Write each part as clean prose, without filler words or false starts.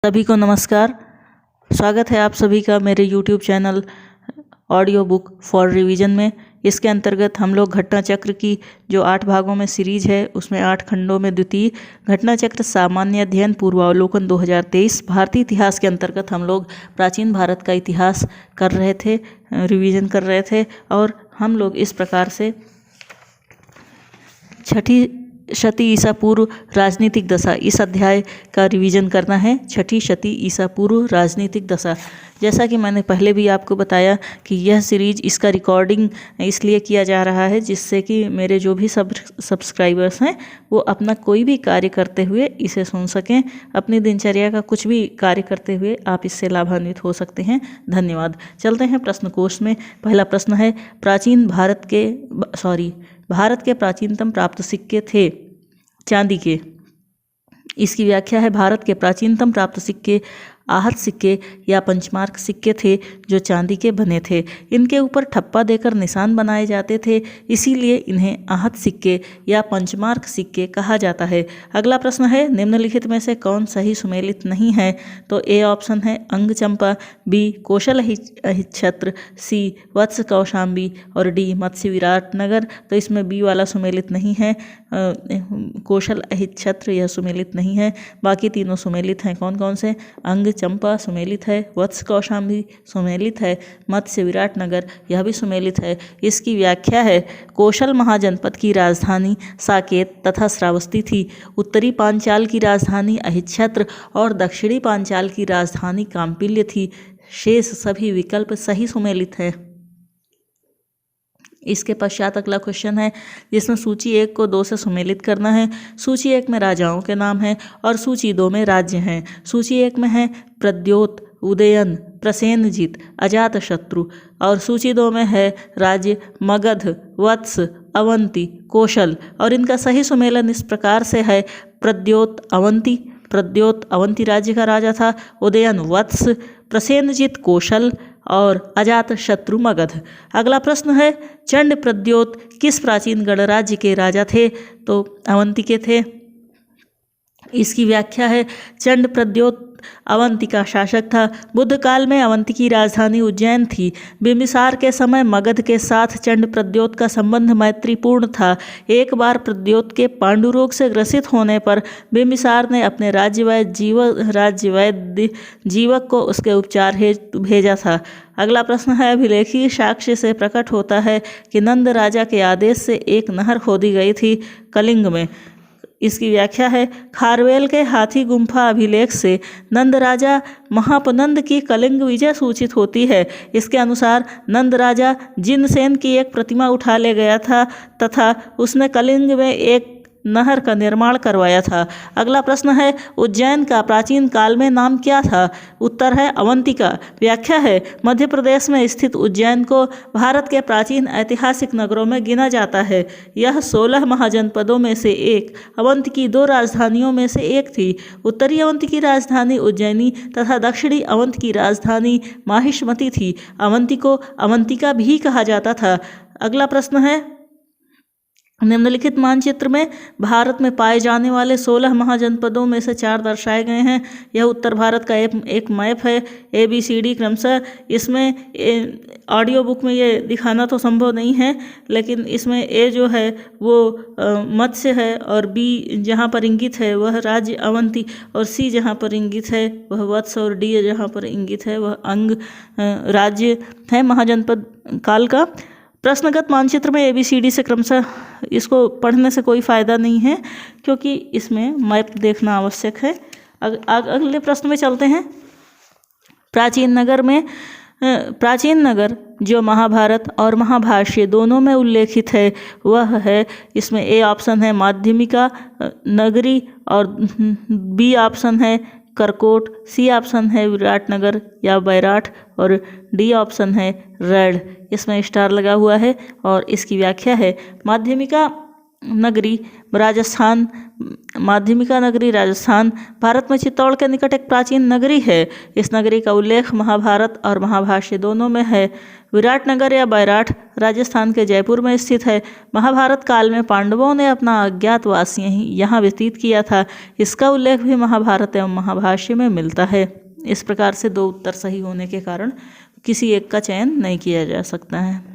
सभी को नमस्कार। स्वागत है आप सभी का मेरे YouTube channel audio book for revision में। इसके अंतर्गत हम लोग घटना चक्र की जो 8 भागों में सीरीज है उसमें 8 खंडों में द्वितीय घटना चक्र सामान्य अध्ययन पूर्वावलोकन 2023 भारतीय इतिहास के अंतर्गत हम लोग प्राचीन भारत का इतिहास कर रहे थे, रिवीजन कर रहे थे। और हम लोग इस प्रकार से छठी शती ईसा पूर्व राजनीतिक दशा इस अध्याय का रिवीजन करना है। छठी शती ईसा पूर्व राजनीतिक दशा, जैसा कि मैंने पहले भी आपको बताया कि यह सीरीज इसका रिकॉर्डिंग इसलिए किया जा रहा है जिससे कि मेरे जो भी सब्सक्राइबर्स हैं वो अपना कोई भी कार्य करते हुए इसे सुन सकें। अपनी दिनचर्या का कुछ भी कार्य करते हुए आप इससे लाभान्वित हो सकते हैं। धन्यवाद। चलते हैं प्रश्न कोश में। पहला प्रश्न है, भारत के प्राचीनतम प्राप्त सिक्के थे चांदी के। इसकी व्याख्या है, भारत के प्राचीनतम प्राप्त सिक्के आहत सिक्के या पंचमार्क सिक्के थे जो चांदी के बने थे। इनके ऊपर ठप्पा देकर निशान बनाए जाते थे, इसीलिए इन्हें आहत सिक्के या पंचमार्क सिक्के कहा जाता है। अगला प्रश्न है, निम्नलिखित में से कौन सही सुमेलित नहीं है? तो ए ऑप्शन है अंग चंपा, बी कौशल अहिच्छत्र, सी वत्स कौशाम्बी और डी मत्स्य विराटनगर। तो इसमें बी वाला सुमेलित नहीं है, कौशल अहिच्छत्र यह सुमेलित नहीं है। बाकी तीनों सुमेलित हैं। कौन कौन से? अंग चंपा सुमेलित है, वत्स कौशाम्बी सुमेलित है, मत्स्य विराटनगर यह भी सुमेलित है। इसकी व्याख्या है, कौशल महाजनपद की राजधानी साकेत तथा श्रावस्ती थी। उत्तरी पांचाल की राजधानी अहिच्छत्र और दक्षिणी पांचाल की राजधानी काम्पिल्य थी। शेष सभी विकल्प सही सुमेलित हैं। इसके पश्चात अगला क्वेश्चन है जिसमें सूची 1 को 2 से सुमेलित करना है। सूची 1 में राजाओं के नाम हैं और सूची 2 में राज्य हैं। सूची 1 में है प्रद्योत, उदयन, प्रसेनजित, अजातशत्रु और सूची 2 में है राज्य मगध, वत्स, अवंती, कौशल। और इनका सही सुमेलन इस प्रकार से है, प्रद्योत अवंती, प्रद्योत अवंती राज्य का राजा था, उदयन वत्स, प्रसेनजित कौशल और अजात शत्रु मगध। अगला प्रश्न है, चंड प्रद्योत किस प्राचीन गणराज्य के राजा थे? तो अवंती के थे। इसकी व्याख्या है, चंड प्रद्योत अवंती का शासक था। बुद्ध काल में अवंती की राजधानी उज्जैन थी। बिंबिसार के समय मगध के साथ चंड प्रद्योत का संबंध मैत्रीपूर्ण था। एक बार प्रद्योत के पांडु रोग से ग्रसित होने पर बिंबिसार ने अपने राज्यवैद्य जीवक को उसके उपचार हेतु भेजा था। अगला प्रश्न है, अभिलेखीय साक्ष्य से प्रकट होता है कि नंद राजा के आदेश से एक नहर खोदी गई थी कलिंग में। इसकी व्याख्या है, खारवेल के हाथी गुम्फा अभिलेख से नंद राजा महापनंद की कलिंग विजय सूचित होती है। इसके अनुसार नंद राजा जिनसेन की एक प्रतिमा उठा ले गया था तथा उसने कलिंग में एक नहर का निर्माण करवाया था। अगला प्रश्न है, उज्जैन का प्राचीन काल में नाम क्या था? उत्तर है अवंतिका। व्याख्या है, मध्य प्रदेश में स्थित उज्जैन को भारत के प्राचीन ऐतिहासिक नगरों में गिना जाता है। यह 16 महाजनपदों में से एक, अवंती की 2 राजधानियों में से एक थी। उत्तरी अवंती की राजधानी उज्जैनी तथा दक्षिणी अवंती की राजधानी माहिष्मती थी। अवंती को अवंतिका भी कहा जाता था। अगला प्रश्न है, निम्नलिखित मानचित्र में भारत में पाए जाने वाले 16 महाजनपदों में से 4 दर्शाए गए हैं। यह उत्तर भारत का एक मैप है, ABCD क्रमशः। इसमें ऑडियो बुक में ये दिखाना तो संभव नहीं है, लेकिन इसमें A जो है वो मत्स्य है और B जहाँ पर इंगित है वह राज्य अवंती और C जहाँ पर इंगित है वह वत्स और D जहाँ पर इंगित है वह अंग राज्य है महाजनपद काल का। प्रश्नगत मानचित्र में ABCD से क्रमशः इसको पढ़ने से कोई फ़ायदा नहीं है क्योंकि इसमें मैप देखना आवश्यक है। अगले प्रश्न में चलते हैं। प्राचीन नगर जो महाभारत और महाभाष्य दोनों में उल्लेखित है वह है, इसमें A ऑप्शन है माध्यमिका नगरी और B ऑप्शन है करकोट, सी ऑप्शन है विराटनगर या बैराठ और डी ऑप्शन है रेड। इसमें स्टार लगा हुआ है और इसकी व्याख्या है, माध्यमिका नगरी राजस्थान, माध्यमिका नगरी राजस्थान भारत में चित्तौड़ के निकट एक प्राचीन नगरी है। इस नगरी का उल्लेख महाभारत और महाभाष्य दोनों में है। विराटनगर या बैराठ राजस्थान के जयपुर में स्थित है। महाभारत काल में पांडवों ने अपना अज्ञातवास यहाँ व्यतीत किया था। इसका उल्लेख भी महाभारत एवं महाभाष्य में मिलता है। इस प्रकार से दो उत्तर सही होने के कारण किसी एक का चयन नहीं किया जा सकता है।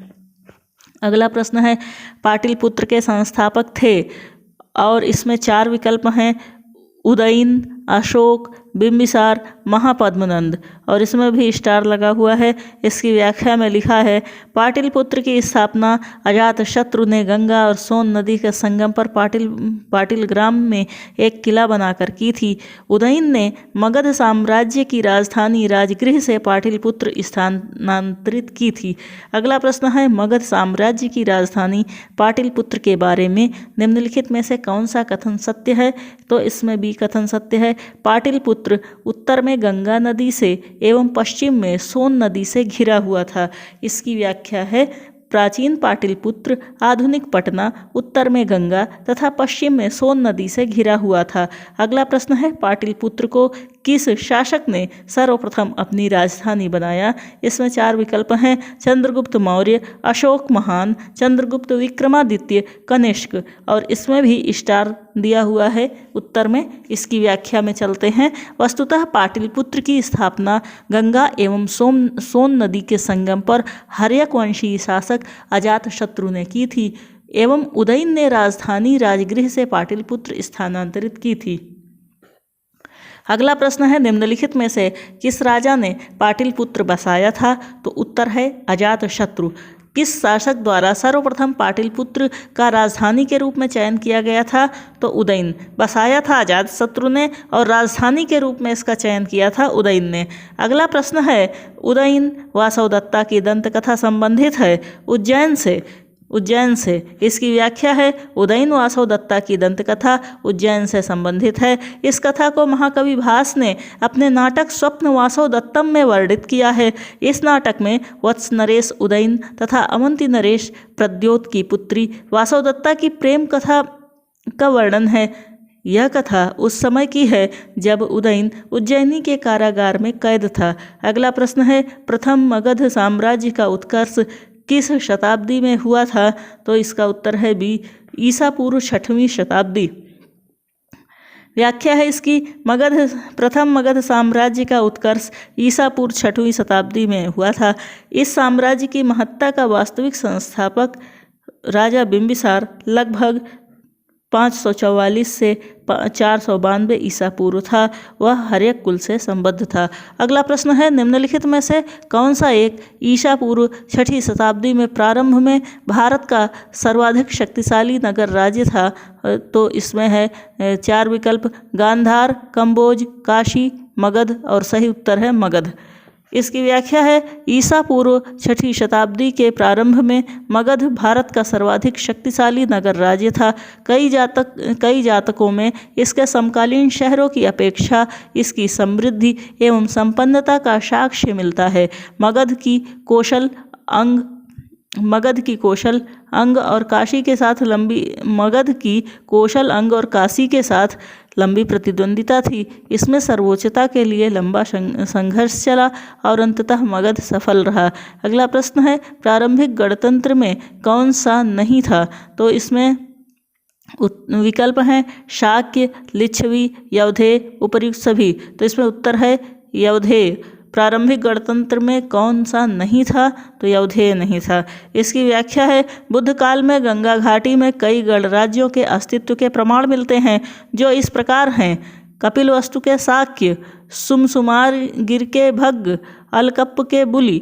अगला प्रश्न है, पाटलिपुत्र के संस्थापक थे और इसमें 4 विकल्प हैं, उदयन, अशोक, बिंबिसार, महापद्मनंद, और इसमें भी स्टार लगा हुआ है। इसकी व्याख्या में लिखा है, पाटलिपुत्र की स्थापना अजातशत्रु ने गंगा और सोन नदी के संगम पर पाटिल ग्राम में एक किला बनाकर की थी। उदयन ने मगध साम्राज्य की राजधानी राजगृह से पाटलिपुत्र स्थानांतरित की थी। अगला प्रश्न है, मगध साम्राज्य की राजधानी पाटलिपुत्र के बारे में निम्नलिखित में से कौन सा कथन सत्य है? तो इसमें बी कथन सत्य है। पाटलिपुत्र उत्तर में गंगा नदी से एवं पश्चिम में सोन नदी से घिरा हुआ था। इसकी व्याख्या है, प्राचीन पाटलिपुत्र आधुनिक पटना उत्तर में गंगा तथा पश्चिम में सोन नदी से घिरा हुआ था। अगला प्रश्न है, पाटलिपुत्र को किस शासक ने सर्वप्रथम अपनी राजधानी बनाया? इसमें 4 विकल्प हैं, चंद्रगुप्त मौर्य, अशोक महान, चंद्रगुप्त विक्रमादित्य, कनिष्क, और इसमें भी स्टार दिया हुआ है उत्तर में। इसकी व्याख्या में चलते हैं। वस्तुतः पाटलिपुत्र की स्थापना गंगा एवं सोन नदी के संगम पर हर्यक वंशीय शासक अजातशत्रु ने की थी एवं उदयन ने राजधानी राजगृह से पाटलिपुत्र स्थानांतरित की थी। अगला प्रश्न है, निम्नलिखित में से किस राजा ने पाटलिपुत्र बसाया था? तो उत्तर है अजातशत्रु। किस शासक द्वारा सर्वप्रथम पाटलिपुत्र का राजधानी के रूप में चयन किया गया था? तो उदयन। बसाया था अजातशत्रु ने और राजधानी के रूप में इसका चयन किया था उदयन ने। अगला प्रश्न है, उदयन वासवदत्ता की दंतकथा संबंधित है उज्जैन से। इसकी व्याख्या है, उदयन वासवदत्ता की दंतकथा उज्जैन से संबंधित है। इस कथा को महाकवि भास ने अपने नाटक स्वप्न वासवदत्तम में वर्णित किया है। इस नाटक में वत्स नरेश उदयन तथा अवंती नरेश प्रद्योत की पुत्री वासवदत्ता की प्रेम कथा का वर्णन है। यह कथा उस समय की है जब उदयन उज्जैनी के कारागार में कैद था। अगला प्रश्न है, प्रथम मगध साम्राज्य का उत्कर्ष किस शताब्दी में हुआ था? तो इसका उत्तर है बी, ईसा पूर्व 6वीं शताब्दी। व्याख्या है इसकी, प्रथम मगध साम्राज्य का उत्कर्ष ईसा पूर्व 6वीं शताब्दी में हुआ था। इस साम्राज्य की महत्ता का वास्तविक संस्थापक राजा बिंबिसार लगभग 544 से 492 ईसा पूर्व था। वह हर्यक कुल से संबद्ध था। अगला प्रश्न है, निम्नलिखित में से कौन सा एक ईसा पूर्व 6वीं शताब्दी में प्रारंभ में भारत का सर्वाधिक शक्तिशाली नगर राज्य था? तो इसमें है 4 विकल्प, गांधार, कंबोज, काशी, मगध, और सही उत्तर है मगध। इसकी व्याख्या है, ईसा पूर्व 6वीं शताब्दी के प्रारंभ में मगध भारत का सर्वाधिक शक्तिशाली नगर राज्य था। कई जातकों में इसके समकालीन शहरों की अपेक्षा इसकी समृद्धि एवं संपन्नता का साक्ष्य मिलता है। मगध की कौशल अंग और काशी के साथ लंबी प्रतिद्वंदिता थी। इसमें सर्वोच्चता के लिए लंबा संघर्ष चला और अंततः मगध सफल रहा। अगला प्रश्न है, प्रारंभिक गणतंत्र में कौन सा नहीं था? तो इसमें विकल्प हैं, शाक्य, लिच्छवी, यवधेय, उपर्युक्त सभी। तो इसमें उत्तर है यवधेय। प्रारंभिक गणतंत्र में कौन सा नहीं था? तो यवधेय नहीं था। इसकी व्याख्या है, बुद्ध काल में गंगा घाटी में कई गणराज्यों के अस्तित्व के प्रमाण मिलते हैं, जो इस प्रकार हैं, कपिलवस्तु के शाक्य, सुमसुमार गिर के भग्ग, अलकप्प के बुली,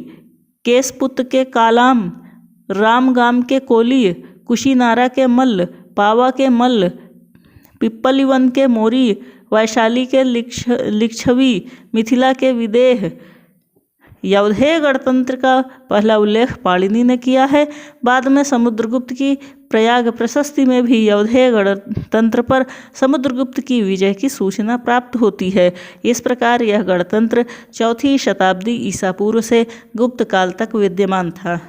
केशपुत के कालाम, रामगाम के कोलीय, कुशीनारा के मल्ल, पावा के मल्ल, पिप्पलीवन के मोरी, वैशाली के लिच्छवी, मिथिला के विदेह। यवधेय गणतंत्र का पहला उल्लेख पाणिनि ने किया है। बाद में समुद्रगुप्त की प्रयाग प्रशस्ति में भी यवधेय गणतंत्र पर समुद्रगुप्त की विजय की सूचना प्राप्त होती है। इस प्रकार यह गणतंत्र 4वीं शताब्दी ईसा पूर्व से गुप्त काल तक विद्यमान था।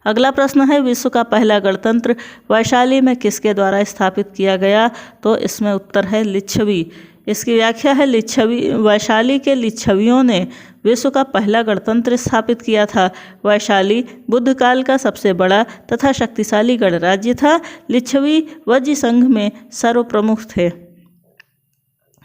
अगला प्रश्न है विश्व का पहला गणतंत्र वैशाली में किसके द्वारा स्थापित किया गया? तो इसमें उत्तर है लिच्छवी। इसकी व्याख्या है लिच्छवी। वैशाली के लिच्छवियों ने विश्व का पहला गणतंत्र स्थापित किया था। वैशाली बुद्ध काल का सबसे बड़ा तथा शक्तिशाली गणराज्य था। लिच्छवी वज्र संघ में सर्वप्रमुख थे।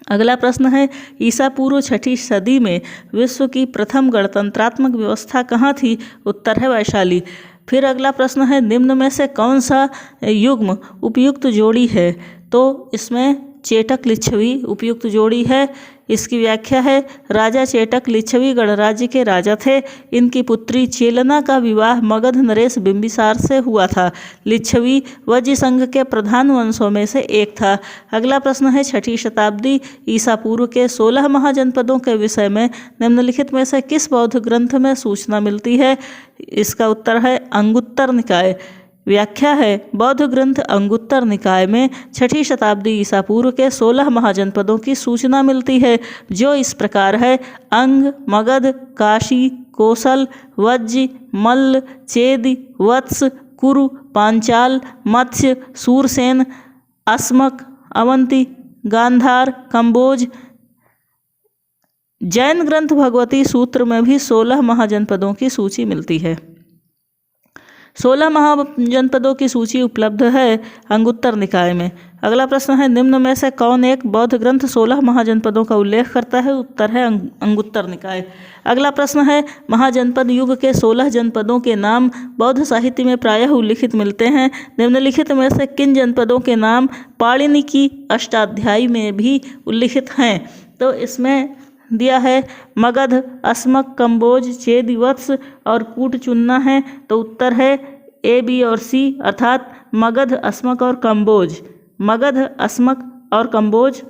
अगला प्रश्न है ईसा पूर्व 6ठी सदी में विश्व की प्रथम गणतंत्रात्मक व्यवस्था कहाँ थी? उत्तर है वैशाली। फिर अगला प्रश्न है निम्न में से कौन सा युग्म उपयुक्त जोड़ी है? तो इसमें चेटक लिच्छवी उपयुक्त जोड़ी है। इसकी व्याख्या है राजा चेटक लिच्छवी गणराज्य के राजा थे। इनकी पुत्री चेलना का विवाह मगध नरेश बिंबिसार से हुआ था। लिच्छवी वज्र संघ के प्रधान वंशों में से एक था। अगला प्रश्न है 6ठी शताब्दी ईसा पूर्व के 16 महाजनपदों के विषय में निम्नलिखित में से किस बौद्ध ग्रंथ में सूचना मिलती है? इसका उत्तर है अंगुत्तर निकाय। व्याख्या है बौद्ध ग्रंथ अंगुत्तर निकाय में 6ठी शताब्दी ईसा पूर्व के 16 महाजनपदों की सूचना मिलती है, जो इस प्रकार है अंग, मगध, काशी, कोसल, वज्र, मल्ल, चेदि, वत्स, कुरु, पांचाल, मत्स्य, सूरसेन, अस्मक, अवंती, गांधार, कंबोज। जैन ग्रंथ भगवती सूत्र में भी 16 महाजनपदों की सूची मिलती है। 16 महाजनपदों की सूची उपलब्ध है अंगुत्तर निकाय में। अगला प्रश्न है निम्न में से कौन एक बौद्ध ग्रंथ 16 महाजनपदों का उल्लेख करता है? उत्तर है अंगुत्तर निकाय। अगला प्रश्न है महाजनपद युग के 16 जनपदों के नाम बौद्ध साहित्य में प्रायः उल्लिखित मिलते हैं। निम्नलिखित में से किन जनपदों के नाम पाणिनि की अष्टाध्यायी में भी उल्लिखित हैं? तो इसमें दिया है मगध, अस्मक, कंबोज, चेदि, वत्स और कूट चुनना है। तो उत्तर है ए, बी और सी अर्थात मगध, अस्मक और कंबोज। मगध, अस्मक और कंबोज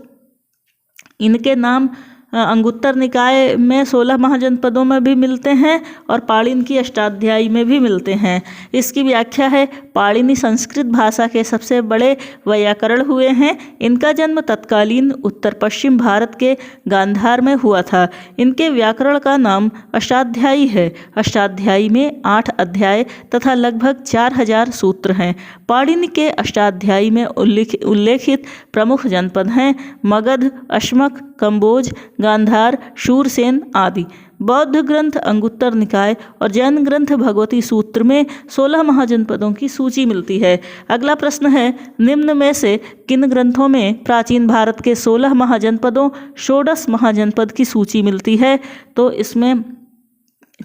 इनके नाम अंगुत्तर निकाय में 16 महाजनपदों में भी मिलते हैं और पाणिनि की अष्टाध्यायी में भी मिलते हैं। इसकी व्याख्या है पाणिनि संस्कृत भाषा के सबसे बड़े वैयाकरण हुए हैं। इनका जन्म तत्कालीन उत्तर पश्चिम भारत के गांधार में हुआ था। इनके व्याकरण का नाम अष्टाध्यायी है। अष्टाध्यायी में 8 अध्याय तथा लगभग 4000 सूत्र हैं। पाणिनि के अष्टाध्यायी में उल्लेखित प्रमुख जनपद हैं मगध, अस्मक, कंबोज, गांधार, शूरसेन आदि। बौद्ध ग्रंथ अंगुत्तर निकाय और जैन ग्रंथ भगवती सूत्र में 16 महाजनपदों की सूची मिलती है। अगला प्रश्न है निम्न में से किन ग्रंथों में प्राचीन भारत के 16 महाजनपदों षोडश महाजनपद की सूची मिलती है? तो इसमें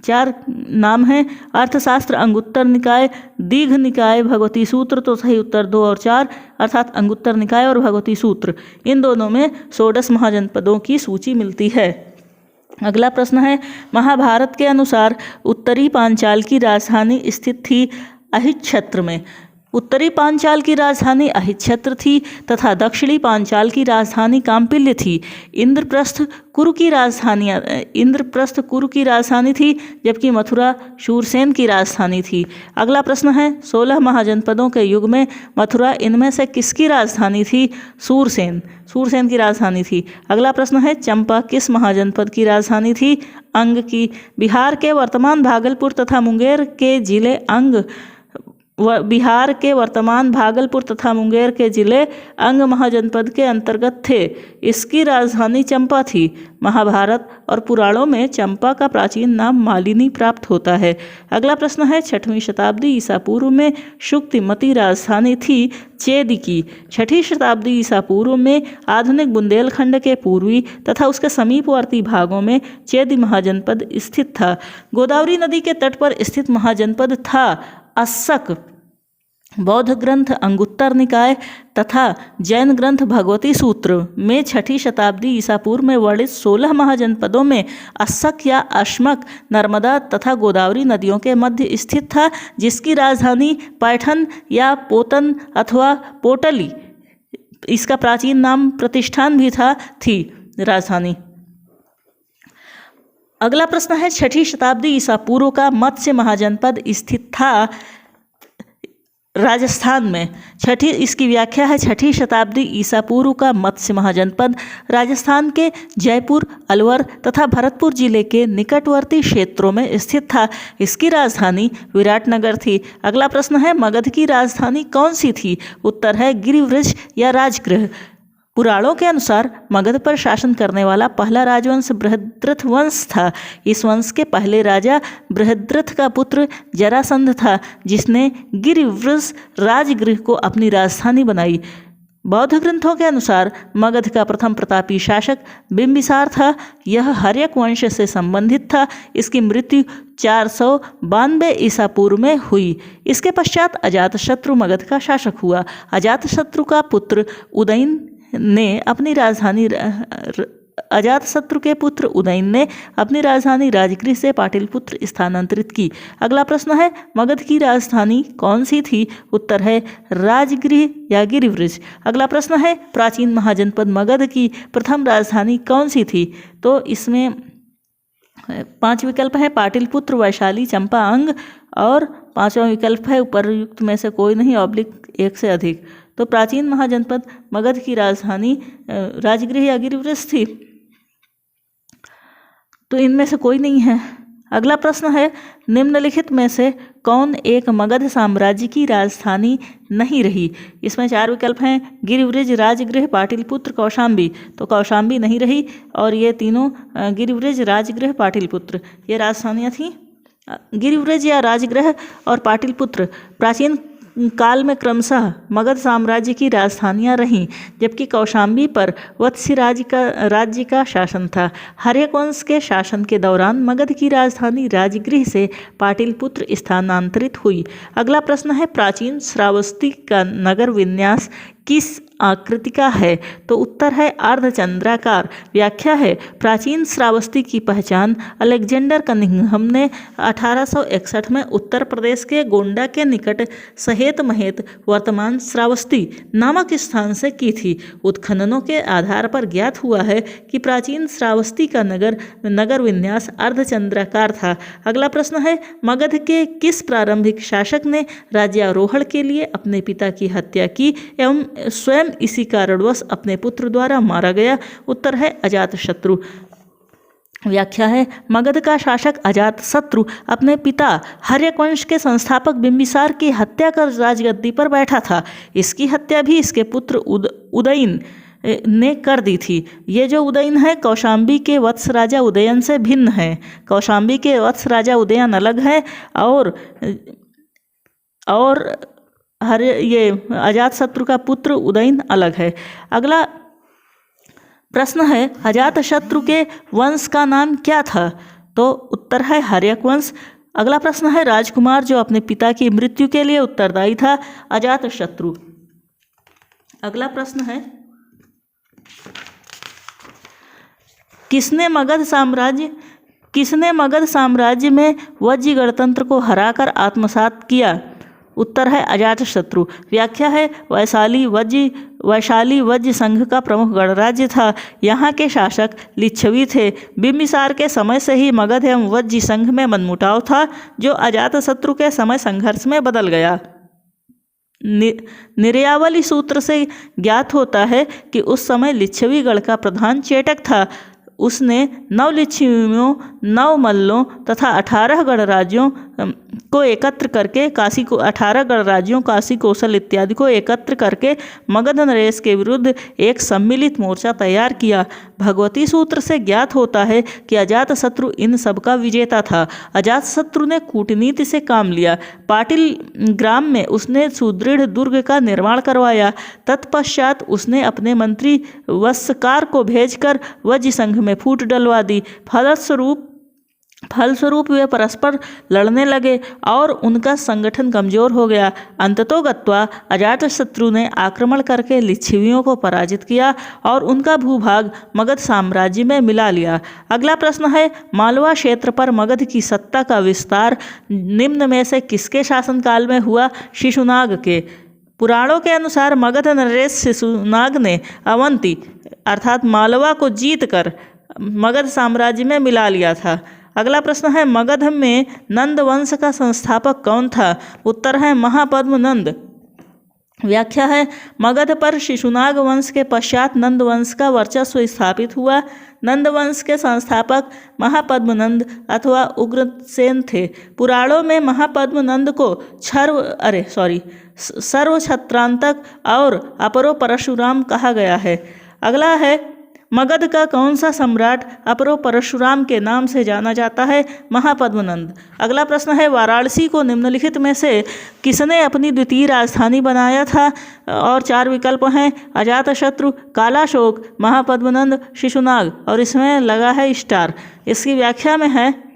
4 नाम हैं अर्थशास्त्र अंगुत्तर निकाय, दीघ निकाय, भगवती सूत्र। तो सही उत्तर 2 और 4 अर्थात अंगुत्तर निकाय और भगवती सूत्र, इन दोनों में षोडश महाजनपदों की सूची मिलती है। अगला प्रश्न है महाभारत के अनुसार उत्तरी पांचाल की राजधानी स्थित थी अहिच्छत्र में। उत्तरी पांचाल की राजधानी अहिच्छत्र थी तथा दक्षिणी पांचाल की राजधानी काम्पिल्य थी। इंद्रप्रस्थ कुरु की राजधानी थी जबकि मथुरा शूरसेन की राजधानी थी। अगला प्रश्न है 16 महाजनपदों के युग में मथुरा इनमें से किसकी राजधानी थी? सूरसेन की राजधानी थी। अगला प्रश्न है चंपा किस महाजनपद की राजधानी थी? अंग की। बिहार के वर्तमान भागलपुर तथा मुंगेर के जिले अंग महाजनपद के अंतर्गत थे। इसकी राजधानी चंपा थी। महाभारत और पुराणों में चंपा का प्राचीन नाम मालिनी प्राप्त होता है। अगला प्रश्न है 6वीं शताब्दी ईसा पूर्व में शुक्तिमती राजधानी थी चेदि की। 6ठी शताब्दी ईसा पूर्व में आधुनिक बुंदेलखंड के पूर्वी तथा उसके समीपवर्ती भागों में चेदि महाजनपद स्थित था। गोदावरी नदी के तट पर स्थित महाजनपद था अस्सक। बौद्ध ग्रंथ अंगुत्तर निकाय तथा जैन ग्रंथ भगवती सूत्र में 6ठी शताब्दी ईसा पूर्व में वर्णित 16 महाजनपदों में अस्सक या अस्मक नर्मदा तथा गोदावरी नदियों के मध्य स्थित था, जिसकी राजधानी पैठन या पोतन अथवा पोटली, इसका प्राचीन नाम प्रतिष्ठान भी थी राजधानी। अगला प्रश्न है 6ठी शताब्दी ईसा पूर्व का मत्स्य महाजनपद स्थित था राजस्थान में इसकी व्याख्या है 6ठी शताब्दी ईसा पूर्व का मत्स्य महाजनपद राजस्थान के जयपुर, अलवर तथा भरतपुर जिले के निकटवर्ती क्षेत्रों में स्थित था। इसकी राजधानी विराटनगर थी। अगला प्रश्न है मगध की राजधानी कौन सी थी? उत्तर है गिरिवृज या राजगृह। पुराणों के अनुसार मगध पर शासन करने वाला पहला राजवंश बृहद्रथ वंश था। इस वंश के पहले राजा बृहद्रथ का पुत्र जरासंध था, जिसने गिरिवृज राजगृह को अपनी राजधानी बनाई। बौद्ध ग्रंथों के अनुसार मगध का प्रथम प्रतापी शासक बिंबिसार था। यह हर्यक वंश से संबंधित था। इसकी मृत्यु 492 ईसा पूर्व में हुई। इसके पश्चात अजातशत्रु मगध का शासक हुआ। अजातशत्रु का पुत्र उदयन ने अपनी राजधानी अजातशत्रु के पुत्र उदयन ने अपनी राजधानी राजगृह से पाटलिपुत्र स्थानांतरित की। अगला प्रश्न है मगध की राजधानी कौन सी थी? उत्तर है राजगृह या गिरिवृज। अगला प्रश्न है प्राचीन महाजनपद मगध की प्रथम राजधानी कौन सी थी? तो इसमें 5 विकल्प है पाटलिपुत्र, वैशाली, चंपा, अंग और 5वां विकल्प है उपरयुक्त में से कोई नहीं, /1 से अधिक। तो प्राचीन महाजनपद मगध की राजधानी राजगृह या गिरिवृज थी। तो इनमें से कोई नहीं है। अगला प्रश्न है निम्नलिखित में से कौन एक मगध साम्राज्य की राजधानी नहीं रही? इसमें 4 विकल्प हैं गिरिवृज, राजगृह, पाटलिपुत्र, कौशाम्बी। तो कौशाम्बी नहीं रही और ये तीनों गिरिवृज, राजगृह, पाटलिपुत्र ये राजधानियाँ थीं। गिरिवृज या राजगृह और पाटलिपुत्र प्राचीन काल में क्रमशः मगध साम्राज्य की राजधानियां रहीं, जबकि कौशाम्बी पर वत्स्य राज्य का शासन था। हर्यक वंश के शासन के दौरान मगध की राजधानी राजगृह से पाटलिपुत्र स्थानांतरित हुई। अगला प्रश्न है प्राचीन श्रावस्ती का नगर विन्यास किस आकृति का है? तो उत्तर है अर्धचंद्राकार। व्याख्या है प्राचीन श्रावस्ती की पहचान अलेक्जेंडर कनिंघम ने 1861 में उत्तर प्रदेश के गोंडा के निकट सहेत महेत वर्तमान श्रावस्ती नामक स्थान से की थी। उत्खननों के आधार पर ज्ञात हुआ है कि प्राचीन श्रावस्ती का नगर विन्यास अर्धचंद्राकार था। अगला प्रश्न है मगध के किस प्रारंभिक शासक ने राज्यारोहण के लिए अपने पिता की हत्या की एवं स्वयं इसी कारणवश अपने पुत्र द्वारा मारा गया? उत्तर है अजातशत्रु। व्याख्या है मगध का शासक अजातशत्रु अपने पिता हर्यक वंश के संस्थापक बिंबिसार की हत्या कर राजगद्दी पर बैठा था। इसकी हत्या भी इसके पुत्र उदयन ने कर दी थी। ये जो उदयन है कौशाम्बी के वत्स राजा उदयन से भिन्न है। कौशाम्बी के वत्स राजा उदयन अलग है और ये अजातशत्रु का पुत्र उदयन अलग है। अगला प्रश्न है अजातशत्रु के वंश का नाम क्या था? तो उत्तर है हर्यक वंश। अगला प्रश्न है राजकुमार जो अपने पिता की मृत्यु के लिए उत्तरदायी था? अजातशत्रु। अगला प्रश्न है किसने मगध साम्राज्य में वज्जी गणतंत्र को हराकर आत्मसात किया? उत्तर है अजातशत्रु। व्याख्या है वैशाली वज्जी संघ का प्रमुख गणराज्य था। यहाँ के शासक लिच्छवी थे। बिंबिसार के समय से ही मगध एवं वज्जी संघ में मनमुटाव था, जो अजातशत्रु के समय संघर्ष में बदल गया। निर्यावली सूत्र से ज्ञात होता है कि उस समय लिच्छवी गढ़ का प्रधान चेटक था। उसने 9 लिच्छवियों, 9 मल्लों तथा 18 गणराज्यों को एकत्र करके काशी कौशल इत्यादि को एकत्र करके मगध नरेश के विरुद्ध एक सम्मिलित मोर्चा तैयार किया। भगवती सूत्र से ज्ञात होता है कि अजातशत्रु इन सब का विजेता था। अजातशत्रु ने कूटनीति से काम लिया। पाटिल ग्राम में उसने सुदृढ़ दुर्ग का निर्माण करवाया। तत्पश्चात उसने अपने मंत्री वत्सकार को भेजकर वज्जी संघ में फूट डलवा दी। फलस्वरूप वे परस्पर लड़ने लगे और उनका संगठन कमजोर हो गया। अंततोगत्वा अजातशत्रु ने आक्रमण करके लिच्छवियों को पराजित किया और उनका भूभाग मगध साम्राज्य में मिला लिया। अगला प्रश्न है मालवा क्षेत्र पर मगध की सत्ता का विस्तार निम्न में से किसके शासनकाल में हुआ? शिशुनाग के। पुराणों के अनुसार मगध नरेश शिशुनाग ने अवंती अर्थात मालवा को जीतकर मगध साम्राज्य में मिला लिया था। अगला प्रश्न है मगध में नंद वंश का संस्थापक कौन था? उत्तर है महापद्म नंद। व्याख्या है, मगध पर शिशुनाग वंश के पश्चात नंद वंश का वर्चस्व स्थापित हुआ। नंद वंश के संस्थापक महापद्मनंद अथवा उग्रसेन थे। पुराणों में महापद्मनंद को सर्वछत्रांतक और अपरो परशुराम कहा गया है। अगला है, मगध का कौन सा सम्राट अपरो परशुराम के नाम से जाना जाता है? महापद्मनंद। अगला प्रश्न है, वाराणसी को निम्नलिखित में से किसने अपनी द्वितीय राजधानी बनाया था? और 4 विकल्प हैं, अजातशत्रु, कालाशोक, महापद्मनंद, शिशुनाग, और इसमें लगा है स्टार। इसकी व्याख्या में है,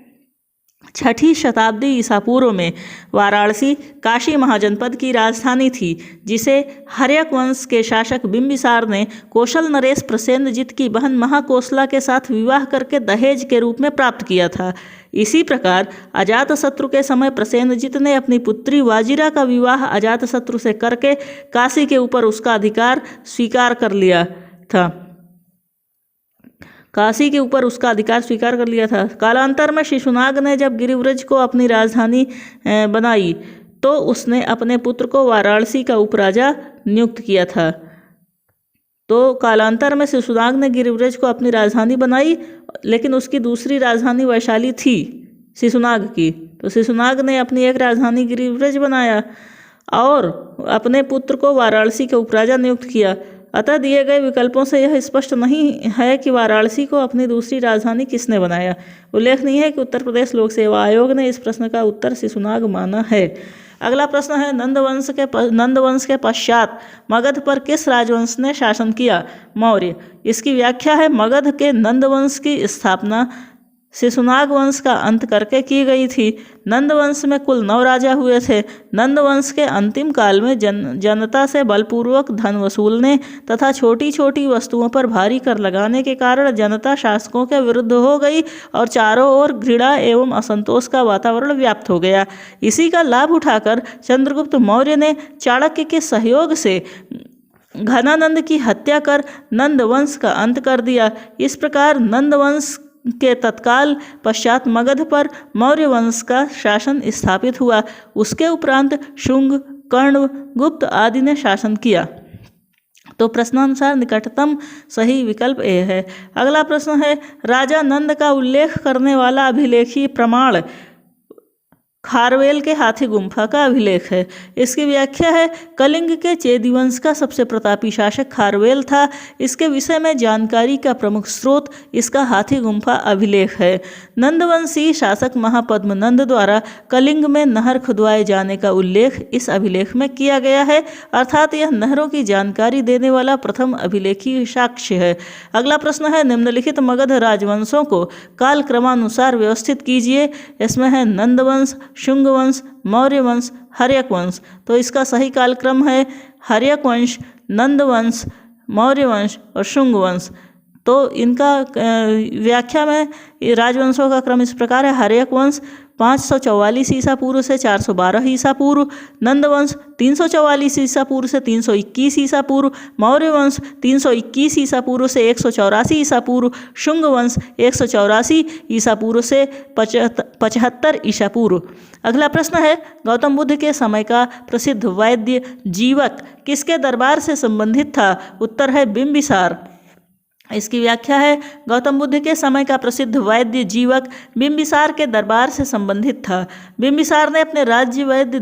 6ठी शताब्दी ईसा पूर्व में वाराणसी काशी महाजनपद की राजधानी थी, जिसे हर्यक वंश के शासक बिंबिसार ने कौशल नरेश प्रसेनजित की बहन महाकोसला के साथ विवाह करके दहेज के रूप में प्राप्त किया था। इसी प्रकार अजातशत्रु के समय प्रसेनजित ने अपनी पुत्री वाजिरा का विवाह अजातशत्रु से करके काशी के ऊपर उसका अधिकार स्वीकार कर लिया था। कालांतर में शिशुनाग ने जब गिरिव्रज को अपनी राजधानी बनाई तो उसने अपने पुत्र को वाराणसी का उपराजा नियुक्त किया था। तो कालांतर में शिशुनाग ने गिरिव्रज को अपनी राजधानी बनाई, लेकिन उसकी दूसरी राजधानी वैशाली थी शिशुनाग की। तो शिशुनाग ने अपनी एक राजधानी गिरिव्रज बनाया और अपने पुत्र को वाराणसी के उपराजा नियुक्त किया। अतः दिए गए विकल्पों से यह स्पष्ट नहीं है कि वाराणसी को अपनी दूसरी राजधानी किसने बनाया। उल्लेखनीय है कि उत्तर प्रदेश लोक सेवा आयोग ने इस प्रश्न का उत्तर शिशुनाग माना है। अगला प्रश्न है, नंद वंश के पश्चात मगध पर किस राजवंश ने शासन किया? मौर्य। इसकी व्याख्या है, मगध के नंद वंश की स्थापना शिशुनाग वंश का अंत करके की गई थी। नंद वंश में कुल 9 राजा हुए थे। नंद वंश के अंतिम काल में जनता से बलपूर्वक धन वसूलने तथा छोटी छोटी वस्तुओं पर भारी कर लगाने के कारण जनता शासकों के विरुद्ध हो गई और चारों ओर घृणा एवं असंतोष का वातावरण व्याप्त हो गया। इसी का लाभ उठाकर चंद्रगुप्त मौर्य ने चाणक्य के सहयोग से घनानंद की हत्या कर नंद वंश का अंत कर दिया। इस प्रकार नंद वंश के तत्काल पश्चात मगध पर मौर्य वंश का शासन स्थापित हुआ। उसके उपरांत शुंग, कर्ण, गुप्त आदि ने शासन किया। तो प्रश्नानुसार निकटतम सही विकल्प ए है। अगला प्रश्न है, राजा नंद का उल्लेख करने वाला अभिलेखीय प्रमाण खारवेल के हाथी गुम्फा का अभिलेख है। इसकी व्याख्या है, कलिंग के चेदी वंश का सबसे प्रतापी शासक खारवेल था। इसके विषय में जानकारी का प्रमुख स्रोत इसका हाथी गुम्फा अभिलेख है। नंदवंशी शासक महापद्मनंद द्वारा कलिंग में नहर खुदवाए जाने का उल्लेख इस अभिलेख में किया गया है, अर्थात यह नहरों की जानकारी देने वाला प्रथम अभिलेखीय साक्ष्य है। अगला प्रश्न है, निम्नलिखित मगध राजवंशों को काल क्रमानुसार व्यवस्थित कीजिए। इसमें है नंद वंश, शुंग वंश, मौर्य वंश, हर्यक वंश। तो इसका सही कालक्रम है हर्यक वंश, नंद वंश, मौर्य वंश और शुंग वंश। तो इनका व्याख्या में राजवंशों का क्रम इस प्रकार है, हर्यक वंश 544 ईसा पूर्व से 412 ईसा पूर्व, नंद वंश 344 ईसा पूर्व से 321 ईसा पूर्व, मौर्य वंश 321 ईसा पूर्व से 184 ईसा पूर्व, शुंग वंश 184 ईसा पूर्व से 75 ईसा पूर्व। अगला प्रश्न है, गौतम बुद्ध के समय का प्रसिद्ध वैद्य जीवक किसके दरबार से संबंधित था? उत्तर है बिंबिसार। इसकी व्याख्या है, गौतम बुद्ध के समय का प्रसिद्ध वैद्य जीवक बिंबिसार के दरबार से संबंधित था। बिंबिसार ने अपने राज्य वैद्य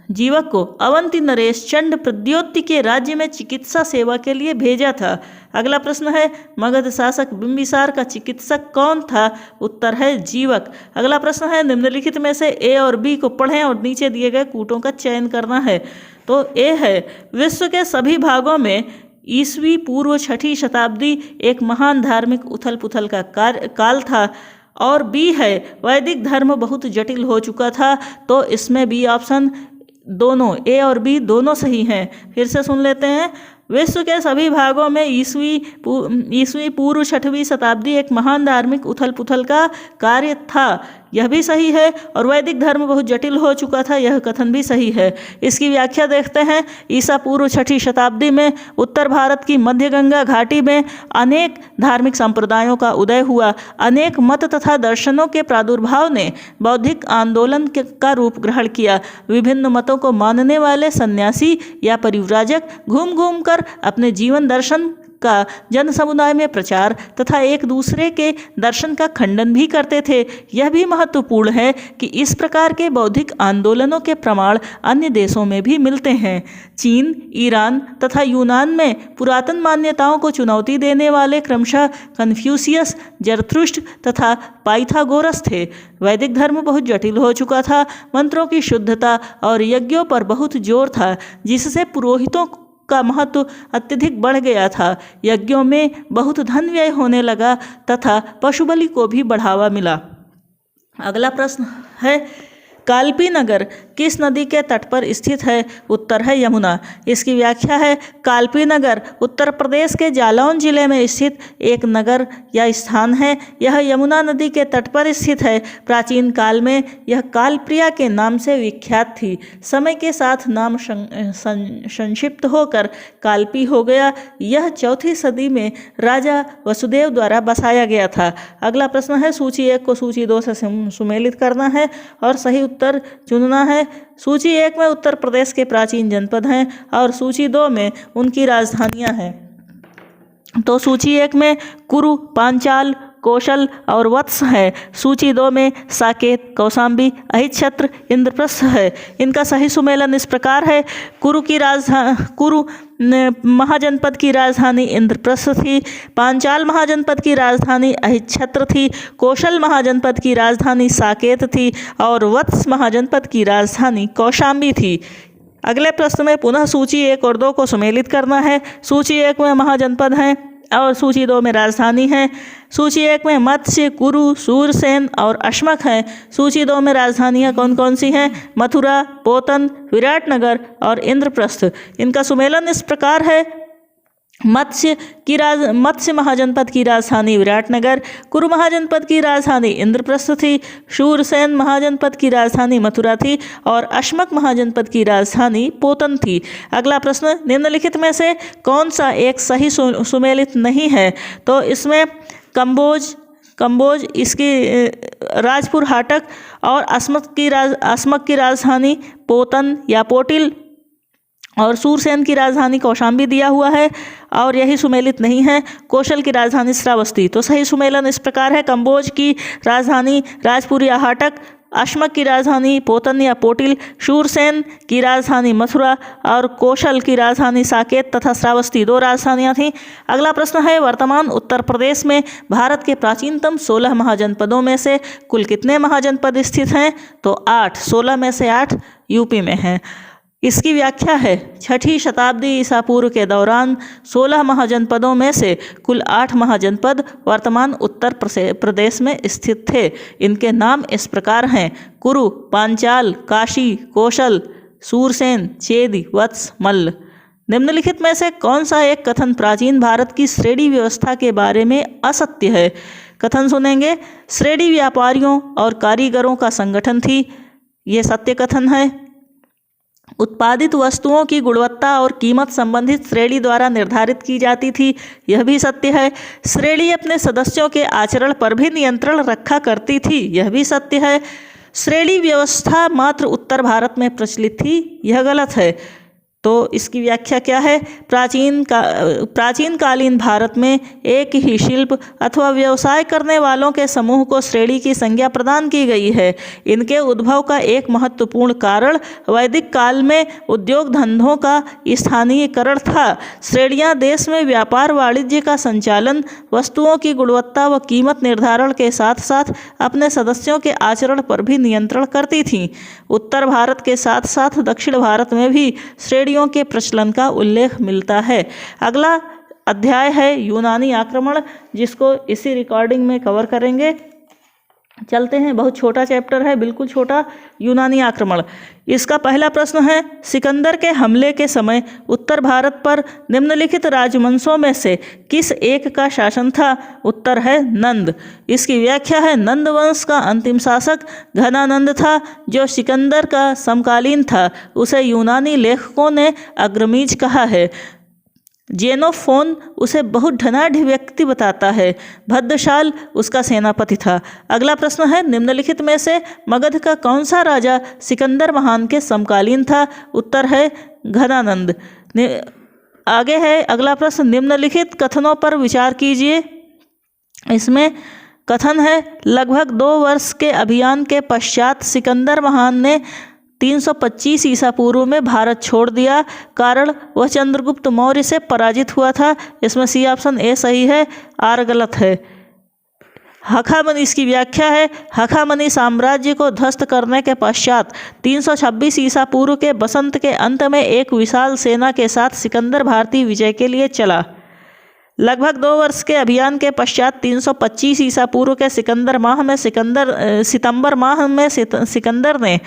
जीवक को अवंती नरेश चंड प्रद्योति के राज्य में चिकित्सा सेवा के लिए भेजा था। अगला प्रश्न है, मगध शासक बिंबिसार का चिकित्सक कौन था? उत्तर है जीवक। अगला प्रश्न है, निम्नलिखित में से ए और बी को पढ़ें और नीचे दिए गए कूटों का चयन करना है। तो ए है, विश्व के सभी भागों में ईसवी पूर्व 6ठी शताब्दी एक महान धार्मिक उथल पुथल का काल था। और बी है, वैदिक धर्म बहुत जटिल हो चुका था। तो इसमें बी ऑप्शन दोनों ए और बी दोनों सही हैं। फिर से सुन लेते हैं, विश्व के सभी भागों में ईसवी पूर्व 6वीं शताब्दी एक महान धार्मिक उथल पुथल का कार्य था, यह भी सही है। और वैदिक धर्म बहुत जटिल हो चुका था, यह कथन भी सही है। इसकी व्याख्या देखते हैं। ईसा पूर्व 6वीं शताब्दी में उत्तर भारत की मध्य गंगा घाटी में अनेक धार्मिक संप्रदायों का उदय हुआ। अनेक मत तथा दर्शनों के प्रादुर्भाव ने बौद्धिक आंदोलन का रूप ग्रहण किया। विभिन्न मतों को मानने वाले सन्यासी या परिव्राजक घूम घूम कर अपने जीवन दर्शन का जन समुदाय में प्रचार तथा एक दूसरे के दर्शन का खंडन भी करते थे। यह भी महत्वपूर्ण है कि इस प्रकार के बौद्धिक आंदोलनों के प्रमाण अन्य देशों में भी मिलते हैं। चीन, ईरान तथा यूनान में पुरातन मान्यताओं को चुनौती देने वाले क्रमशः कन्फ्यूशियस, जरथुष्ट्र तथा पाइथागोरस थे। वैदिक धर्म बहुत जटिल हो चुका था। मंत्रों की शुद्धता और यज्ञों पर बहुत जोर था, जिससे पुरोहितों का महत्व अत्यधिक बढ़ गया था। यज्ञों में बहुत धन व्यय होने लगा तथा पशु बलि को भी बढ़ावा मिला। अगला प्रश्न है, कालपी नगर किस नदी के तट पर स्थित है? उत्तर है यमुना। इसकी व्याख्या है, कालपी नगर उत्तर प्रदेश के जालौन जिले में स्थित एक नगर या स्थान है। यह यमुना नदी के तट पर स्थित है। प्राचीन काल में यह कालप्रिया के नाम से विख्यात थी। समय के साथ नाम संक्षिप्त होकर कालपी हो गया। यह 4वीं सदी में राजा वसुदेव द्वारा बसाया गया था। अगला प्रश्न है, सूची 1 को सूची 2 से सुमेलित करना है और सही उत्तर चुनना है। सूची 1 में उत्तर प्रदेश के प्राचीन जनपद हैं और सूची 2 में उनकी राजधानियां हैं। तो सूची 1 में कुरु, पांचाल, कौशल और वत्स है। सूची 2 में साकेत, कौशाम्बी, अहिच्छत्र, इंद्रप्रस्थ है। इनका सही सुमेलन इस प्रकार है। कुरु महाजनपद की राजधानी इंद्रप्रस्थ थी। पांचाल महाजनपद की राजधानी अहिच्छत्र थी। कौशल महाजनपद की राजधानी साकेत थी और वत्स महाजनपद की राजधानी कौशाम्बी थी। अगले प्रश्न में पुनः सूची 1 और 2 को सुमेलित करना है। सूची 1 में महाजनपद हैं और सूची 2 में राजधानी है। सूची 1 में मत्स्य, कुरु, सूरसेन और अश्मक हैं। सूची 2 में राजधानियाँ कौन कौन सी हैं? मथुरा, पोतन, विराटनगर और इंद्रप्रस्थ। इनका सुमेलन इस प्रकार है। मत्स्य महाजनपद की राजधानी विराटनगर, कुरु महाजनपद की राजधानी इंद्रप्रस्थ थी, शूरसेन महाजनपद की राजधानी मथुरा थी और अश्मक महाजनपद की राजधानी पोतन थी। अगला प्रश्न, निम्नलिखित में से कौन सा एक सही सुमेलित नहीं है? तो इसमें कंबोज इसकी राजपुर हाटक और अस्मक की राजधानी पोतन या पोटिल और सूरसेन की राजधानी कौशाम्बी दिया हुआ है और यही सुमेलित नहीं है। कौशल की राजधानी श्रावस्ती। तो सही सुमेलन इस प्रकार है, कंबोज की राजधानी राजपुर या हाटक, अश्मक की राजधानी पोतन या पोटिल, शूरसेन की राजधानी मथुरा और कौशल की राजधानी साकेत तथा श्रावस्ती 2 राजधानियाँ थीं। अगला प्रश्न है, वर्तमान उत्तर प्रदेश में भारत के प्राचीनतम 16 महाजनपदों में से कुल कितने महाजनपद स्थित हैं? तो 8। 16 में से 8 यूपी में हैं। इसकी व्याख्या है, 6वीं शताब्दी ईसा पूर्व के दौरान 16 महाजनपदों में से कुल 8 महाजनपद वर्तमान उत्तर प्रदेश में स्थित थे। इनके नाम इस प्रकार हैं, कुरु, पांचाल, काशी, कौशल, सूरसेन, चेदी, वत्स, मल्ल। निम्नलिखित में से कौन सा एक कथन प्राचीन भारत की श्रेणी व्यवस्था के बारे में असत्य है? कथन सुनेंगे, श्रेणी व्यापारियों और कारीगरों का संगठन थी। ये सत्य कथन है। उत्पादित वस्तुओं की गुणवत्ता और कीमत संबंधित श्रेणी द्वारा निर्धारित की जाती थी। यह भी सत्य है। श्रेणी अपने सदस्यों के आचरण पर भी नियंत्रण रखा करती थी। यह भी सत्य है। श्रेणी व्यवस्था मात्र उत्तर भारत में प्रचलित थी। यह गलत है। तो इसकी व्याख्या क्या है? प्राचीन कालीन भारत में एक ही शिल्प अथवा व्यवसाय करने वालों के समूह को श्रेणी की संज्ञा प्रदान की गई है। इनके उद्भव का एक महत्वपूर्ण कारण वैदिक काल में उद्योग धंधों का स्थानीयकरण था। श्रेणियां देश में व्यापार वाणिज्य का संचालन, वस्तुओं की गुणवत्ता व कीमत निर्धारण के साथ साथ अपने सदस्यों के आचरण पर भी नियंत्रण करती थीं। उत्तर भारत के साथ साथ दक्षिण भारत में भी श्रेणियों के प्रचलन का उल्लेख मिलता है। अगला अध्याय है यूनानी आक्रमण, जिसको इसी रिकॉर्डिंग में कवर करेंगे। चलते हैं, बहुत छोटा चैप्टर है, बिल्कुल छोटा, यूनानी आक्रमण। इसका पहला प्रश्न है, सिकंदर के हमले के समय उत्तर भारत पर निम्नलिखित राजवंशों में से किस एक का शासन था? उत्तर है नंद। इसकी व्याख्या है, नंद वंश का अंतिम शासक घनानंद था, जो सिकंदर का समकालीन था। उसे यूनानी लेखकों ने अग्रमीज कहा है। जेनोफोन उसे बहुत धनाढ़ व्यक्ति बताता है। भद्रशाल उसका सेनापति था। अगला प्रश्न है, निम्नलिखित में से मगध का कौन सा राजा सिकंदर महान के समकालीन था? उत्तर है घनानंद। आगे है अगला प्रश्न, निम्नलिखित कथनों पर विचार कीजिए। इसमें कथन है, लगभग 2 वर्ष के अभियान के पश्चात सिकंदर महान ने 325 ईसा पूर्व में भारत छोड़ दिया। कारण वह चंद्रगुप्त मौर्य से पराजित हुआ था। इसमें सी ऑप्शन ए सही है, आर गलत है। हखामनी, इसकी व्याख्या है, हखामनी साम्राज्य को ध्वस्त करने के पश्चात 326 ईसा पूर्व के बसंत के अंत में एक विशाल सेना के साथ सिकंदर भारतीय विजय के लिए चला। लगभग 2 वर्ष के अभियान के पश्चात 325 ईसा पूर्व के सितंबर माह में सिकंदर ने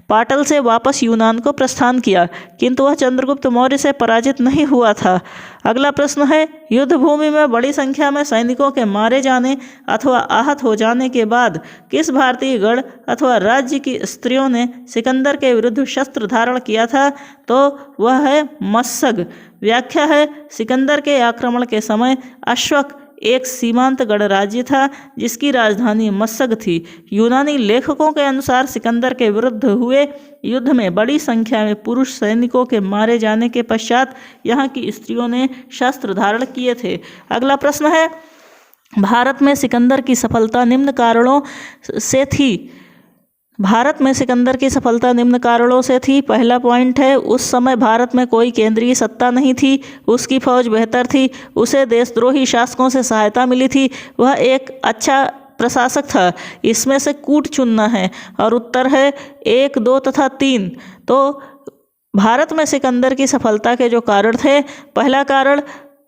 पाटल से वापस यूनान को प्रस्थान किया, किंतु वह चंद्रगुप्त मौर्य से पराजित नहीं हुआ था। अगला प्रश्न है, युद्ध भूमि में बड़ी संख्या में सैनिकों के मारे जाने अथवा आहत हो जाने के बाद किस भारतीय गढ़ अथवा राज्य की स्त्रियों ने सिकंदर के विरुद्ध शस्त्र धारण किया था? तो वह है मस्सग। व्याख्या है, सिकंदर के आक्रमण के समय अश्वक एक सीमांत गणराज्य था जिसकी राजधानी मस्सग थी। यूनानी लेखकों के अनुसार सिकंदर के विरुद्ध हुए युद्ध में बड़ी संख्या में पुरुष सैनिकों के मारे जाने के पश्चात यहाँ की स्त्रियों ने शस्त्र धारण किए थे। अगला प्रश्न है, भारत में सिकंदर की सफलता निम्न कारणों से थी। भारत में सिकंदर की सफलता निम्न कारणों से थी। पहला पॉइंट है, उस समय भारत में कोई केंद्रीय सत्ता नहीं थी, उसकी फौज बेहतर थी, उसे देशद्रोही शासकों से सहायता मिली थी, वह एक अच्छा प्रशासक था। इसमें से कूट चुनना है और उत्तर है 1, 2 तथा 3। तो भारत में सिकंदर की सफलता के जो कारण थे, पहला कारण,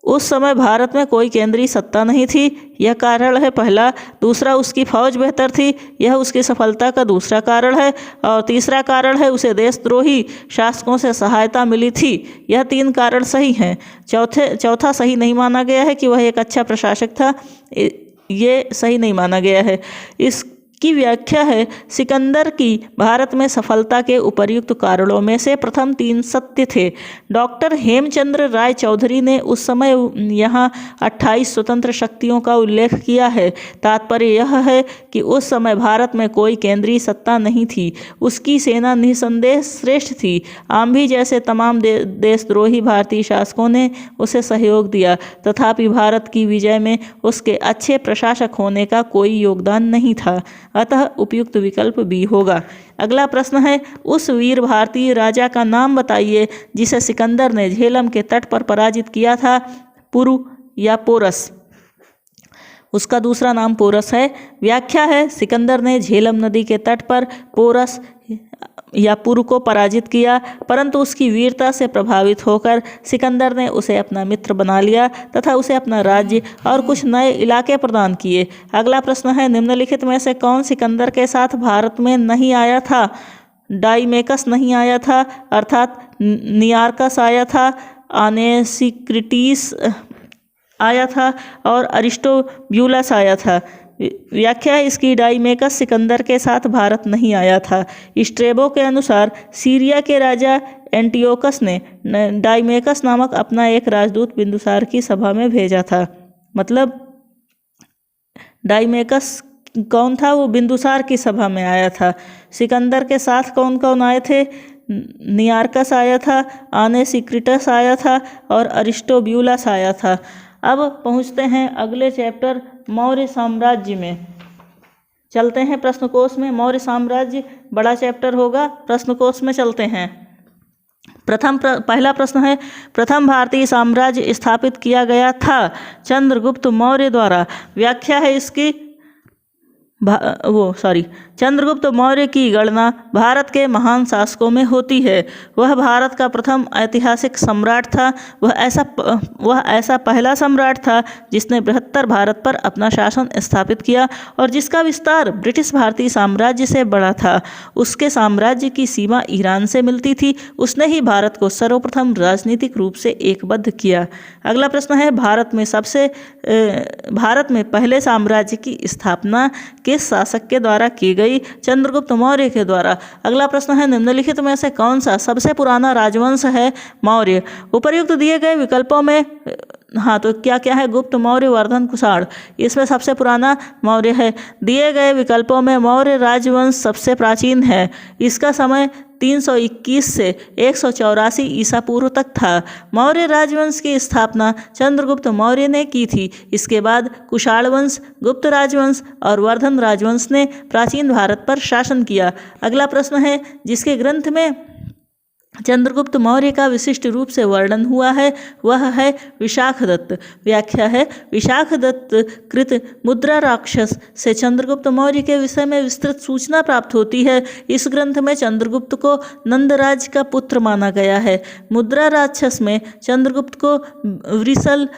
उस समय भारत में कोई केंद्रीय सत्ता नहीं थी, यह कारण है पहला। दूसरा, उसकी फौज बेहतर थी, यह उसकी सफलता का दूसरा कारण है। और तीसरा कारण है, उसे देशद्रोही शासकों से सहायता मिली थी। यह 3 कारण सही हैं। चौथा सही नहीं माना गया है कि वह एक अच्छा प्रशासक था, ये सही नहीं माना गया है। इसकी व्याख्या है, सिकंदर की भारत में सफलता के उपर्युक्त कारणों में से प्रथम 3 सत्य थे। डॉक्टर हेमचंद्र राय चौधरी ने उस समय यहाँ 28 स्वतंत्र शक्तियों का उल्लेख किया है। तात्पर्य यह है कि उस समय भारत में कोई केंद्रीय सत्ता नहीं थी, उसकी सेना निसंदेह श्रेष्ठ थी। आम्भी जैसे तमाम देशद्रोही भारतीय शासकों ने उसे सहयोग दिया, तथापि भारत की विजय में उसके अच्छे प्रशासक होने का कोई योगदान नहीं था। अतः उपयुक्त विकल्प बी होगा। अगला प्रश्न है, उस वीर भारतीय राजा का नाम बताइए जिसे सिकंदर ने झेलम के तट पर पराजित किया था। पुरु या पोरस? उसका दूसरा नाम पोरस है। व्याख्या है, सिकंदर ने झेलम नदी के तट पर पोरस या पुरु को पराजित किया, परंतु उसकी वीरता से प्रभावित होकर सिकंदर ने उसे अपना मित्र बना लिया तथा उसे अपना राज्य और कुछ नए इलाके प्रदान किए। अगला प्रश्न है, निम्नलिखित में से कौन सिकंदर के साथ भारत में नहीं आया था? डाइमेकस नहीं आया था, अर्थात नियार्कस आया था, आनेसिक्रिटीस आया था और अरिस्टोब्यूलस आया था। व्याख्या है इसकी, डाइमेकस सिकंदर के साथ भारत नहीं आया था। स्ट्रेबो के अनुसार सीरिया के राजा एंटियोकस ने डाइमेकस नामक अपना एक राजदूत बिंदुसार की सभा में भेजा था। मतलब डाइमेकस कौन था? वो बिंदुसार की सभा में आया था। सिकंदर के साथ कौन कौन आए थे? नियार्कस आया था, आनेसिक्रिटस आया था और अरिस्टोब्यूलस आया था। अब पहुंचते हैं अगले चैप्टर मौर्य साम्राज्य में। चलते हैं प्रश्नकोश में। मौर्य साम्राज्य बड़ा चैप्टर होगा, प्रश्नकोश में चलते हैं। पहला प्रश्न है, प्रथम भारतीय साम्राज्य स्थापित किया गया था चंद्रगुप्त मौर्य द्वारा। व्याख्या है इसकी, चंद्रगुप्त मौर्य की गणना भारत के महान शासकों में होती है। वह भारत का प्रथम ऐतिहासिक सम्राट था। वह ऐसा पहला सम्राट था जिसने बृहत्तर भारत पर अपना शासन स्थापित किया और जिसका विस्तार ब्रिटिश भारतीय साम्राज्य से बड़ा था। उसके साम्राज्य की सीमा ईरान से मिलती थी। उसने ही भारत को सर्वप्रथम राजनीतिक रूप से एकबद्ध किया। अगला प्रश्न है, भारत में पहले साम्राज्य की स्थापना किस शासक के द्वारा की गई? चंद्रगुप्त मौर्य के द्वारा। अगला प्रश्न है, निम्नलिखित में से कौन सा सबसे पुराना राजवंश है? मौर्य। उपर्युक्त दिए गए विकल्पों में तो क्या क्या है? गुप्त, मौर्य, वर्धन, कुषाण। इसमें सबसे पुराना मौर्य है। दिए गए विकल्पों में मौर्य राजवंश सबसे प्राचीन है। इसका समय 321 से 184 ईसा पूर्व तक था। मौर्य राजवंश की स्थापना चंद्रगुप्त मौर्य ने की थी। इसके बाद कुषाण वंश, गुप्त राजवंश और वर्धन राजवंश ने प्राचीन भारत पर शासन किया। अगला प्रश्न है, जिसके ग्रंथ में चंद्रगुप्त मौर्य का विशिष्ट रूप से वर्णन हुआ है वह है विशाखदत्त। व्याख्या है, विशाखदत्त कृत मुद्रा राक्षस से चंद्रगुप्त मौर्य के विषय में विस्तृत सूचना प्राप्त होती है। इस ग्रंथ में चंद्रगुप्त को नंदराज का पुत्र माना गया है। मुद्रा राक्षस में चंद्रगुप्त को वृषल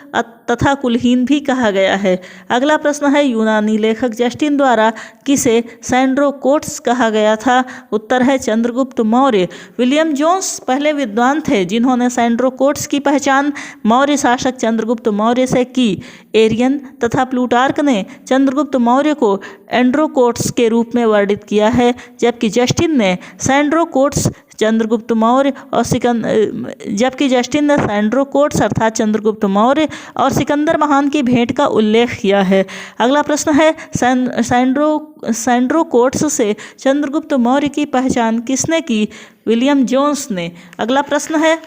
तथा कुलहीन भी कहा गया है। अगला प्रश्न है, यूनानी लेखक जस्टिन द्वारा किसे सैंड्रोकोट्स कहा गया था? उत्तर है चंद्रगुप्त मौर्य। विलियम जोन्स पहले विद्वान थे जिन्होंने सैंड्रोकोट्स की पहचान मौर्य शासक चंद्रगुप्त मौर्य से की। एरियन तथा प्लूटार्क ने चंद्रगुप्त मौर्य को एंड्रोकोट्स के रूप में वर्णित किया है, जबकि जस्टिन ने सैंड्रोकोट्स चंद्रगुप्त मौर्य अर्थात चंद्रगुप्त मौर्य और सिकंदर महान की भेंट का उल्लेख किया है। अगला प्रश्न है, सैंड्रोकोट्स से चंद्रगुप्त मौर्य की पहचान किसने की? विलियम जोन्स ने। अगला प्रश्न है,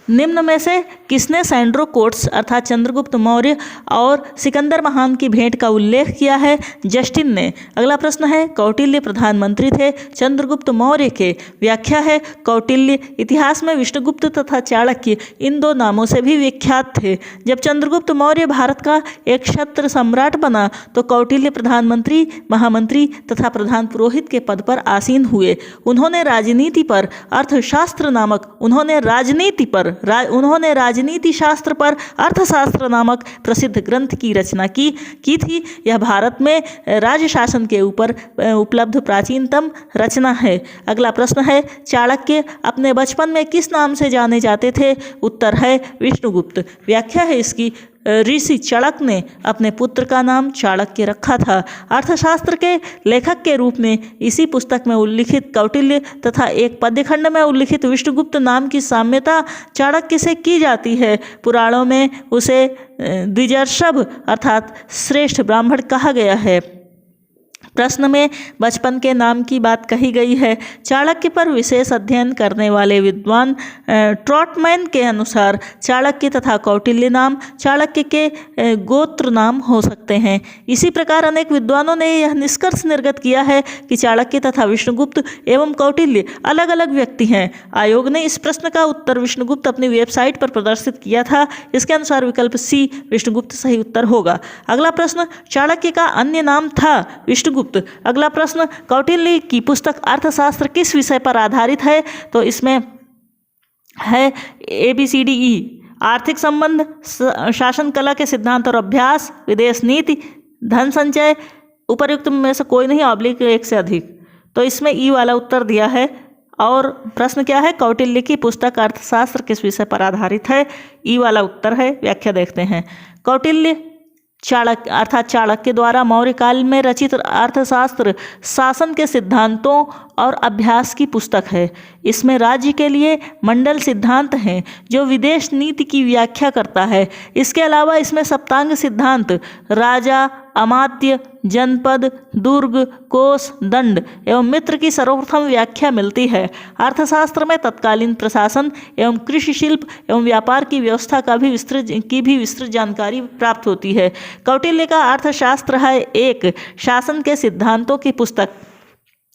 निम्न में से किसने सैंड्रोकोट्स अर्थात चंद्रगुप्त मौर्य और सिकंदर महान की भेंट का उल्लेख किया है? जस्टिन ने। अगला प्रश्न है, कौटिल्य प्रधानमंत्री थे चंद्रगुप्त मौर्य के। व्याख्या है, कौटिल्य इतिहास में विष्णुगुप्त तथा चाणक्य इन दो नामों से भी विख्यात थे। जब चंद्रगुप्त मौर्य भारत का एक क्षत्र सम्राट बना तो कौटिल्य प्रधानमंत्री, महामंत्री तथा प्रधान पुरोहित के पद पर आसीन हुए। उन्होंने राजनीति शास्त्र पर अर्थशास्त्र नामक प्रसिद्ध ग्रंथ की रचना की थी। यह भारत में राज्य शासन के ऊपर उपलब्ध प्राचीनतम रचना है। अगला प्रश्न है, चाणक्य अपने बचपन में किस नाम से जाने जाते थे? उत्तर है विष्णुगुप्त। व्याख्या है इसकी, ऋषि चणक ने अपने पुत्र का नाम चाणक्य रखा था। अर्थशास्त्र के लेखक के रूप में इसी पुस्तक में उल्लिखित कौटिल्य तथा एक पद्यखंड में उल्लिखित विष्णुगुप्त नाम की साम्यता चाणक्य से की जाती है। पुराणों में उसे द्विजर्षभ अर्थात श्रेष्ठ ब्राह्मण कहा गया है। प्रश्न में बचपन के नाम की बात कही गई है। चाणक्य पर विशेष अध्ययन करने वाले विद्वान ट्रॉटमैन के अनुसार चाणक्य तथा कौटिल्य नाम चाणक्य के गोत्र नाम हो सकते हैं। इसी प्रकार अनेक विद्वानों ने यह निष्कर्ष निर्गत किया है कि चाणक्य तथा विष्णुगुप्त एवं कौटिल्य अलग अलग व्यक्ति हैं। आयोग ने इस प्रश्न का उत्तर विष्णुगुप्त अपनी वेबसाइट पर प्रदर्शित किया था। इसके अनुसार विकल्प सी विष्णुगुप्त सही उत्तर होगा। अगला प्रश्न, चाणक्य का अन्य नाम था विष्णुगुप्त। अगला प्रश्न, कौटिल्य की पुस्तक अर्थशास्त्र किस विषय पर आधारित है? तो इसमें है ABCDE, आर्थिक संबंध, शासन कला के सिद्धांत और अभ्यास, विदेश नीति, धन संचय। उपर्युक्त में से कोई नहीं, ऑब्लिक एक से अधिक। तो इसमें ई वाला उत्तर दिया है। और प्रश्न क्या है, कौटिल्य की पुस्तक अर्थशास्त्र किस विषय पर आधारित है? ई वाला उत्तर है। व्याख्या देखते हैं, कौटिल्य चाणक्य द्वारा मौर्य काल में रचित अर्थशास्त्र शासन के सिद्धांतों और अभ्यास की पुस्तक है। इसमें राज्य के लिए मंडल सिद्धांत हैं जो विदेश नीति की व्याख्या करता है। इसके अलावा इसमें सप्तांग सिद्धांत, राजा, अमात्य, जनपद, दुर्ग, कोष, दंड एवं मित्र की सर्वप्रथम व्याख्या मिलती है। अर्थशास्त्र में तत्कालीन प्रशासन एवं कृषि, शिल्प एवं व्यापार की व्यवस्था का भी विस्तृत जानकारी प्राप्त होती है। कौटिल्य का अर्थशास्त्र है एक शासन के सिद्धांतों की पुस्तक।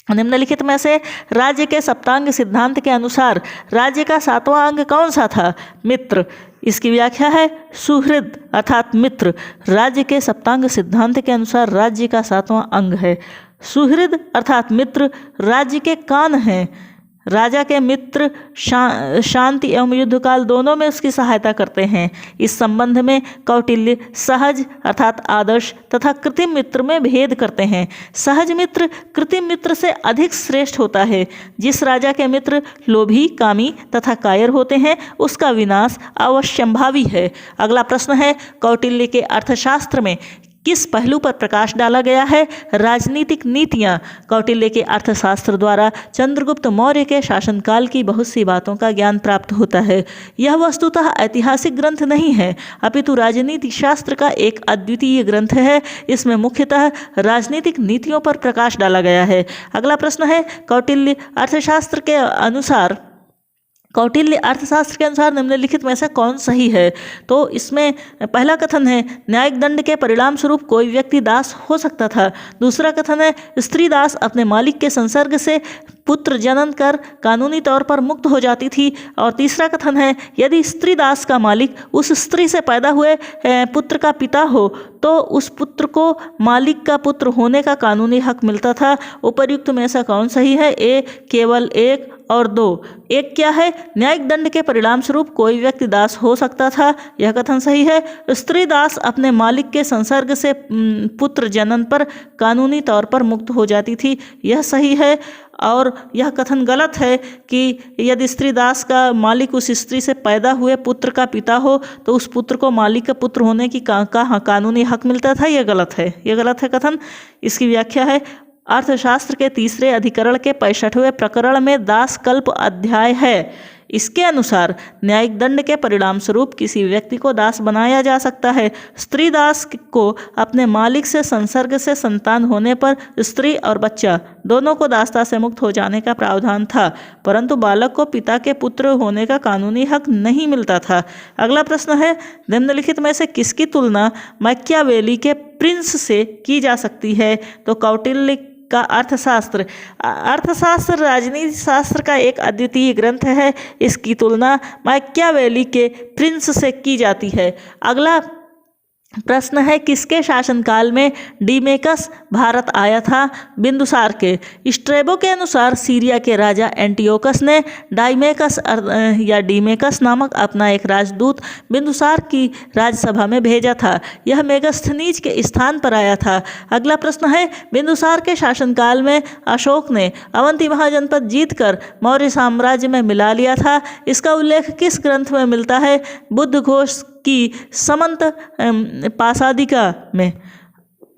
निम्नलिखित में से राज्य के सप्तांग सिद्धांत के अनुसार राज्य का 7वां अंग कौन सा था? मित्र। इसकी व्याख्या है सुहृद अर्थात मित्र। राज्य के सप्तांग सिद्धांत के अनुसार राज्य का 7वां अंग है। सुहृद अर्थात मित्र राज्य के कान हैं। राजा के मित्र शांति एवं युद्धकाल दोनों में उसकी सहायता करते हैं। इस संबंध में कौटिल्य सहज अर्थात आदर्श तथा कृत्रिम मित्र में भेद करते हैं। सहज मित्र कृत्रिम मित्र से अधिक श्रेष्ठ होता है। जिस राजा के मित्र लोभी, कामी तथा कायर होते हैं उसका विनाश अवश्यंभावी है। अगला प्रश्न है, कौटिल्य के अर्थशास्त्र में किस पहलू पर प्रकाश डाला गया है? राजनीतिक नीतियाँ। कौटिल्य के अर्थशास्त्र द्वारा चंद्रगुप्त मौर्य के शासनकाल की बहुत सी बातों का ज्ञान प्राप्त होता है। यह वस्तुतः ऐतिहासिक ग्रंथ नहीं है, अपितु राजनीति शास्त्र का एक अद्वितीय ग्रंथ है। इसमें मुख्यतः राजनीतिक नीतियों पर प्रकाश डाला गया है। अगला प्रश्न है, कौटिल्य अर्थशास्त्र के अनुसार निम्नलिखित में से कौन सही है? तो इसमें पहला कथन है, न्यायिक दंड के परिणाम स्वरूप कोई व्यक्ति दास हो सकता था। दूसरा कथन है, स्त्री दास अपने मालिक के संसर्ग से पुत्र जनन कर कानूनी तौर पर मुक्त हो जाती थी। और तीसरा कथन है, यदि स्त्री दास का मालिक उस स्त्री से पैदा हुए पुत्र का पिता हो तो उस पुत्र को मालिक का पुत्र होने का कानूनी हक मिलता था। उपर्युक्त में ऐसा कौन सही है? ए केवल 1 और 2। एक क्या है? न्यायिक दंड के परिणाम स्वरूप कोई व्यक्ति दास हो सकता था, यह कथन सही है। स्त्री दास अपने मालिक के संसर्ग से पुत्र जनन पर कानूनी तौर पर मुक्त हो जाती थी, यह सही है। और यह कथन गलत है कि यदि स्त्री दास का मालिक उस स्त्री से पैदा हुए पुत्र का पिता हो तो उस पुत्र को मालिक का पुत्र होने की कानूनी हक मिलता था, यह गलत है। यह गलत है कथन। इसकी व्याख्या है, अर्थशास्त्र के तीसरे अधिकरण के 65वें प्रकरण में दासकल्प अध्याय है। इसके अनुसार न्यायिक दंड के परिणाम स्वरूप किसी व्यक्ति को दास बनाया जा सकता है। स्त्री दास को अपने मालिक से संसर्ग से संतान होने पर स्त्री और बच्चा दोनों को दासता से मुक्त हो जाने का प्रावधान था, परंतु बालक को पिता के पुत्र होने का कानूनी हक नहीं मिलता था। अगला प्रश्न है, निम्नलिखित में से किसकी तुलना मैकियावेली के प्रिंस से की जा सकती है? तो कौटिल्य का अर्थशास्त्र राजनीति शास्त्र का एक अद्वितीय ग्रंथ है। इसकी तुलना मैकियावेली के प्रिंस से की जाती है। अगला प्रश्न है, किसके शासनकाल में डीमेकस भारत आया था? बिंदुसार के। स्ट्रेबो के अनुसार सीरिया के राजा एंटियोकस ने डाइमेकस या डीमेकस नामक अपना एक राजदूत बिंदुसार की राजसभा में भेजा था। यह मेगास्थनीज के स्थान पर आया था। अगला प्रश्न है, बिंदुसार के शासनकाल में अशोक ने अवंती महाजनपद जीतकर मौर्य साम्राज्य में मिला लिया था। इसका उल्लेख किस ग्रंथ में मिलता है? बुद्धघोष की समंत पासादिका में।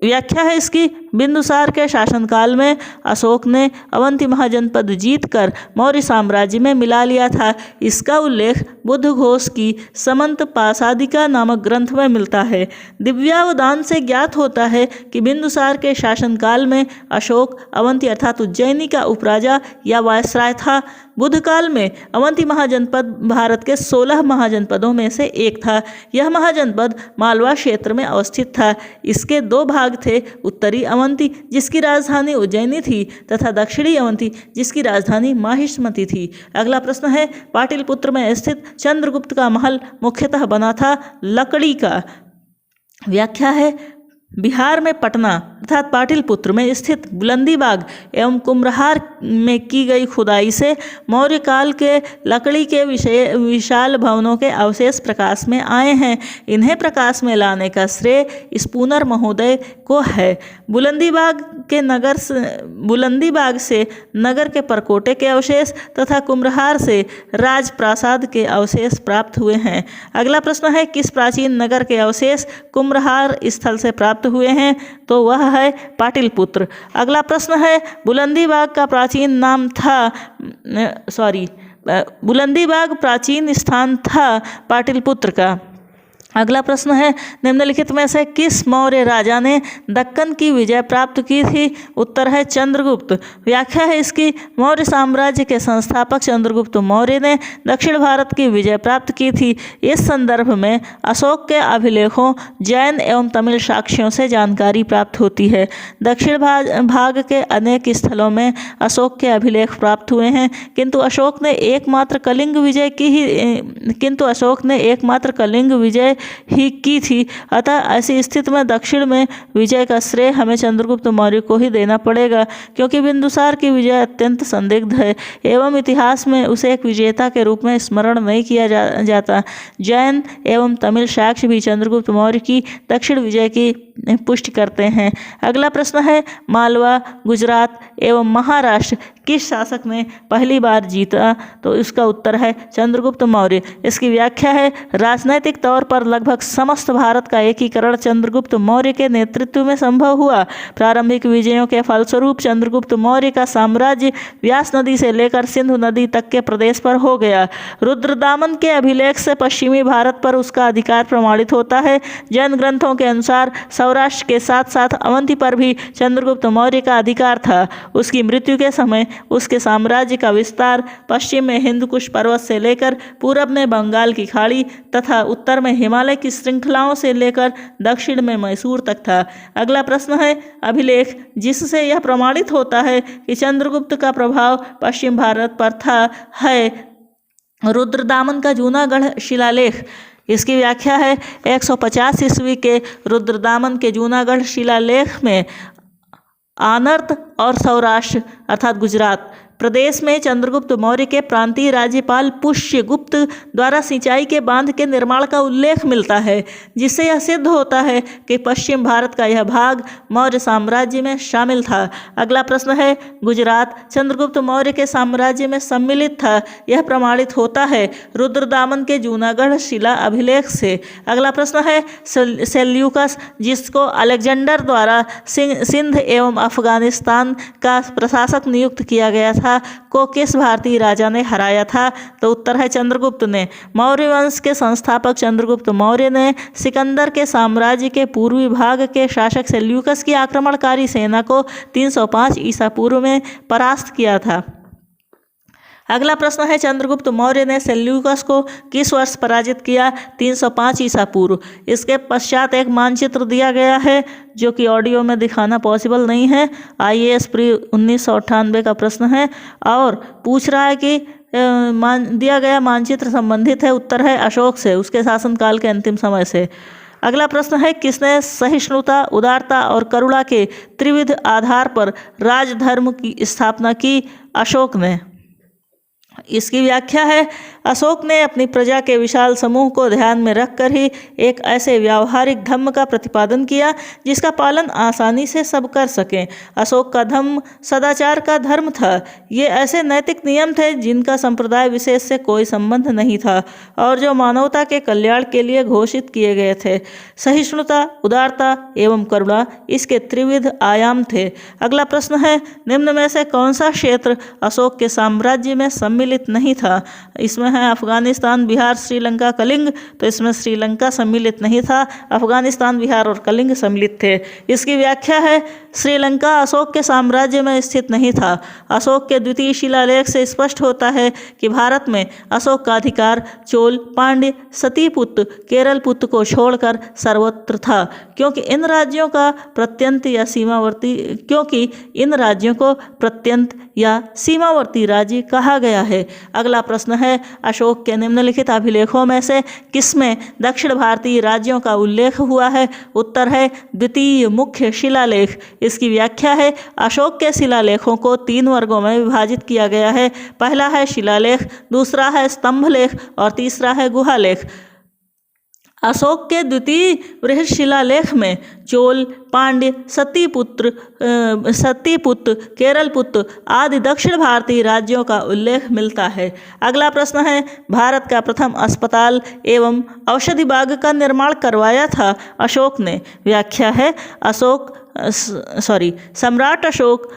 व्याख्या है इसकी, बिंदुसार के शासनकाल में अशोक ने अवंती महाजनपद जीतकर मौर्य साम्राज्य में मिला लिया था। इसका उल्लेख बुद्धघोष की समंत पासादिका नामक ग्रंथ में मिलता है। दिव्यावदान से ज्ञात होता है कि बिंदुसार के शासनकाल में अशोक अवंती अर्थात उज्जैनी का उपराजा या वायसराय था। बुद्धकाल में अवंती महाजनपद भारत के 16 महाजनपदों में से एक था। यह महाजनपद मालवा क्षेत्र में अवस्थित था। इसके 2 भाग थे, उत्तरी अवंती जिसकी राजधानी उज्जैनी थी तथा दक्षिणी अवंती जिसकी राजधानी माहिष्मती थी। अगला प्रश्न है, पाटलिपुत्र में स्थित चंद्रगुप्त का महल मुख्यतः बना था लकड़ी का। व्याख्या है, बिहार में पटना अर्थात पाटलिपुत्र में स्थित बुलंदी बाग एवं कुम्हरार में की गई खुदाई से मौर्य काल के लकड़ी के विशाल भवनों के अवशेष प्रकाश में आए हैं। इन्हें प्रकाश में लाने का श्रेय स्पूनर महोदय को है। बुलंदी बाग से नगर के परकोटे के अवशेष तथा कुम्हरार से राजप्रासाद के अवशेष प्राप्त हुए हैं। अगला प्रश्न है, किस प्राचीन नगर के अवशेष कुम्हरार स्थल से प्राप्त हुए हैं? तो वह है पाटलिपुत्र। अगला प्रश्न है, बुलंदी बाग प्राचीन स्थान था पाटलिपुत्र का। अगला प्रश्न है, निम्नलिखित में से किस मौर्य राजा ने दक्कन की विजय प्राप्त की थी? उत्तर है चंद्रगुप्त। व्याख्या है इसकी, मौर्य साम्राज्य के संस्थापक चंद्रगुप्त मौर्य ने दक्षिण भारत की विजय प्राप्त की थी। इस संदर्भ में अशोक के अभिलेखों, जैन एवं तमिल साक्ष्यों से जानकारी प्राप्त होती है। दक्षिण भाग के अनेक स्थलों में अशोक के अभिलेख प्राप्त हुए हैं, किंतु अशोक ने एकमात्र कलिंग विजय ही की थी। अतः ऐसी स्थिति में दक्षिण में विजय का श्रेय हमें चंद्रगुप्त मौर्य को ही देना पड़ेगा, क्योंकि बिंदुसार की विजय अत्यंत संदिग्ध है एवं इतिहास में उसे एक विजेता के रूप में स्मरण नहीं किया जाता। जैन एवं तमिल साक्ष्य भी चंद्रगुप्त मौर्य की दक्षिण विजय की पुष्टि करते हैं। अगला प्रश्न है, मालवा, गुजरात एवं महाराष्ट्र किस शासक ने पहली बार जीता? तो इसका उत्तर है चंद्रगुप्त मौर्य। इसकी व्याख्या है, राजनैतिक तौर पर लगभग समस्त भारत का एकीकरण चंद्रगुप्त मौर्य के नेतृत्व में संभव हुआ। प्रारंभिक विजयों के फलस्वरूप चंद्रगुप्त मौर्य का साम्राज्य व्यास नदी से लेकर सिंधु नदी तक के प्रदेश पर हो गया। रुद्रदामन के अभिलेख से पश्चिमी भारत पर उसका अधिकार प्रमाणित होता है। जैन ग्रंथों के अनुसार सौराष्ट्र के साथ साथ अवंती पर भी चंद्रगुप्त मौर्य का अधिकार था। उसकी मृत्यु के समय उसके साम्राज्य का विस्तार पश्चिम में हिंदकुश पर्वत से लेकर पूरब में बंगाल की खाड़ी तथा उत्तर में हिमालय की श्रृंखलाओं से लेकर दक्षिण में मैसूर तक था। अगला प्रश्न है, अभिलेख जिससे यह प्रमाणित होता है कि चंद्रगुप्त का प्रभाव पश्चिम भारत पर था है रुद्रदामन का जूनागढ़ शिलालेख। इसकी व्याख्या है, 150 ईस्वी के रुद्रदामन के जूनागढ़ शिलालेख में आनर्त और सौराष्ट्र अर्थात गुजरात प्रदेश में चंद्रगुप्त मौर्य के प्रांतीय राज्यपाल पुष्यगुप्त द्वारा सिंचाई के बांध के निर्माण का उल्लेख मिलता है, जिससे यह सिद्ध होता है कि पश्चिम भारत का यह भाग मौर्य साम्राज्य में शामिल था। अगला प्रश्न है, गुजरात चंद्रगुप्त मौर्य के साम्राज्य में सम्मिलित था। यह प्रमाणित होता है रुद्रदामन के जूनागढ़ शिला अभिलेख से। अगला प्रश्न है, सेल्यूकस जिसको अलेक्जेंडर द्वारा सिंध एवं अफगानिस्तान का प्रशासक नियुक्त किया गया था को किस भारतीय राजा ने हराया था? तो उत्तर है चंद्रगुप्त ने। मौर्य वंश के संस्थापक चंद्रगुप्त मौर्य ने सिकंदर के साम्राज्य के पूर्वी भाग के शासक सेल्यूकस की आक्रमणकारी सेना को 305 ईसा पूर्व में परास्त किया था। अगला प्रश्न है, चंद्रगुप्त मौर्य ने सेल्यूकस को किस वर्ष पराजित किया? 305 ईसा पूर्व। इसके पश्चात एक मानचित्र दिया गया है जो कि ऑडियो में दिखाना पॉसिबल नहीं है। IAS प्री 1998 का प्रश्न है और पूछ रहा है कि दिया गया मानचित्र संबंधित है। उत्तर है अशोक से, उसके शासनकाल के अंतिम समय से। अगला प्रश्न है, किसने सहिष्णुता, उदारता और करुणा के त्रिविध आधार पर राजधर्म की स्थापना की? अशोक ने। इसकी व्याख्या है, अशोक ने अपनी प्रजा के विशाल समूह को ध्यान में रखकर ही एक ऐसे व्यावहारिक धर्म का प्रतिपादन किया जिसका पालन आसानी से सब कर सकें। अशोक का धर्म सदाचार का धर्म था। ये ऐसे नैतिक नियम थे जिनका संप्रदाय विशेष से कोई संबंध नहीं था और जो मानवता के कल्याण के लिए घोषित किए गए थे। सहिष्णुता, उदारता एवं करुणा इसके त्रिविध आयाम थे। अगला प्रश्न है, निम्न में से कौन सा क्षेत्र अशोक के साम्राज्य में सम्मिलित नहीं था? इसमें है अफगानिस्तान, बिहार, श्रीलंका, कलिंग। तो इसमें श्रीलंका सम्मिलित नहीं था, अफगानिस्तान, बिहार और कलिंग सम्मिलित थे। इसकी व्याख्या है, श्रीलंका अशोक के साम्राज्य में स्थित नहीं था। अशोक के द्वितीय शिलालेख से स्पष्ट होता है कि भारत में अशोक का अधिकार चोल, पांड्य, सतीपुत्र, केरलपुत्र को छोड़कर सर्वत्र था, क्योंकि इन राज्यों को प्रत्यंत या सीमावर्ती राज्य कहा गया है। अगला प्रश्न है, अशोक के निम्नलिखित अभिलेखों में से किसमें दक्षिण भारतीय राज्यों का उल्लेख हुआ है? उत्तर है द्वितीय मुख्य शिलालेख। इसकी व्याख्या है, अशोक के शिलालेखों को 3 वर्गों में विभाजित किया गया है। पहला है शिलालेख, दूसरा है स्तंभलेख और तीसरा है गुहालेख। अशोक के द्वितीय बृहद शिलालेख में चोल, पांड्य, सतीपुत्र, केरलपुत्र आदि दक्षिण भारतीय राज्यों का उल्लेख मिलता है। अगला प्रश्न है, भारत का प्रथम अस्पताल एवं औषधि बाग का निर्माण करवाया था अशोक ने। व्याख्या है, सम्राट अशोक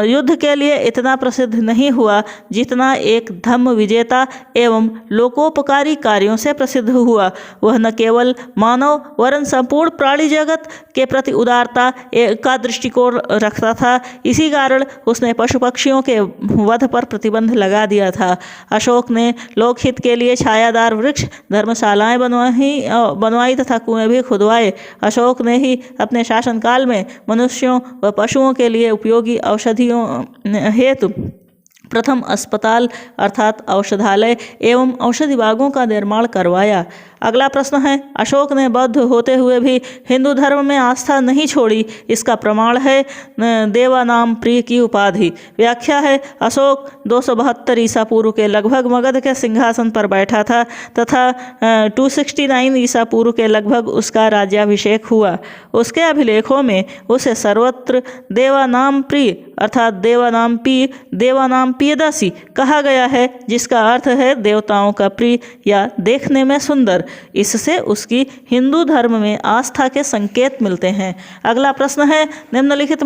युद्ध के लिए इतना प्रसिद्ध नहीं हुआ जितना एक धर्म विजेता एवं लोकोपकारी कार्यों से प्रसिद्ध हुआ। वह न केवल मानव वरन संपूर्ण प्राणी जगत के प्रति उदारता का दृष्टिकोण रखता था। इसी कारण उसने पशु पक्षियों के वध पर प्रतिबंध लगा दिया था। अशोक ने लोकहित के लिए छायादार वृक्ष, धर्मशालाएं बनवाई तथा कुएं भी खुदवाए। अशोक ने ही अपने शासनकाल में मनुष्यों व पशुओं के लिए उपयोगी औषधियों हेतु प्रथम अस्पताल अर्थात औषधालय एवं औषधि बागों का निर्माण करवाया। अगला प्रश्न है, अशोक ने बौद्ध होते हुए भी हिंदू धर्म में आस्था नहीं छोड़ी, इसका प्रमाण है देवानाम प्रिय की उपाधि। व्याख्या है, अशोक 272 ईसा पूर्व के लगभग मगध के सिंहासन पर बैठा था तथा 269 ईसा पूर्व के लगभग उसका राज्याभिषेक हुआ। उसके अभिलेखों में उसे सर्वत्र देवानाम प्रिय अर्थात देवानाम प्रियदर्शी कहा गया है, जिसका अर्थ है देवताओं का प्रिय या देखने में सुंदर। इससे उसकी हिंदू धर्म में आस्था के संकेत मिलते हैं। अगला प्रश्न है, निम्नलिखित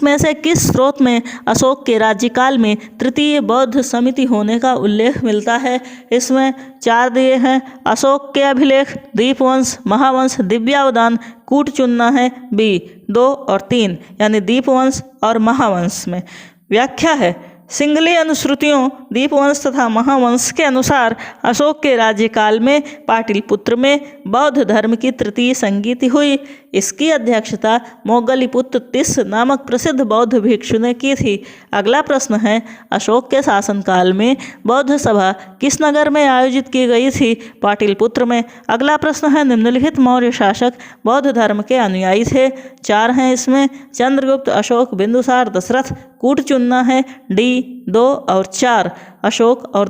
में से किस स्रोत में अशोक के राज्यकाल में तृतीय बौद्ध समिति होने का उल्लेख मिलता है? इसमें 4 दिए हैं। अशोक के अभिलेख, दीपवंश, महावंश, दिव्यावदान, कूट चुनना है बी 2 और 3 यानी दीपवंश और महावंश में। व्याख्या है, सिंगली अनुश्रुतियों दीपवंश तथा महावंश के अनुसार अशोक के राज्यकाल में पाटलिपुत्र में बौद्ध धर्म की तृतीय संगीति हुई। इसकी अध्यक्षता मोगलीपुत्र तिस्स नामक प्रसिद्ध बौद्ध भिक्षु ने की थी। अगला प्रश्न है, अशोक के शासनकाल में बौद्ध सभा किस नगर में आयोजित की गई थी? पाटलिपुत्र में। अगला प्रश्न है, निम्नलिखित मौर्य शासक बौद्ध धर्म के अनुयायी थे? 4 हैं इसमें, चंद्रगुप्त, अशोक, बिंदुसार, दशरथ। कूट चुनना है डी 2 और 4। अशोक और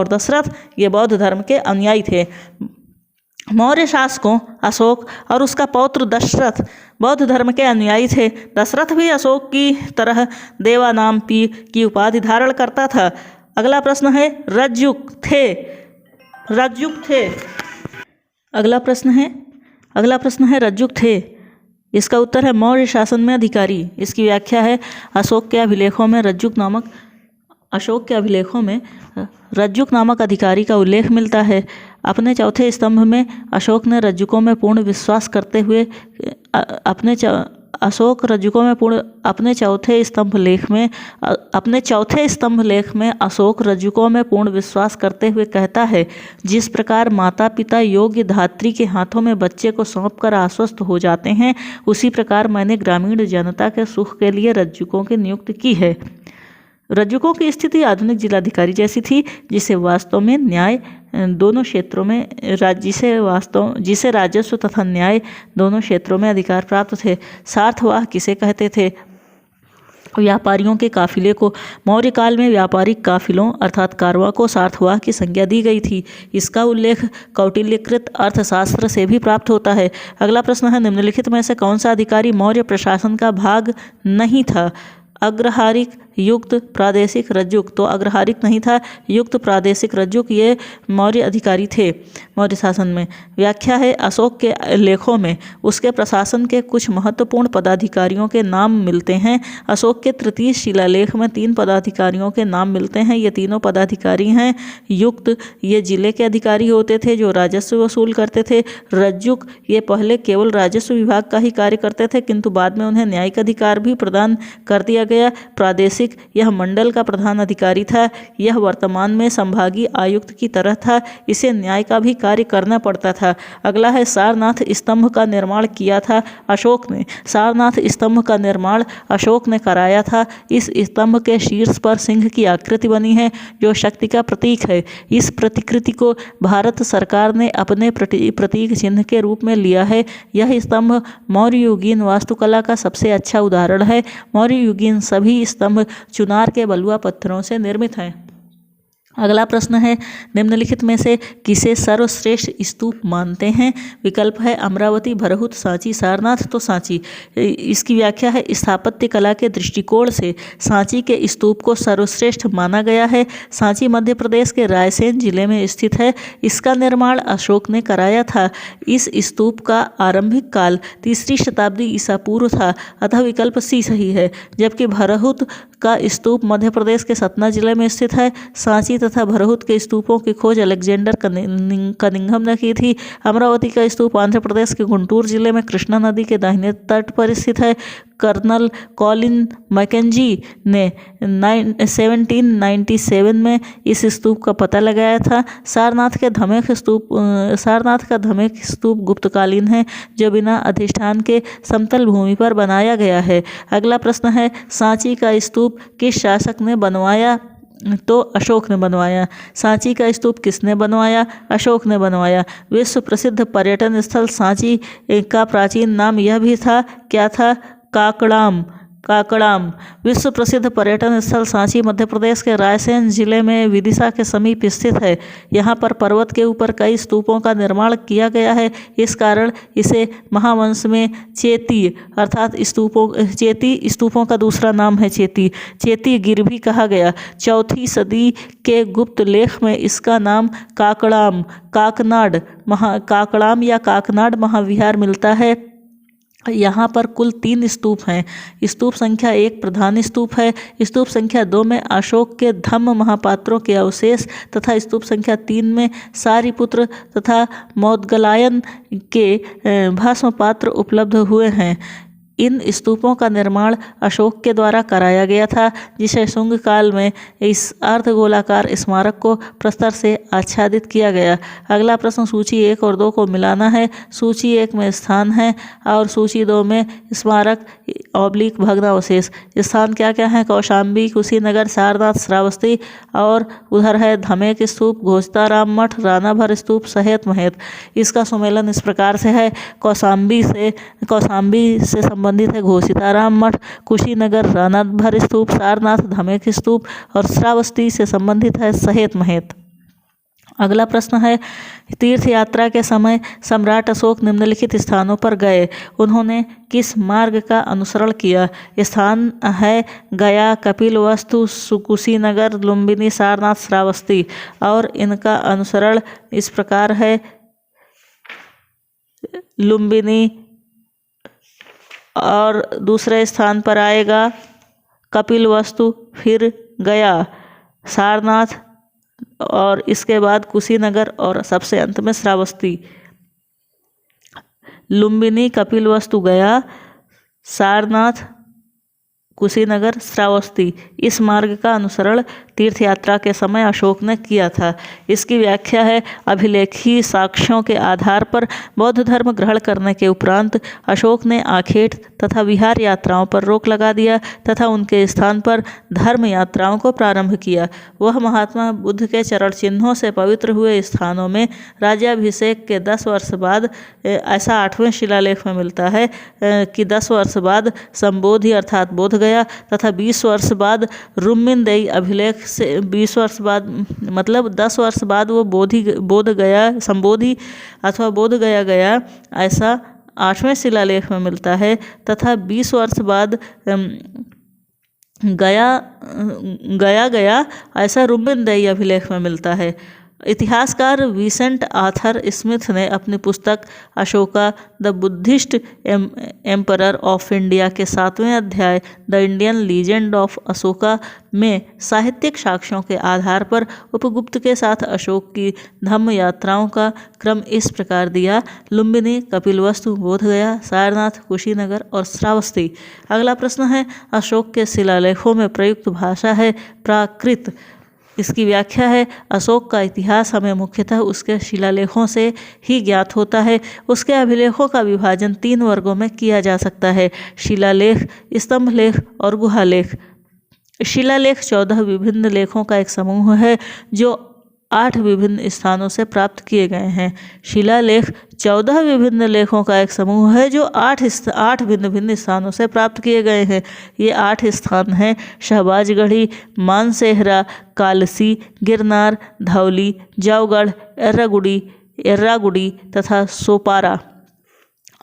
दशरथ ये बौद्ध धर्म के अनुयायी थे। मौर्य शासकों अशोक और उसका पौत्र दशरथ बौद्ध धर्म के अनुयायी थे। दशरथ भी अशोक की तरह देवानाम पी की उपाधि धारण करता था। अगला प्रश्न है, रज्जुक थे। अगला प्रश्न है रज्जुक थे। इसका उत्तर है मौर्य शासन में अधिकारी। इसकी व्याख्या है, अशोक के अभिलेखों में रज्जुक नामक अधिकारी का उल्लेख मिलता है। अपने चौथे स्तंभ में अशोक ने रज्जुकों में पूर्ण विश्वास करते हुए अपने चौथे स्तंभ लेख में अशोक रज्जुकों में पूर्ण विश्वास करते हुए कहता है, जिस प्रकार माता पिता योग्य धात्री के हाथों में बच्चे को सौंपकर आश्वस्त हो जाते हैं, उसी प्रकार मैंने ग्रामीण जनता के सुख के लिए रज्जुकों की नियुक्ति की है। रज्जुकों की स्थिति आधुनिक जिलाधिकारी जैसी थी, जिसे वास्तव में न्याय दोनों क्षेत्रों में जिसे राजस्व तथा न्याय दोनों क्षेत्रों में अधिकार प्राप्त थे। सार्थवाह किसे कहते थे? व्यापारियों के काफिले को। मौर्य काल में व्यापारिक काफिलों अर्थात कारवां को सार्थवाह की संज्ञा दी गई थी। इसका उल्लेख कौटिल्यकृत अर्थशास्त्र से भी प्राप्त होता है। अगला प्रश्न है, निम्नलिखित में से कौन सा अधिकारी मौर्य प्रशासन का भाग नहीं था? अग्रहारिक, युक्त, प्रादेशिक, रज्जुक। तो अग्रहारिक नहीं था, युक्त, प्रादेशिक, रज्जुक ये मौर्य अधिकारी थे मौर्य शासन में। व्याख्या है, अशोक के लेखों में उसके प्रशासन के कुछ महत्वपूर्ण पदाधिकारियों के नाम मिलते हैं। अशोक के तृतीय शिलालेख में 3 पदाधिकारियों के नाम मिलते हैं। ये तीनों पदाधिकारी हैं, युक्त ये जिले के अधिकारी होते थे जो राजस्व वसूल करते थे। रज्जुक ये पहले केवल राजस्व विभाग का ही कार्य करते थे, किंतु बाद में उन्हें न्यायिक अधिकार भी प्रदान कर दिया गया। प्रादेशिक यह मंडल का प्रधान अधिकारी था। यह वर्तमान में संभागीय आयुक्त की तरह था। इसे न्याय का भी कार्य करना पड़ता था। अगला है, सारनाथ स्तंभ का निर्माण किया था अशोक ने। सारनाथ स्तंभ का निर्माण अशोक ने कराया था। इस स्तंभ के शीर्ष पर सिंह की आकृति बनी है, जो शक्ति का प्रतीक है। इस प्रतिकृति को भारत सरकार ने अपने प्रतीक चिन्ह के रूप में लिया है। यह स्तंभ मौर्य युगीन वास्तुकला का सबसे अच्छा उदाहरण है। मौर्य युगीन सभी स्तंभ चुनार के बलुआ पत्थरों से निर्मित हैं। अगला प्रश्न है, निम्नलिखित में से किसे सर्वश्रेष्ठ स्तूप मानते हैं? विकल्प है अमरावती, भरहुत, सांची, सारनाथ। तो सांची। इसकी व्याख्या है, स्थापत्य कला के दृष्टिकोण से सांची के स्तूप को सर्वश्रेष्ठ माना गया है। सांची मध्य प्रदेश के रायसेन जिले में स्थित है। इसका निर्माण अशोक ने कराया था। इस स्तूप का आरंभिक काल 3री शताब्दी ईसा पूर्व था, अतः विकल्प सी सही है। जबकि भरहुत का स्तूप मध्य प्रदेश के सतना जिले में स्थित है। सांची तथा भरहुत के स्तूपों की खोज अलेक्जेंडर कनिंघम ने की थी। अमरावती का स्तूप आंध्र प्रदेश के गुंटूर जिले में कृष्णा नदी के दाहिने तट पर स्थित है। कर्नल कॉलिन मैकेंजी ने 1797 में इस स्तूप का पता लगाया था। सारनाथ का धमेक स्तूप गुप्तकालीन है, जो बिना अधिष्ठान के समतल भूमि पर बनाया गया है। अगला प्रश्न है, सांची का स्तूप किस शासक ने बनवाया? तो अशोक ने बनवाया। सांची का स्तूप किसने बनवाया? अशोक ने बनवाया। विश्व प्रसिद्ध पर्यटन स्थल सांची का प्राचीन नाम यह भी था, क्या था? काकड़ाम। विश्व प्रसिद्ध पर्यटन स्थल सांची मध्य प्रदेश के रायसेन जिले में विदिशा के समीप स्थित है। यहाँ पर पर्वत के ऊपर कई स्तूपों का निर्माण किया गया है। इस कारण इसे महावंश में चेती अर्थात चेती स्तूपों का दूसरा नाम है चेती गिर भी कहा गया। 4वीं सदी के गुप्त लेख में इसका नाम काकड़ाम या काकनाड महाविहार मिलता है। यहाँ पर कुल 3 स्तूप हैं। स्तूप संख्या 1 प्रधान स्तूप है। स्तूप संख्या 2 में अशोक के धम्म महापात्रों के अवशेष तथा स्तूप संख्या 3 में सारिपुत्र तथा मौदगलायन के भस्म पात्र उपलब्ध हुए हैं। इन स्तूपों का निर्माण अशोक के द्वारा कराया गया था, जिसे शुंग काल में इस अर्धगोलाकार स्मारक को प्रस्तर से आच्छादित किया गया। अगला प्रश्न सूची 1 और 2 को मिलाना है। सूची 1 में स्थान है और सूची 2 में स्मारक / भग्नावशेष। स्थान क्या क्या है? कौशाम्बी, कुशीनगर, सारनाथ, श्रावस्ती और उधर है धमेक स्तूप, घोषताराम मठ, रानाभर स्तूप, सहेत महेत। इसका सुमेलन इस प्रकार से है। कौशाम्बी से संबंधित है घोषिताराम मठ, कुशीनगर रानाभर स्तूप, सारनाथ धमेक स्तूप और श्रावस्ती से संबंधित है सहेत महेत। अगला प्रश्न है, तीर्थ यात्रा के समय सम्राट अशोक निम्नलिखित स्थानों पर गए, उन्होंने किस मार्ग का अनुसरण किया? स्थान है गया, कपिलवस्तु, कुशीनगर, लुम्बिनी, सारनाथ, श्रावस्ती और इनका अनुसरण इस प्रकार है। लुम्बिनी और दूसरे स्थान पर आएगा कपिलवस्तु, फिर गया, सारनाथ और इसके बाद कुशीनगर और सबसे अंत में श्रावस्ती। लुम्बिनी, कपिलवस्तु, गया, सारनाथ, कुशीनगर, श्रावस्ती, इस मार्ग का अनुसरण तीर्थ यात्रा के समय अशोक ने किया था। इसकी व्याख्या है, अभिलेखीय साक्ष्यों के आधार पर बौद्ध धर्म ग्रहण करने के उपरांत अशोक ने आखेट तथा विहार यात्राओं पर रोक लगा दिया तथा उनके स्थान पर धर्म यात्राओं को प्रारंभ किया। वह महात्मा बुद्ध के चरण चिन्हों से पवित्र हुए स्थानों में राज्याभिषेक के 10 वर्ष बाद, ऐसा 8वें शिलालेख में मिलता है कि 10 वर्ष बाद संबोधि अर्थात बोध गया तथा 20 वर्ष बाद रुम्मिनदेई अभिलेख से 20 वर्ष बाद मतलब 10 वर्ष बाद वो बोध गया संबोधि अथवा बोध गया ऐसा 8वें शिलालेख में मिलता है तथा 20 वर्ष बाद गया ऐसा रुम्मिनदेई अभिलेख में मिलता है। इतिहासकार विसेंट आर्थर स्मिथ ने अपनी पुस्तक Ashoka the Buddhist emperor of India के 7वें अध्याय the Indian legend of Ashoka में साहित्यिक साक्ष्यों के आधार पर उपगुप्त के साथ अशोक की धम्म यात्राओं का क्रम इस प्रकार दिया: लुम्बिनी, कपिलवस्तु, बोधगया, सारनाथ, कुशीनगर और श्रावस्ती। अगला प्रश्न है, अशोक के शिलालेखों में प्रयुक्त भाषा है प्राकृत। इसकी व्याख्या है, अशोक का इतिहास हमें मुख्यतः उसके शिलालेखों से ही ज्ञात होता है। उसके अभिलेखों का विभाजन 3 वर्गों में किया जा सकता है: शिलालेख, स्तंभलेख और गुहालेख। शिलालेख 14 विभिन्न लेखों का एक समूह है जो 8 विभिन्न स्थानों से प्राप्त किए गए हैं। शिलालेख 14 विभिन्न लेखों का एक समूह है जो 8 भिन्न भिन्न स्थानों से प्राप्त किए गए हैं। ये 8 स्थान हैं: शहबाजगढ़ी, मानसेहरा, कालसी, गिरनार, धौली, जावगढ़, एर्रागुडी तथा सोपारा।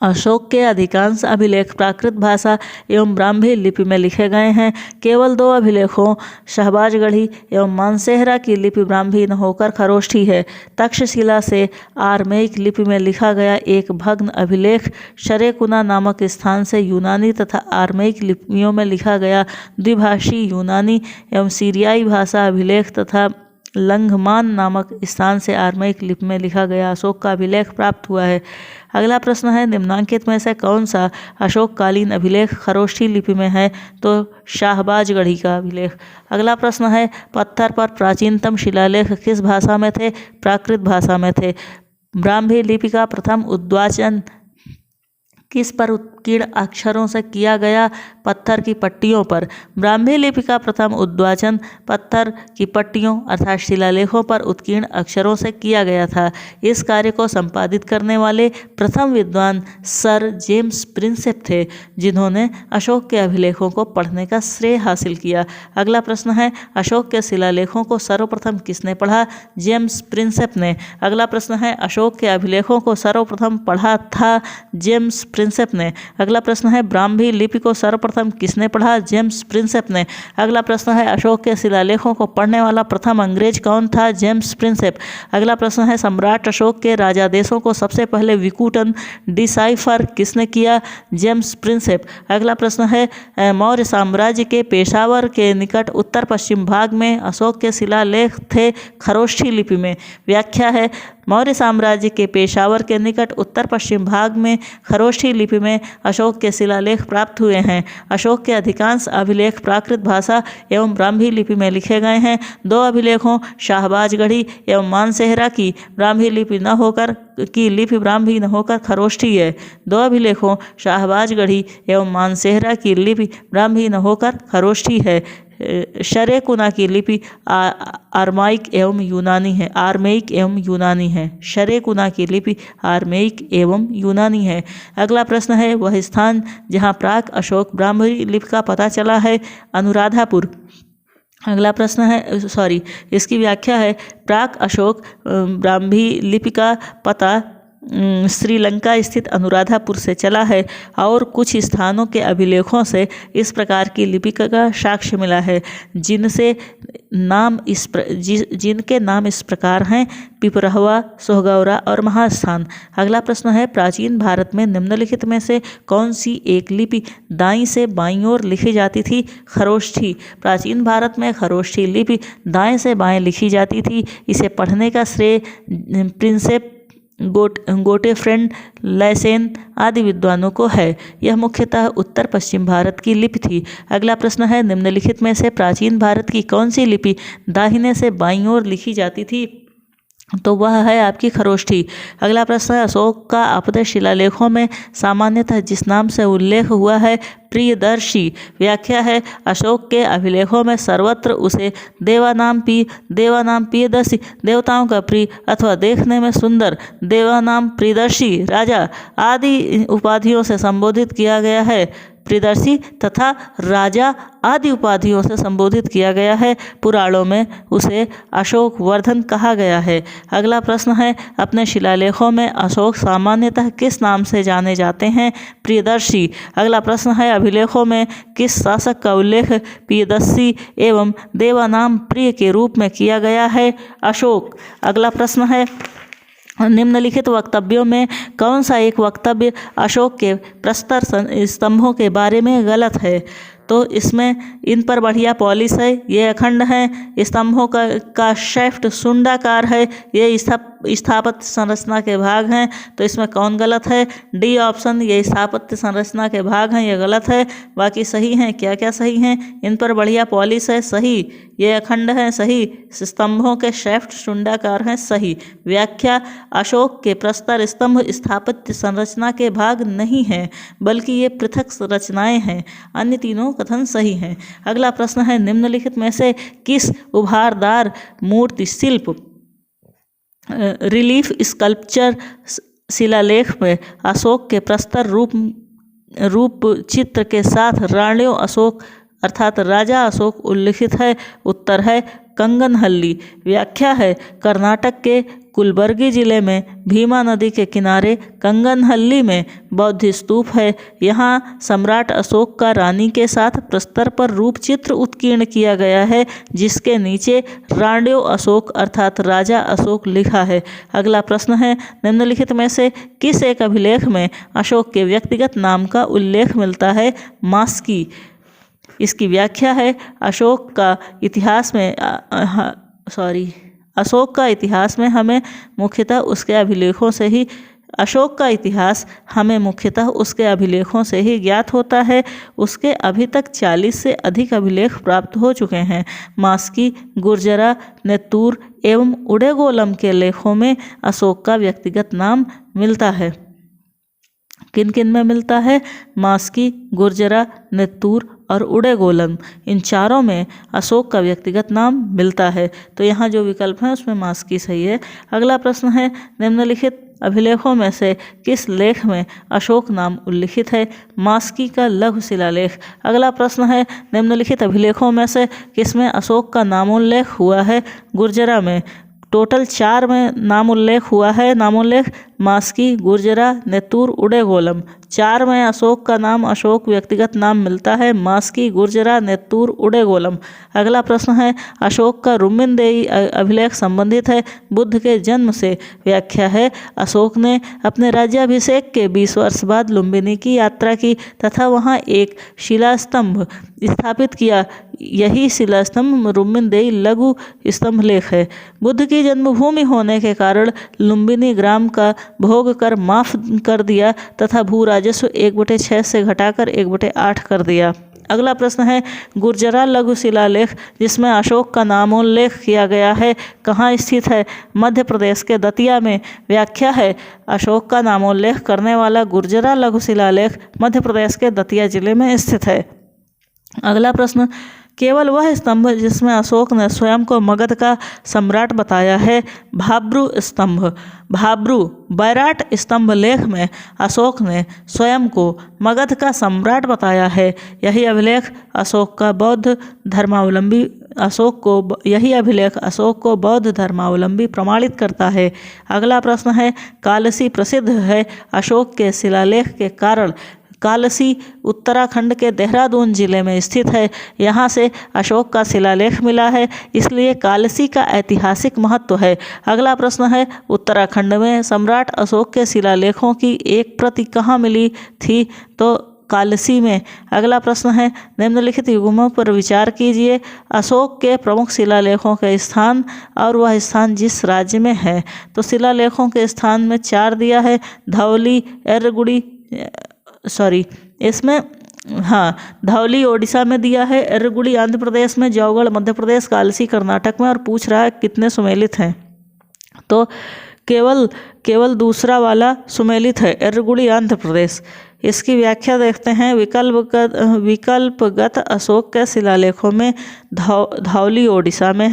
अशोक के अधिकांश अभिलेख प्राकृत भाषा एवं ब्राह्मी लिपि में लिखे गए हैं। केवल 2 अभिलेखों शहबाजगढ़ी एवं मानसेहरा की लिपि ब्राह्मी न होकर खरोष्ठी है। तक्षशिला से आर्मेयिक लिपि में लिखा गया एक भग्न अभिलेख शरेकुना नामक स्थान से यूनानी तथा आर्मेयिक लिपियों में लिखा गया द्विभाषी यूनानी एवं सीरियाई भाषा अभिलेख तथा लंघमान नामक स्थान से आरमाइक लिपि में लिखा गया अशोक का अभिलेख प्राप्त हुआ है। अगला प्रश्न है, निम्नांकित में से कौन सा अशोककालीन अभिलेख खरोष्ठी लिपि में है? तो शाहबाजगढ़ी का अभिलेख। अगला प्रश्न है, पत्थर पर प्राचीनतम शिलालेख किस भाषा में थे? प्राकृत भाषा में थे। ब्राह्मी लिपि का प्रथम उद्वाचन किस पर उत्कीर्ण अक्षरों से किया गया? पत्थर की पट्टियों पर। ब्राह्मी लिपि का प्रथम उद्वाचन पत्थर की पट्टियों अर्थात शिलालेखों पर उत्कीर्ण अक्षरों से किया गया था। इस कार्य को संपादित करने वाले प्रथम विद्वान सर जेम्स प्रिंसेप थे, जिन्होंने अशोक के अभिलेखों को पढ़ने का श्रेय हासिल किया। अगला प्रश्न है, अशोक के शिलालेखों को सर्वप्रथम किसने पढ़ा? जेम्स प्रिंसेप ने। अगला प्रश्न है, अशोक के अभिलेखों को सर्वप्रथम पढ़ा था? जेम्स प्रिंसेप ने। अगला प्रश्न है, ब्राह्मी लिपि को सर्वप्रथम किसने पढ़ा? जेम्स प्रिंसेप ने। अगला प्रश्न है, अशोक के शिलालेखों को पढ़ने वाला प्रथम अंग्रेज कौन था? James Prinsep. अगला प्रश्न है, सम्राट अशोक के राजादेशों को सबसे पहले विकुटन डिसाइफर किसने किया? James Prinsep. अगला प्रश्न है, मौर्य साम्राज्य के पेशावर के निकट उत्तर पश्चिम भाग में अशोक के शिलालेख थे खरोष्ठी लिपि में। व्याख्या है, मौर्य साम्राज्य के पेशावर के निकट उत्तर पश्चिम भाग में खरोष्ठी लिपि में अशोक के शिलालेख प्राप्त हुए हैं। अशोक के अधिकांश अभिलेख प्राकृत भाषा एवं ब्राह्मी लिपि में लिखे गए हैं। दो अभिलेखों शाहबाजगढ़ी एवं मानसेहरा की ब्राह्मी लिपि ब्राह्मी न होकर खरोष्ठी है। दो अभिलेखों शाहबाजगढ़ी एवं मानसेहरा की लिपि ब्राह्मी न होकर खरोष्ठी है। शरेकुना की लिपि आरमाइक एवं यूनानी है। शरेकुना की लिपि आरमेइक एवं यूनानी है। अगला प्रश्न है, वह स्थान जहाँ प्राक अशोक ब्राह्मी लिपि का पता चला है? अनुराधापुर। अगला प्रश्न है, इसकी व्याख्या है, प्राक अशोक ब्राह्मी लिपि का पता श्रीलंका स्थित अनुराधापुर से चला है और कुछ स्थानों के अभिलेखों से इस प्रकार की लिपि का साक्ष्य मिला है, जिनके नाम इस प्रकार हैं: पिपरहवा, सोहगौरा और महास्थान। अगला प्रश्न है, प्राचीन भारत में निम्नलिखित में से कौन सी एक लिपि दाईं से बाईं ओर लिखी जाती थी? खरोष्ठी। प्राचीन भारत में खरोष्ठी लिपि दाएं से बाएं लिखी जाती थी। इसे पढ़ने का श्रेय प्रिंसेप, गोटेफ्रेड, लैसेन आदि विद्वानों को है। यह मुख्यतः उत्तर पश्चिम भारत की लिपि थी। अगला प्रश्न है, निम्नलिखित में से प्राचीन भारत की कौन सी लिपि दाहिने से बाईं ओर लिखी जाती थी? तो वह है आपकी खरोष्ठी। अगला प्रश्न है, अशोक का अपने शिलालेखों में सामान्यतः जिस नाम से उल्लेख हुआ है प्रियदर्शी। व्याख्या है, अशोक के अभिलेखों में सर्वत्र उसे देवानाम प्रियदर्शी, देवताओं का प्रिय अथवा देखने में सुंदर, देवानाम प्रियदर्शी, राजा आदि उपाधियों से संबोधित किया गया है। प्रियदर्शी तथा राजा आदि उपाधियों से संबोधित किया गया है। पुराणों में उसे अशोक वर्धन कहा गया है। अगला प्रश्न है, अपने शिलालेखों में अशोक सामान्यतः किस नाम से जाने जाते हैं? प्रियदर्शी। अगला प्रश्न है, अभिलेखों में किस शासक का उल्लेख प्रियदर्शी एवं देवानाम प्रिय के रूप में किया गया है? अशोक। अगला प्रश्न है, निम्नलिखित वक्तव्यों में कौन सा एक वक्तव्य अशोक के प्रस्तर स्तंभों के बारे में गलत है? तो इसमें इन पर बढ़िया पॉलिश है, ये अखंड हैं, स्तंभों का शेफ्ट शुंडाकार है, ये स्थापत्य संरचना के भाग हैं। तो इसमें कौन गलत है? डी ऑप्शन, ये स्थापत्य संरचना के भाग हैं, ये गलत है। बाकी सही हैं। क्या क्या सही हैं? इन पर बढ़िया पॉलिश है, सही। ये अखंड हैं, सही। स्तंभों के शेफ्ट शुंडाकार हैं, सही। व्याख्या, अशोक के प्रस्तर स्तंभ स्थापत्य संरचना के भाग नहीं हैं, बल्कि ये पृथक रचनाएं हैं। अन्य तीनों कथन सही हैं। अगला प्रश्न है, निम्नलिखित में से किस उभारदार मूर्ति शिल्प रिलीफ स्कल्पचर शिलालेख में अशोक के प्रस्तर रूप चित्र के साथ राणियों अशोक अर्थात राजा अशोक उल्लिखित है? उत्तर है कंगनहल्ली। व्याख्या है, कर्नाटक के कुलबर्गी जिले में भीमा नदी के किनारे कंगनहल्ली में बौद्ध स्तूप है। यहाँ सम्राट अशोक का रानी के साथ प्रस्तर पर रूप चित्र उत्कीर्ण किया गया है, जिसके नीचे राण्यो अशोक अर्थात राजा अशोक लिखा है। अगला प्रश्न है, निम्नलिखित में से किस एक अभिलेख में अशोक के व्यक्तिगत नाम का उल्लेख मिलता है? मास्की। इसकी व्याख्या है, अशोक का इतिहास में अशोक का इतिहास हमें मुख्यतः उसके अभिलेखों से ही ज्ञात होता है। उसके अभी तक 40 से अधिक अभिलेख प्राप्त हो चुके हैं। मास्की, गुर्जरा, नेत्तूर एवं उडेगोलम के लेखों में अशोक का व्यक्तिगत नाम मिलता है। किन किन में मिलता है? मास्की, गुर्जरा, नेत्तूर और उडेगोलम, इन चारों में अशोक का व्यक्तिगत नाम मिलता है। तो यहाँ जो विकल्प है उसमें मास्की सही है। अगला प्रश्न है, निम्नलिखित अभिलेखों में से किस लेख में अशोक नाम उल्लिखित है? मास्की का लघु शिलालेख। अगला प्रश्न है, निम्नलिखित अभिलेखों में से किसमें अशोक का नामोल्लेख हुआ है? गुर्जरा में। टोटल 4 में नामोल्लेख हुआ है। नामोल्लेख मास्की, गुर्जरा, नेत्तूर, उडेगोलम, 4 में अशोक व्यक्तिगत नाम मिलता है। मास्की, गुर्जरा, नेत्तूर, उडेगोलम। अगला प्रश्न है, अशोक का रुम्मिनदेई अभिलेख संबंधित है। बुद्ध के जन्म से व्याख्या है, अशोक ने अपने राज्याभिषेक के 20 वर्ष बाद लुम्बिनी की यात्रा की तथा वहाँ एक शिलास्तंभ स्थापित किया। यही शिलास्तंभ रुम्मिनदेई लघु स्तंभ लेख है। बुद्ध की जन्मभूमि होने के कारण लुम्बिनी ग्राम का भोग कर माफ कर दिया तथा भू राजस्व 1/6 से घटाकर 1/8 कर दिया। अगला प्रश्न है, गुर्जरा लघु शिलालेख जिसमें अशोक का नामोल्लेख किया गया है कहाँ स्थित है? मध्य प्रदेश के दतिया में। व्याख्या है, अशोक का नामोल्लेख करने वाला गुर्जरा लघु शिलालेख मध्य प्रदेश के दतिया जिले में स्थित है। अगला प्रश्न, केवल वह स्तंभ जिसमें अशोक ने स्वयं को मगध का सम्राट बताया है। भाब्रू स्तंभ। भाब्रू बैराट स्तंभ लेख में अशोक ने स्वयं को मगध का सम्राट बताया है। यही अभिलेख अशोक को बौद्ध धर्मावलंबी प्रमाणित करता है। अगला प्रश्न है, कालसी प्रसिद्ध है अशोक के शिलालेख के कारण। कालसी उत्तराखंड के देहरादून जिले में स्थित है। यहाँ से अशोक का शिलालेख मिला है, इसलिए कालसी का ऐतिहासिक महत्व है। अगला प्रश्न है, उत्तराखंड में सम्राट अशोक के शिलालेखों की एक प्रति कहाँ मिली थी? तो कालसी में। अगला प्रश्न है, निम्नलिखित युग्मों पर विचार कीजिए। अशोक के प्रमुख शिलालेखों के स्थान और वह स्थान जिस राज्य में है। तो शिलालेखों के स्थान में 4 दिया है। धौली, धौली ओडिशा में दिया है, एर्रगुड़ी आंध्र प्रदेश में, जौगढ़ मध्य प्रदेश, कालसी कर्नाटक में, और पूछ रहा है कितने सुमेलित हैं। तो केवल दूसरा वाला सुमेलित है, एर्रगुड़ी आंध्र प्रदेश। इसकी व्याख्या देखते हैं। विकल्पगत अशोक के शिलालेखों में धौली ओडिशा में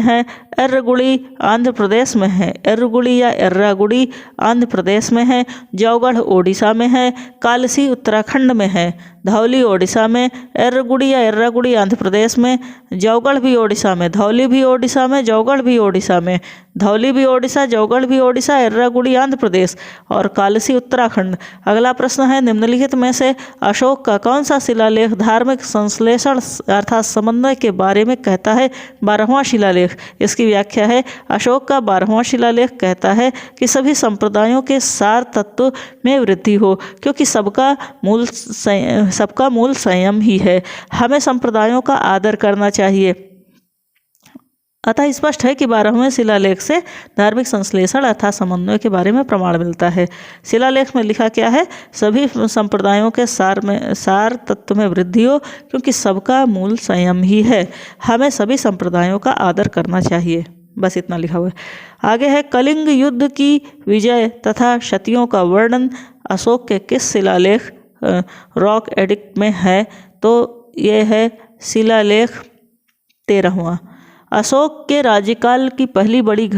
है, एर्रगुड़ी आंध्र प्रदेश में है, एर्रगुड़ी या एर्रागुड़ी आंध्र प्रदेश में है, जौगढ़ ओडिशा में है, कालसी उत्तराखंड में है। धौली ओडिशा में, एर्रगुड़ी या एर्रागुड़ी आंध्र प्रदेश में, जौगढ़ भी ओडिशा में, धौली भी ओडिशा में, जौगढ़ भी ओडिशा में, धौली भी ओडिशा, जौगढ़ भी ओडिशा, एर्रागुड़ी आंध्र प्रदेश और कालसी उत्तराखंड। अगला प्रश्न है, निम्नलिखित में से अशोक का कौन सा शिलालेख धार्मिक संश्लेषण अर्थात समन्वय के बारे में कहता है? 12वां शिलालेख। इसकी व्याख्या है, अशोक का 12वां शिलालेख कहता है कि सभी संप्रदायों के सार तत्व में वृद्धि हो, क्योंकि सबका मूल संयम ही है। हमें संप्रदायों का आदर करना चाहिए। अतः स्पष्ट है कि 12वें शिलालेख से धार्मिक संश्लेषण अर्थात समन्वय के बारे में प्रमाण मिलता है। शिलालेख में लिखा क्या है? सभी संप्रदायों के सार तत्व में वृद्धि हो, क्योंकि सबका मूल संयम ही है। हमें सभी संप्रदायों का आदर करना चाहिए। बस इतना लिखा हुआ है। आगे है, कलिंग युद्ध की विजय तथा क्षतियों का वर्णन अशोक के किस शिलालेख रॉक एडिक्ट में है? तो ये है शिलालेख 13वां। अशोक के राज्यकाल की पहली बड़ी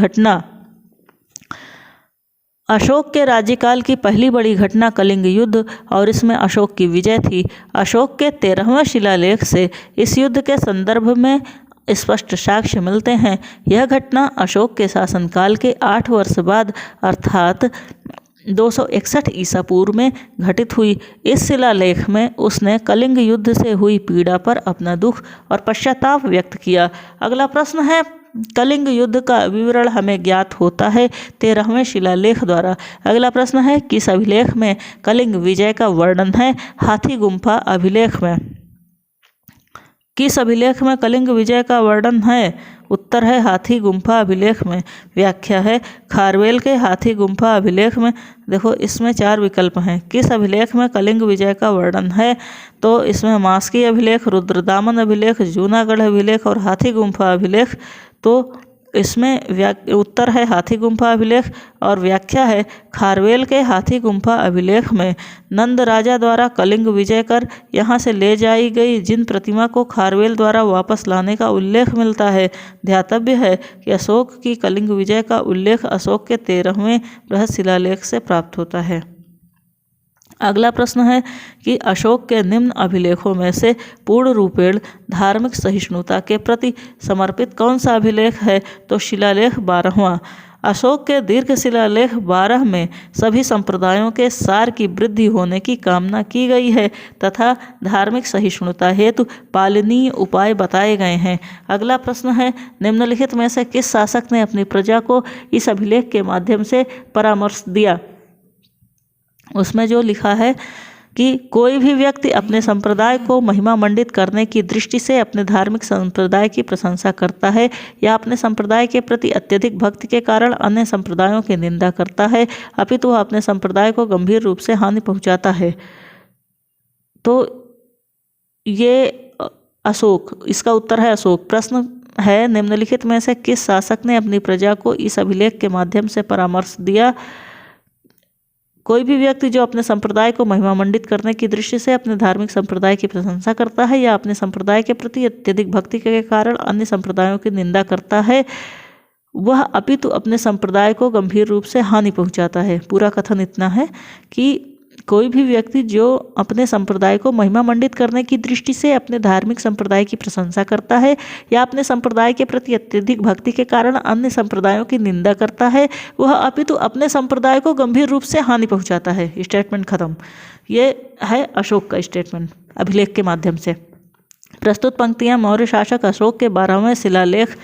घटना कलिंग युद्ध और इसमें अशोक की विजय थी। अशोक के 13वें शिलालेख से इस युद्ध के संदर्भ में स्पष्ट साक्ष्य मिलते हैं। यह घटना अशोक के शासनकाल के 8 वर्ष बाद अर्थात 261 ईसा पूर्व में घटित हुई। इस शिलालेख में उसने कलिंग युद्ध से हुई पीड़ा पर अपना दुख और पश्चाताप व्यक्त किया। अगला प्रश्न है, कलिंग युद्ध का विवरण हमें ज्ञात होता है 13वें शिलालेख द्वारा। अगला प्रश्न है, किस अभिलेख में कलिंग विजय का वर्णन है? हाथी गुम्फा अभिलेख में। किस अभिलेख में कलिंग विजय का वर्णन है? उत्तर है हाथी गुम्फा अभिलेख में। व्याख्या है खारवेल के हाथी गुम्फा अभिलेख में। देखो इसमें 4 विकल्प हैं। किस अभिलेख में कलिंग विजय का वर्णन है? तो इसमें मास्की अभिलेख, रुद्रदामन अभिलेख, जूनागढ़ अभिलेख और हाथी गुम्फा अभिलेख। तो इसमें उत्तर है हाथी गुम्फा अभिलेख और व्याख्या है खारवेल के हाथी गुम्फा अभिलेख में नंद राजा द्वारा कलिंग विजय कर यहाँ से ले जाई गई जिन प्रतिमा को खारवेल द्वारा वापस लाने का उल्लेख मिलता है। ध्यातव्य है कि अशोक की कलिंग विजय का उल्लेख अशोक के 13वें बृहत शिलालेख से प्राप्त होता है। अगला प्रश्न है कि अशोक के निम्न अभिलेखों में से पूर्ण रूपेण धार्मिक सहिष्णुता के प्रति समर्पित कौन सा अभिलेख है? तो शिलालेख 12वां। अशोक के दीर्घ शिलालेख 12 में सभी संप्रदायों के सार की वृद्धि होने की कामना की गई है तथा धार्मिक सहिष्णुता हेतु पालनीय उपाय बताए गए हैं। अगला प्रश्न है निम्नलिखित में से किस शासक ने अपनी प्रजा को इस अभिलेख के माध्यम से परामर्श दिया? उसमें जो लिखा है कि कोई भी व्यक्ति अपने संप्रदाय को महिमा मंडित करने की दृष्टि से अपने धार्मिक संप्रदाय की प्रशंसा करता है या अपने संप्रदाय के प्रति अत्यधिक भक्ति के कारण अन्य संप्रदायों की निंदा करता है अपितु वह अपने संप्रदाय को गंभीर रूप से हानि पहुंचाता है। तो ये अशोक, इसका उत्तर है अशोक। प्रश्न है निम्नलिखित में से किस शासक ने अपनी प्रजा को इस अभिलेख के माध्यम से परामर्श दिया? कोई भी व्यक्ति जो अपने संप्रदाय को महिमा मंडित करने की दृष्टि से अपने धार्मिक संप्रदाय की प्रशंसा करता है या अपने संप्रदाय के प्रति अत्यधिक भक्ति के कारण अन्य संप्रदायों की निंदा करता है वह अपितु अपने संप्रदाय को गंभीर रूप से हानि पहुंचाता है। पूरा कथन इतना है कि कोई भी व्यक्ति जो अपने संप्रदाय को महिमा मंडित करने की दृष्टि से अपने धार्मिक संप्रदाय की प्रशंसा करता है या अपने संप्रदाय के प्रति अत्यधिक भक्ति के कारण अन्य संप्रदायों की निंदा करता है वह अपितु अपने संप्रदाय को गंभीर रूप से हानि पहुंचाता है। स्टेटमेंट खत्म। ये है अशोक का स्टेटमेंट अभिलेख के माध्यम से। प्रस्तुत पंक्तियां मौर्य शासक अशोक के 12वें शिलालेख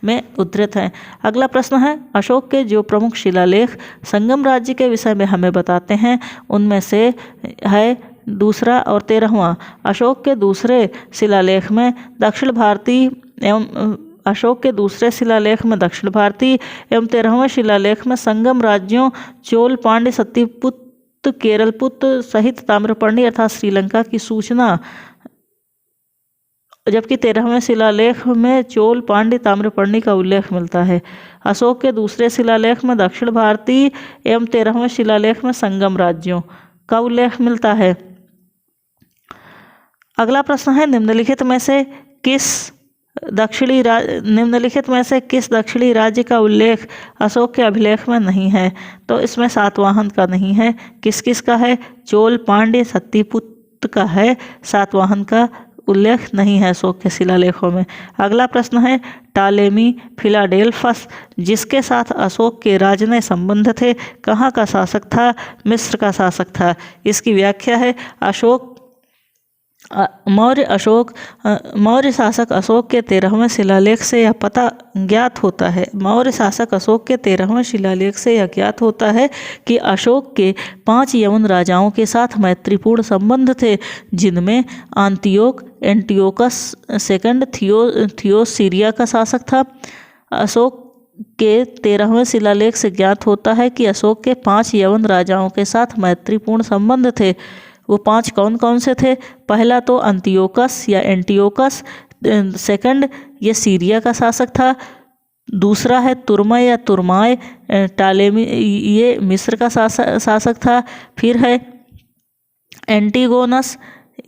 में उद्धृत हैं। अगला प्रश्न है अशोक के जो प्रमुख शिलालेख संगम राज्य के विषय में हमें बताते हैं उनमें से है दूसरा और 13वां। अशोक के दूसरे शिलालेख में दक्षिण भारतीय एवं अशोक के दूसरे शिलालेख में दक्षिण भारतीय एवं 13वें शिलालेख में संगम राज्यों चोल, पांड्य, सत्यपुत, केरलपुत सहित ताम्रपर्णी अर्थात श्रीलंका की सूचना, जबकि 13वें शिलालेख में चोल, पांड्य, ताम्रपर्णी का उल्लेख मिलता है। अशोक के दूसरे शिलालेख में दक्षिण भारतीय एवं 13वें शिलालेख में संगम राज्यों का उल्लेख मिलता है। अगला प्रश्न है निम्नलिखित में से किस दक्षिणी राज्य का उल्लेख अशोक के अभिलेख में नहीं है? तो इसमें सातवाहन का नहीं है। किस किस का है? चोल, पांड्य, सत्यपुत का है। सातवाहन का उल्लेख नहीं है अशोक के शिलालेखों में। अगला प्रश्न है टालेमी फिलाडेल्फस जिसके साथ अशोक के राजनय संबंध थे कहाँ का शासक था? मिस्र का शासक था। इसकी व्याख्या है मौर्य शासक अशोक के 13वें शिलालेख से यह पता ज्ञात होता है। मौर्य शासक अशोक के 13वें शिलालेख से यह ज्ञात होता है कि अशोक के 5 यवन राजाओं के साथ मैत्रीपूर्ण संबंध थे जिनमें आंतियोक, एंटियोकस सेकंड, थियोस सीरिया का शासक था। अशोक के 13वें शिलालेख से ज्ञात होता है कि अशोक के 5 यवन राजाओं के साथ मैत्रीपूर्ण संबंध थे। वो 5 कौन कौन से थे? पहला तो अंतियोकस या एंटियोकस, सेकंड ये सीरिया का शासक था, दूसरा है तुर्मय या तुर्माय टालेमी ये मिस्र का शासक था, फिर है एंटीगोनस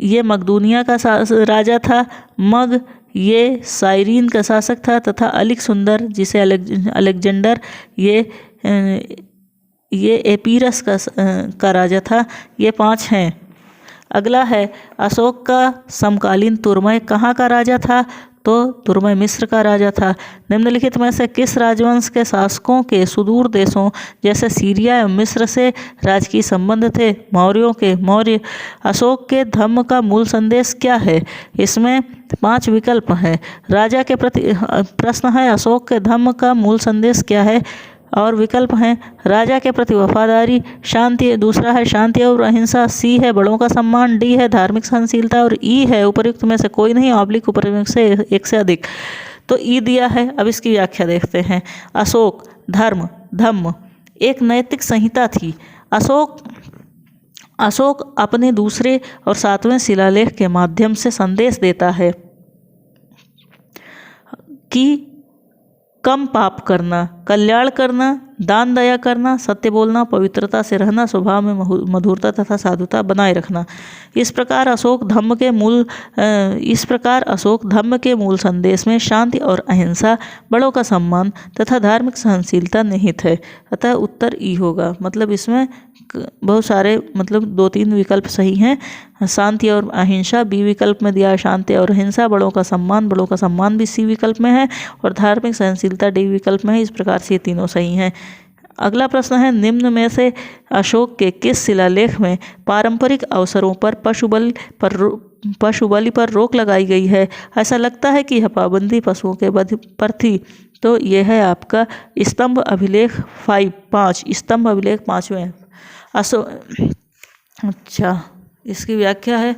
ये मकदूनिया का राजा था, मग ये साइरीन का शासक था तथा अलेक्सुंदर जिसे अलेक्जेंडर ये एपीरस का राजा था। ये 5 हैं। अगला है अशोक का समकालीन तुर्मय कहाँ का राजा था? तो तुर्मय मिस्र का राजा था। निम्नलिखित में से किस राजवंश के शासकों के सुदूर देशों जैसे सीरिया एवं मिस्र से राजकीय संबंध थे? मौर्यों के। मौर्य। अशोक के धम्म का मूल संदेश क्या है? इसमें 5 विकल्प हैं। राजा के प्रति प्रश्न है अशोक के धम्म का मूल संदेश क्या है? और विकल्प हैं राजा के प्रति वफादारी, शांति, दूसरा है शांति और अहिंसा, सी है बड़ों का सम्मान, डी है धार्मिक सहनशीलता और ई है उपयुक्त में से कोई नहीं ऑब्लिक उपयुक्त से एक से अधिक। तो ई दिया है। अब इसकी व्याख्या देखते हैं। अशोक धर्म धम्म एक नैतिक संहिता थी। अशोक अपने दूसरे और 7वें शिलालेख के माध्यम से संदेश देता है कि कम पाप करना, कल्याण करना, दान दया करना, सत्य बोलना, पवित्रता से रहना, स्वभाव में मधुरता तथा साधुता बनाए रखना। इस प्रकार अशोक धम्म के मूल संदेश में शांति और अहिंसा, बड़ों का सम्मान तथा धार्मिक सहनशीलता निहित है। अतः उत्तर ई होगा। मतलब इसमें बहुत सारे 2-3 विकल्प सही हैं। शांति और अहिंसा बी विकल्प में दिया है, शांति और अहिंसा, बड़ों का सम्मान भी सी विकल्प में है और धार्मिक सहनशीलता डी विकल्प में है। इस प्रकार से ये तीनों सही हैं। अगला प्रश्न है निम्न में से अशोक के किस शिलालेख में पारंपरिक अवसरों पर पशु बलि पर रोक लगाई गई है? ऐसा लगता है कि यह पाबंदी पशुओं के वध पर थी। तो यह है आपका स्तंभ अभिलेख 5 स्तंभ अभिलेख 5वें। अच्छा, इसकी व्याख्या है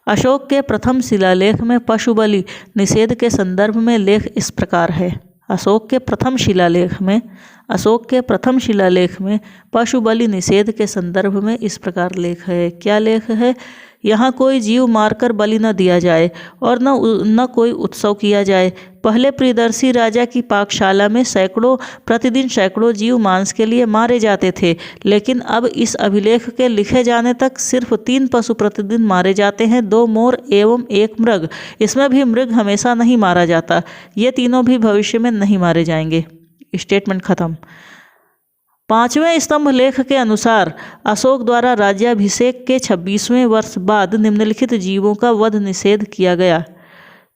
अशोक के प्रथम शिलालेख में पशु बलि निषेध के संदर्भ में लेख इस प्रकार है। अशोक के प्रथम शिलालेख में पशु बलि निषेध के संदर्भ में इस प्रकार लेख है। क्या लेख है? यहाँ कोई जीव मारकर बलि न दिया जाए और न कोई उत्सव किया जाए। पहले प्रियदर्शी राजा की पाकशाला में प्रतिदिन सैकड़ों जीव मांस के लिए मारे जाते थे, लेकिन अब इस अभिलेख के लिखे जाने तक सिर्फ 3 पशु प्रतिदिन मारे जाते हैं, 2 मोर एवं 1 मृग। इसमें भी मृग हमेशा नहीं मारा जाता। ये तीनों भी भविष्य में नहीं मारे जाएंगे। स्टेटमेंट खत्म। 5वें स्तंभ लेख के अनुसार अशोक द्वारा राज्याभिषेक के 26वें वर्ष बाद निम्नलिखित जीवों का वध निषेध किया गया।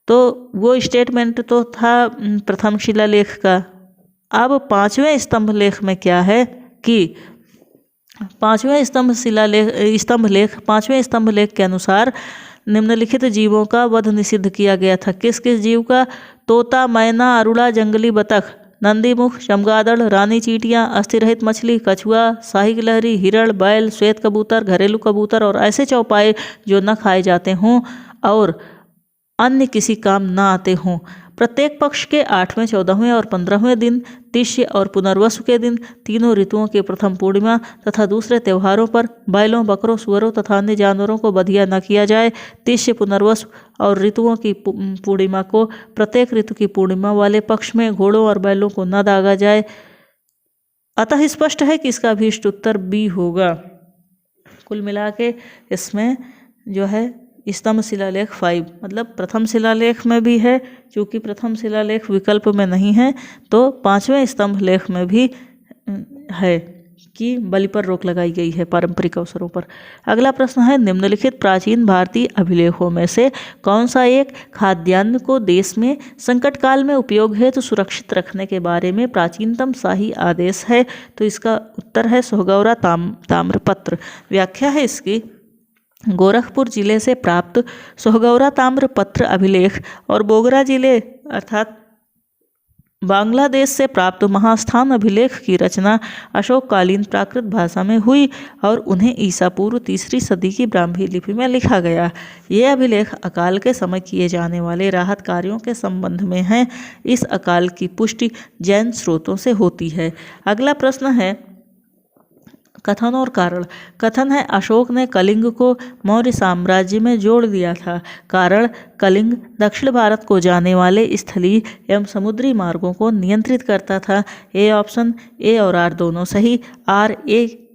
तो वो स्टेटमेंट तो था प्रथम शिलालेख का। अब 5वें स्तंभ लेख में क्या है कि 5वें स्तंभ लेख के अनुसार निम्नलिखित जीवों का वध निषिद्ध किया गया था। किस किस जीव का? तोता, मैना, अरुड़ा, जंगली बतख, नंदीमुख, चमगादड़, रानी चींटियां, अस्थिरहित मछली, कछुआ, शाही गिलहरी, हिरण, बैल, श्वेत कबूतर, घरेलू कबूतर और ऐसे चौपाए जो न खाए जाते हों और अन्य किसी काम न आते हों। प्रत्येक पक्ष के 8वें, 14वें और 15वें दिन, तिष्य और पुनर्वसु के दिन, तीनों ऋतुओं की प्रथम पूर्णिमा तथा दूसरे त्योहारों पर बैलों, बकरों, सुअरों तथा अन्य जानवरों को बधिया न किया जाए। तिष्य, पुनर्वसु और ऋतुओं की पूर्णिमा को प्रत्येक ऋतु की पूर्णिमा वाले पक्ष में घोड़ों और बैलों को न दागा जाए। अतः स्पष्ट है कि इसका अभीष्ट उत्तर बी होगा। कुल मिला के इसमें जो है स्तंभ शिलालेख 5 मतलब प्रथम शिलालेख में भी है, क्योंकि प्रथम शिलालेख विकल्प में नहीं है, तो 5वें स्तंभ लेख में भी है कि बलि पर रोक लगाई गई है पारंपरिक अवसरों पर। अगला प्रश्न है निम्नलिखित प्राचीन भारतीय अभिलेखों में से कौन सा एक खाद्यान्न को देश में संकट काल में उपयोग हेतु सुरक्षित रखने के बारे में प्राचीनतम शाही आदेश है? तो इसका उत्तर है सोहगौरा ताम्रपत्र। व्याख्या है इसकी गोरखपुर जिले से प्राप्त सोहगौरा ताम्रपत्र अभिलेख और बोगरा जिले अर्थात बांग्लादेश से प्राप्त महास्थान अभिलेख की रचना अशोककालीन प्राकृत भाषा में हुई और उन्हें ईसा पूर्व 3री सदी की ब्राह्मी लिपि में लिखा गया। ये अभिलेख अकाल के समय किए जाने वाले राहत कार्यों के संबंध में हैं। इस अकाल की पुष्टि जैन स्रोतों से होती है। अगला प्रश्न है कथन और कारण। कथन है अशोक ने कलिंग को मौर्य साम्राज्य में जोड़ दिया था। कारण कलिंग दक्षिण भारत को जाने वाले स्थलीय एवं समुद्री मार्गों को नियंत्रित करता था। ऑप्शन ए और आर दोनों सही, आर ए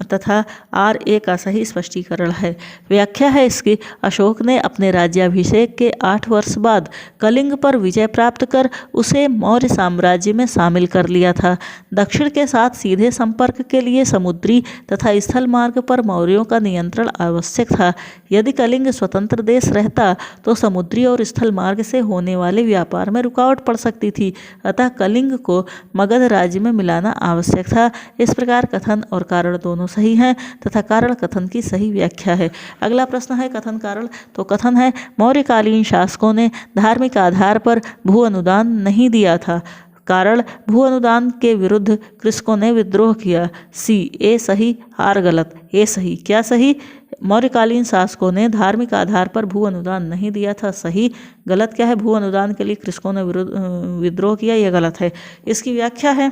तथा आर ए का सही स्पष्टीकरण है। व्याख्या है इसकी अशोक ने अपने राज्याभिषेक के 8 वर्ष बाद कलिंग पर विजय प्राप्त कर उसे मौर्य साम्राज्य में शामिल कर लिया था। दक्षिण के साथ सीधे संपर्क के लिए समुद्री तथा स्थल मार्ग पर मौर्यों का नियंत्रण आवश्यक था। यदि कलिंग स्वतंत्र देश रहता तो समुद्री और स्थल मार्ग से होने वाले व्यापार में रुकावट पड़ सकती थी। अतः कलिंग को मगध राज्य में मिलाना आवश्यक था। इस प्रकार कथन और कारण दोनों सही हैं तथा कारण कथन की सही व्याख्या है। अगला प्रश्न है कथन कारण। तो कथन है मौर्यकालीन शासकों ने धार्मिक आधार पर भू अनुदान नहीं दिया था। कारण भू अनुदान के विरुद्ध कृषकों ने विद्रोह किया। सी, ए सही, आर गलत। ए सही। क्या सही? मौर्यकालीन शासकों ने धार्मिक आधार पर भू अनुदान नहीं दिया था। सही। गलत क्या है? भू अनुदान के लिए कृषकों ने विद्रोह किया, यह गलत है। इसकी व्याख्या है,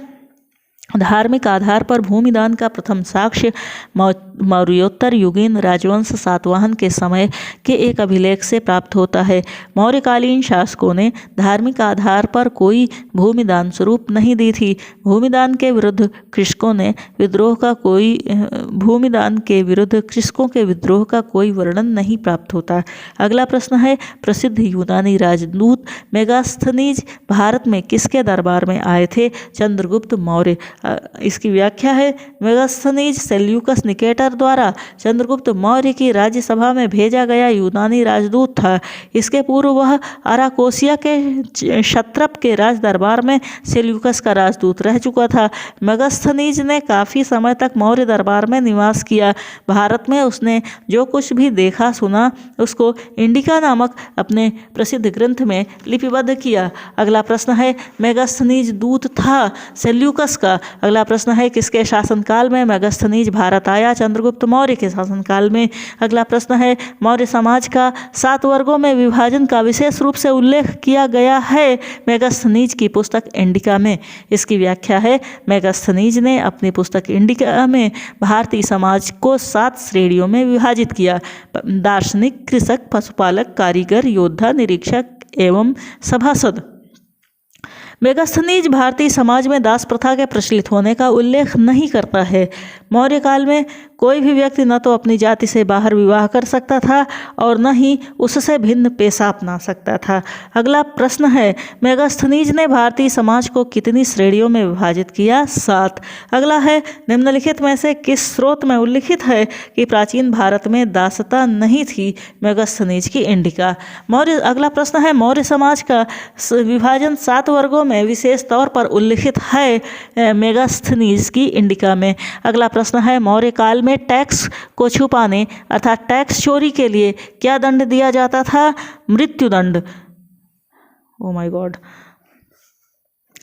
धार्मिक आधार पर भूमिदान का प्रथम साक्ष्य मौर्योत्तर युगीन राजवंश सातवाहन के समय के एक अभिलेख से प्राप्त होता है। मौर्यकालीन शासकों ने धार्मिक आधार पर कोई भूमिदान स्वरूप नहीं दी थी। भूमिदान के विरुद्ध कृषकों के विद्रोह का कोई वर्णन नहीं प्राप्त होता। अगला प्रश्न है, प्रसिद्ध यूनानी राजदूत मेगास्थनीज भारत में किसके दरबार में आए थे? चंद्रगुप्त मौर्य। इसकी व्याख्या है, मेगास्थनीज सेल्यूकस निकेटर द्वारा चंद्रगुप्त मौर्य की राज्यसभा में भेजा गया यूनानी राजदूत था। इसके पूर्व वह अराकोसिया के क्षत्रप के राज दरबार में सेल्यूकस का राजदूत रह चुका था। मेगास्थनीज ने काफ़ी समय तक मौर्य दरबार में निवास किया। भारत में उसने जो कुछ भी देखा सुना उसको इंडिका नामक अपने प्रसिद्ध ग्रंथ में लिपिबद्ध किया। अगला प्रश्न है, मेगास्थनीज दूत था सेल्यूकस का। अगला प्रश्न है, किसके शासनकाल में मेगास्थनीज भारत आया? चंद्रगुप्त मौर्य के शासनकाल में। अगला प्रश्न है, मौर्य समाज का 7 वर्गों में विभाजन का विशेष रूप से उल्लेख किया गया है मेगास्थनीज की पुस्तक इंडिका में। इसकी व्याख्या है, मेगास्थनीज ने अपनी पुस्तक इंडिका में भारतीय समाज को 7 श्रेणियों में विभाजित किया: दार्शनिक, कृषक, पशुपालक, कारीगर, योद्धा, निरीक्षक एवं सभासद। मेगास्थनीज भारतीय समाज में दास प्रथा के प्रचलित होने का उल्लेख नहीं करता है। मौर्य काल में कोई भी व्यक्ति न तो अपनी जाति से बाहर विवाह कर सकता था और न ही उससे भिन्न पेशा अपना सकता था। अगला प्रश्न है, मेगास्थनीज ने भारतीय समाज को कितनी श्रेणियों में विभाजित किया? 7। अगला है, निम्नलिखित में से किस स्रोत में उल्लिखित है कि प्राचीन भारत में दासता नहीं थी? मेगास्थनीज की इंडिका। अगला प्रश्न है, मौर्य समाज का विभाजन 7 वर्गों में विशेष तौर पर उल्लिखित है मेगास्थनीज की इंडिका में। अगला प्रश्न है, मौर्य काल में टैक्स को छुपाने अर्थात टैक्स चोरी के लिए क्या दंड दिया जाता था? मृत्युदंड। Oh my God.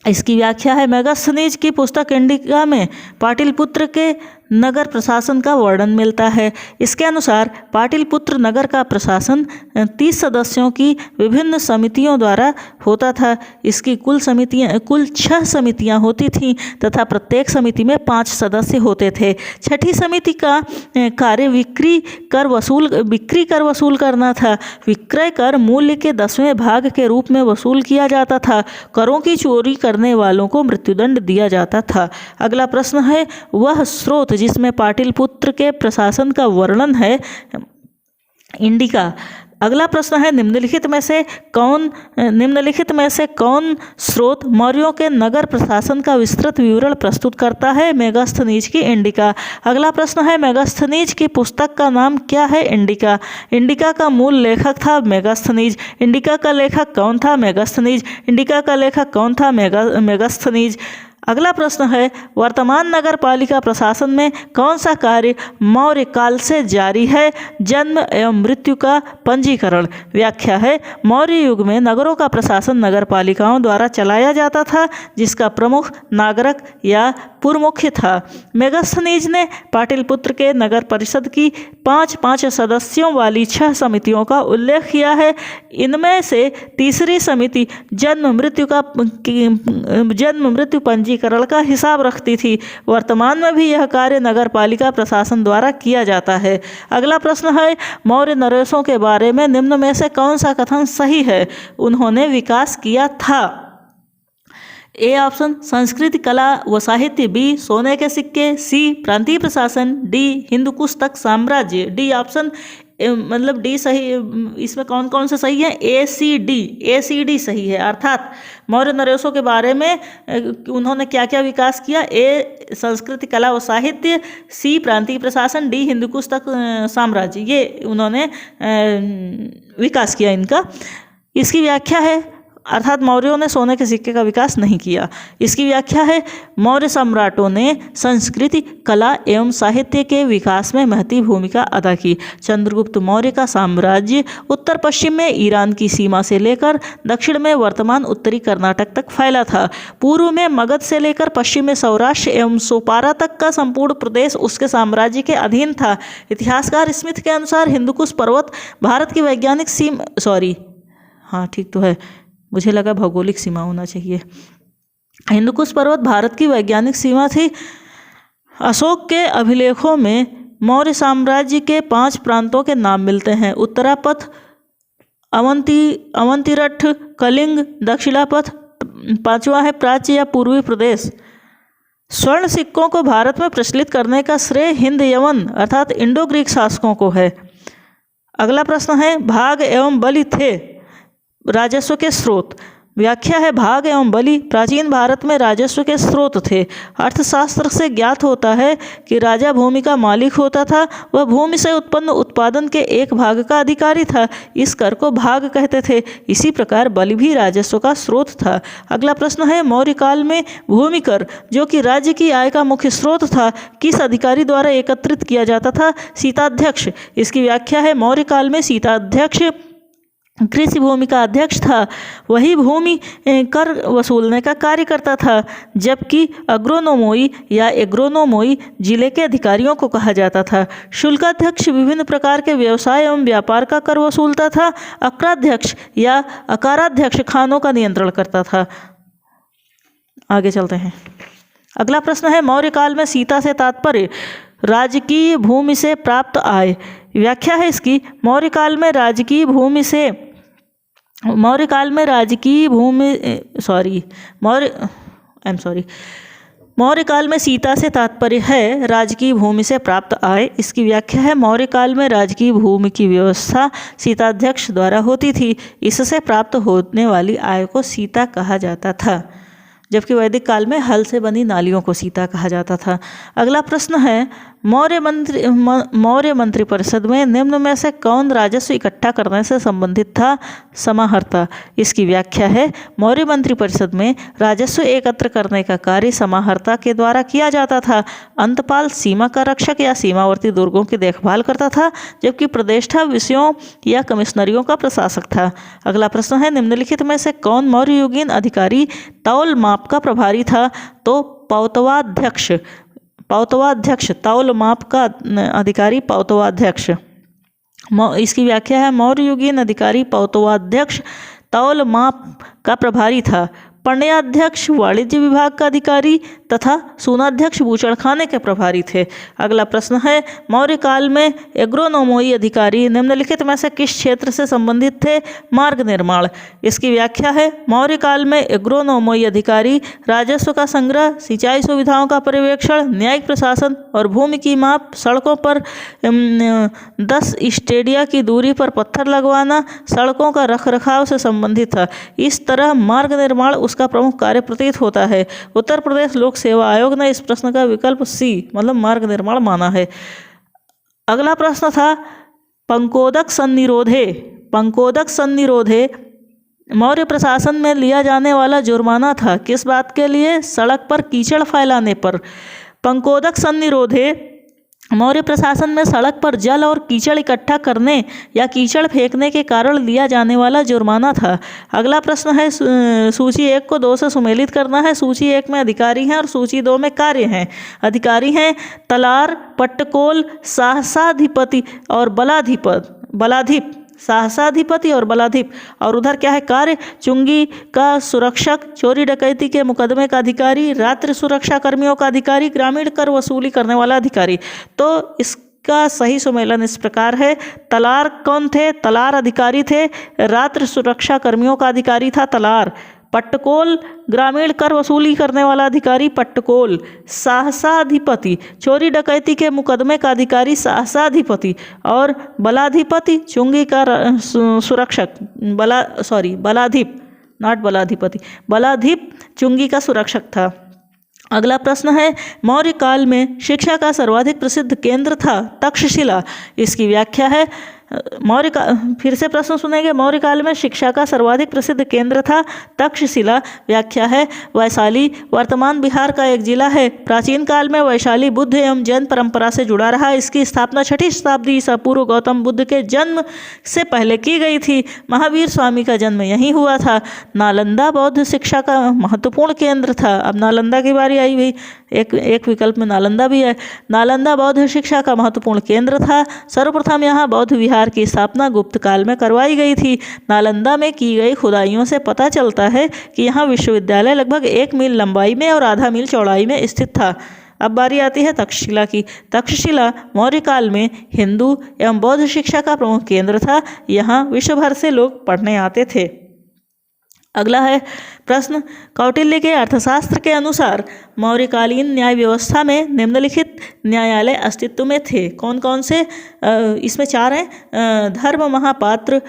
इसकी व्याख्या है, मेगास्थनीज की पुस्तक इंडिका में पाटलिपुत्र के नगर प्रशासन का वर्णन मिलता है। इसके अनुसार पाटलिपुत्र नगर का प्रशासन 30 सदस्यों की विभिन्न समितियों द्वारा होता था। इसकी कुल 6 समितियां होती थीं तथा प्रत्येक समिति में 5 सदस्य होते थे। छठी समिति का कार्य बिक्री कर वसूल करना था। विक्रय कर मूल्य के 10वें भाग के रूप में वसूल किया जाता था। करों की चोरी करने वालों को मृत्युदंड दिया जाता था। अगला प्रश्न है, वह स्रोत जिसमें पाटलिपुत्र के प्रशासन का वर्णन है इंडिका। अगला प्रश्न है, निम्नलिखित में से कौन स्रोत मौर्यों के नगर प्रशासन का विस्तृत विवरण प्रस्तुत करता है? मेगास्थनीज की इंडिका। अगला प्रश्न है, मेगास्थनीज की पुस्तक का नाम क्या है? इंडिका। इंडिका का मूल लेखक था मेगास्थनीज। इंडिका का लेखक कौन था? मेगास्थनीज। इंडिका का लेखक कौन था? मेगास्थनीज। अगला प्रश्न है, वर्तमान नगर पालिका प्रशासन में कौन सा कार्य मौर्य काल से जारी है? जन्म एवं मृत्यु का पंजीकरण। व्याख्या है, मौर्य युग में नगरों का प्रशासन नगर पालिकाओं द्वारा चलाया जाता था जिसका प्रमुख नागरक या पुरमुख्य था। मेगास्थनीज ने पाटलिपुत्र के नगर परिषद की 5 सदस्यों वाली 6 समितियों का उल्लेख किया है। इनमें से तीसरी समिति जन्म मृत्यु पंजीकरण का हिसाब रखती थी। वर्तमान में भी यह कार्य नगर पालिका प्रशासन द्वारा किया जाता है। अगला प्रश्न है, मौर्य नरेशों के बारे में निम्न में से कौन सा कथन सही है? उन्होंने विकास किया था। ए ऑप्शन संस्कृत कला व साहित्य, बी सोने के सिक्के, सी प्रांतीय प्रशासन, डी हिंदू कुश तक साम्राज्य। डी ऑप्शन मतलब डी सही। इसमें कौन कौन से सही है? ए सी डी सही है। अर्थात मौर्य नरेशों के बारे में उन्होंने क्या क्या विकास किया? ए संस्कृत कला व साहित्य, सी प्रांतीय प्रशासन, डी हिंदू कुश तक साम्राज्य। ये उन्होंने विकास किया इनका। इसकी व्याख्या है, अर्थात मौर्यों ने सोने के सिक्के का विकास नहीं किया। इसकी व्याख्या है, मौर्य सम्राटों ने संस्कृति, कला एवं साहित्य के विकास में महती भूमिका अदा की। चंद्रगुप्त मौर्य का साम्राज्य उत्तर पश्चिम में ईरान की सीमा से लेकर दक्षिण में वर्तमान उत्तरी कर्नाटक तक फैला था। पूर्व में मगध से लेकर पश्चिम में सौराष्ट्र एवं सोपारा तक का संपूर्ण प्रदेश उसके साम्राज्य के अधीन था। इतिहासकार स्मिथ के अनुसार हिंदुकुश पर्वत भारत की वैज्ञानिक ठीक तो है, मुझे लगा भौगोलिक सीमा होना चाहिए। हिंदुकुश पर्वत भारत की वैज्ञानिक सीमा थी। अशोक के अभिलेखों में मौर्य साम्राज्य के 5 प्रांतों के नाम मिलते हैं। उत्तरापथ, अवंतिरठ, कलिंग, दक्षिणापथ, 5वां है प्राच्य या पूर्वी प्रदेश। स्वर्ण सिक्कों को भारत में प्रचलित करने का श्रेय हिंद यवन अर्थात इंडो ग्रीक शासकों को है। अगला प्रश्न है, भाग एवं बलि थे राजस्व के स्रोत। व्याख्या है, भाग एवं बलि प्राचीन भारत में राजस्व के स्रोत थे। अर्थशास्त्र से ज्ञात होता है कि राजा भूमि का मालिक होता था, वह भूमि से उत्पन्न उत्पादन के 1 भाग का अधिकारी था। इस कर को भाग कहते थे। इसी प्रकार बलि भी राजस्व का स्रोत था। अगला प्रश्न है, मौर्य काल में भूमि कर जो कि राज्य की आय का मुख्य स्रोत था, किस अधिकारी द्वारा एकत्रित किया जाता था? सीताध्यक्ष। इसकी व्याख्या है, मौर्य काल में सीताध्यक्ष कृषि भूमि का अध्यक्ष था। वही भूमि कर वसूलने का कार्य करता था, जबकि अग्रोनोमोई या एग्रोनोमोई जिले के अधिकारियों को कहा जाता था। शुल्काध्यक्ष विभिन्न प्रकार के व्यवसाय एवं व्यापार का कर वसूलता था। अक्राध्यक्ष या अकाराध्यक्ष खानों का नियंत्रण करता था। आगे चलते हैं। अगला प्रश्न है, मौर्य काल में सीता से तात्पर्य राजकीय भूमि से प्राप्त आय। व्याख्या है इसकी, मौर्य काल में राजकीय भूमि सीता से तात्पर्य है राजकीय भूमि से प्राप्त आय। इसकी व्याख्या है, मौर्य काल में राजकीय भूमि की व्यवस्था सीताध्यक्ष द्वारा होती थी। इससे प्राप्त होने वाली आय को सीता कहा जाता था, जबकि वैदिक काल में हल से बनी नालियों को सीता कहा जाता था। अगला प्रश्न है, मौर्य मंत्री परिषद में निम्न में से कौन राजस्व इकट्ठा करने से संबंधित था? समाहर्ता। इसकी व्याख्या है, मौर्य मंत्री परिषद में राजस्व एकत्र करने का कार्य समाहर्ता के द्वारा किया जाता था। अंतपाल सीमा का रक्षक या सीमावर्ती दुर्गों की देखभाल करता था, जबकि प्रदेष्टा विषयों या कमिश्नरियों का प्रशासक था। अगला प्रश्न है, निम्नलिखित में से कौन मौर्ययुगीन अधिकारी तौल माप का प्रभारी था? तो पौतवाध्यक्ष, तौल माप का अधिकारी पौतवाध्यक्ष। इसकी व्याख्या है, मौर्ययुगीन अधिकारी पौतवाध्यक्ष तौल माप का प्रभारी था। पण्याध्यक्ष वाणिज्य विभाग का अधिकारी तथा सूनाध्यक्ष बूचड़खाने के प्रभारी थे। अगला प्रश्न है, मौर्य काल में एग्रोनोमोई अधिकारी निम्नलिखित में से किस क्षेत्र से संबंधित थे? मार्ग निर्माण। इसकी व्याख्या है, मौर्य काल में एग्रोनोमोई अधिकारी राजस्व का संग्रह, सिंचाई सुविधाओं का पर्यवेक्षण, न्यायिक प्रशासन और भूमि की माप, सड़कों पर 10 स्टेडिया की दूरी पर पत्थर लगवाना, सड़कों का रखरखाव से संबंधित था। इस तरह मार्ग निर्माण उसका प्रमुख कार्य प्रतीत होता है। उत्तर प्रदेश लोक सेवा आयोग ने इस प्रश्न का विकल्प सी मतलब मार्ग निर्माण माना है। अगला प्रश्न था, पंकोदक सन्निरोधे मौर्य प्रशासन में लिया जाने वाला जुर्माना था। किस बात के लिए? सड़क पर कीचड़ फैलाने पर। पंकोदक सन्निरोधे मौर्य प्रशासन में सड़क पर जल और कीचड़ इकट्ठा करने या कीचड़ फेंकने के कारण लिया जाने वाला जुर्माना था। अगला प्रश्न है, सूची 1 को 2 से सुमेलित करना है। सूची 1 में अधिकारी हैं और सूची 2 में कार्य हैं। अधिकारी हैं तलार, पट्टकोल, सहसाधिपति और बलाधिप, सहसाधिपति और बलाधिप। और उधर क्या है? कार्य चुंगी का सुरक्षक, चोरी डकैती के मुकदमे का अधिकारी, रात्रि सुरक्षा कर्मियों का अधिकारी, ग्रामीण कर वसूली करने वाला अधिकारी। तो इसका सही सुमेलन इस प्रकार है, तलार कौन थे? तलार अधिकारी थे। रात्रि सुरक्षा कर्मियों का अधिकारी था तलार। पट्टकोल ग्रामीण कर वसूली करने वाला अधिकारी पट्टकोल। सहसाधिपति चोरी डकैती के मुकदमे का अधिकारी सहसाधिपति। और बलाधिपति चुंगी का सुरक्षक, बलाधिप नॉट बलाधिपति, बलाधिप चुंगी का सुरक्षक था। अगला प्रश्न है, मौर्य काल में शिक्षा का सर्वाधिक प्रसिद्ध केंद्र था तक्षशिला। इसकी व्याख्या है, मौर्य का फिर से प्रश्न सुनेंगे। मौर्य काल में शिक्षा का सर्वाधिक प्रसिद्ध केंद्र था तक्षशिला। व्याख्या है वैशाली वर्तमान बिहार का एक जिला है। प्राचीन काल में वैशाली बुद्ध एवं जैन परंपरा से जुड़ा रहा। इसकी स्थापना 6ठी शताब्दी ईसा पूर्व गौतम बुद्ध के जन्म से पहले की गई थी। महावीर स्वामी का जन्म यहीं हुआ था। नालंदा बौद्ध शिक्षा का महत्वपूर्ण केंद्र था। अब नालंदा की बारी आई हुई, एक विकल्प में नालंदा भी है। नालंदा बौद्ध शिक्षा का महत्वपूर्ण केंद्र था। सर्वप्रथम यहाँ बौद्ध विहार की स्थापना गुप्त काल में करवाई गई थी। नालंदा में की गई खुदाइयों से पता चलता है कि यहाँ विश्वविद्यालय लगभग 1 मील लंबाई में और आधा मील चौड़ाई में स्थित था। अब बारी आती है तक्षशिला की। तक्षशिला मौर्य काल में हिंदू एवं बौद्ध शिक्षा का प्रमुख केंद्र था। यहाँ विश्व भर से लोग पढ़ने आते थे। अगला है प्रश्न, कौटिल्य के अर्थशास्त्र के अनुसार मौर्यकालीन न्याय व्यवस्था में निम्नलिखित न्यायालय अस्तित्व में थे। कौन कौन से? इसमें 4 हैं। धर्म महापात्र,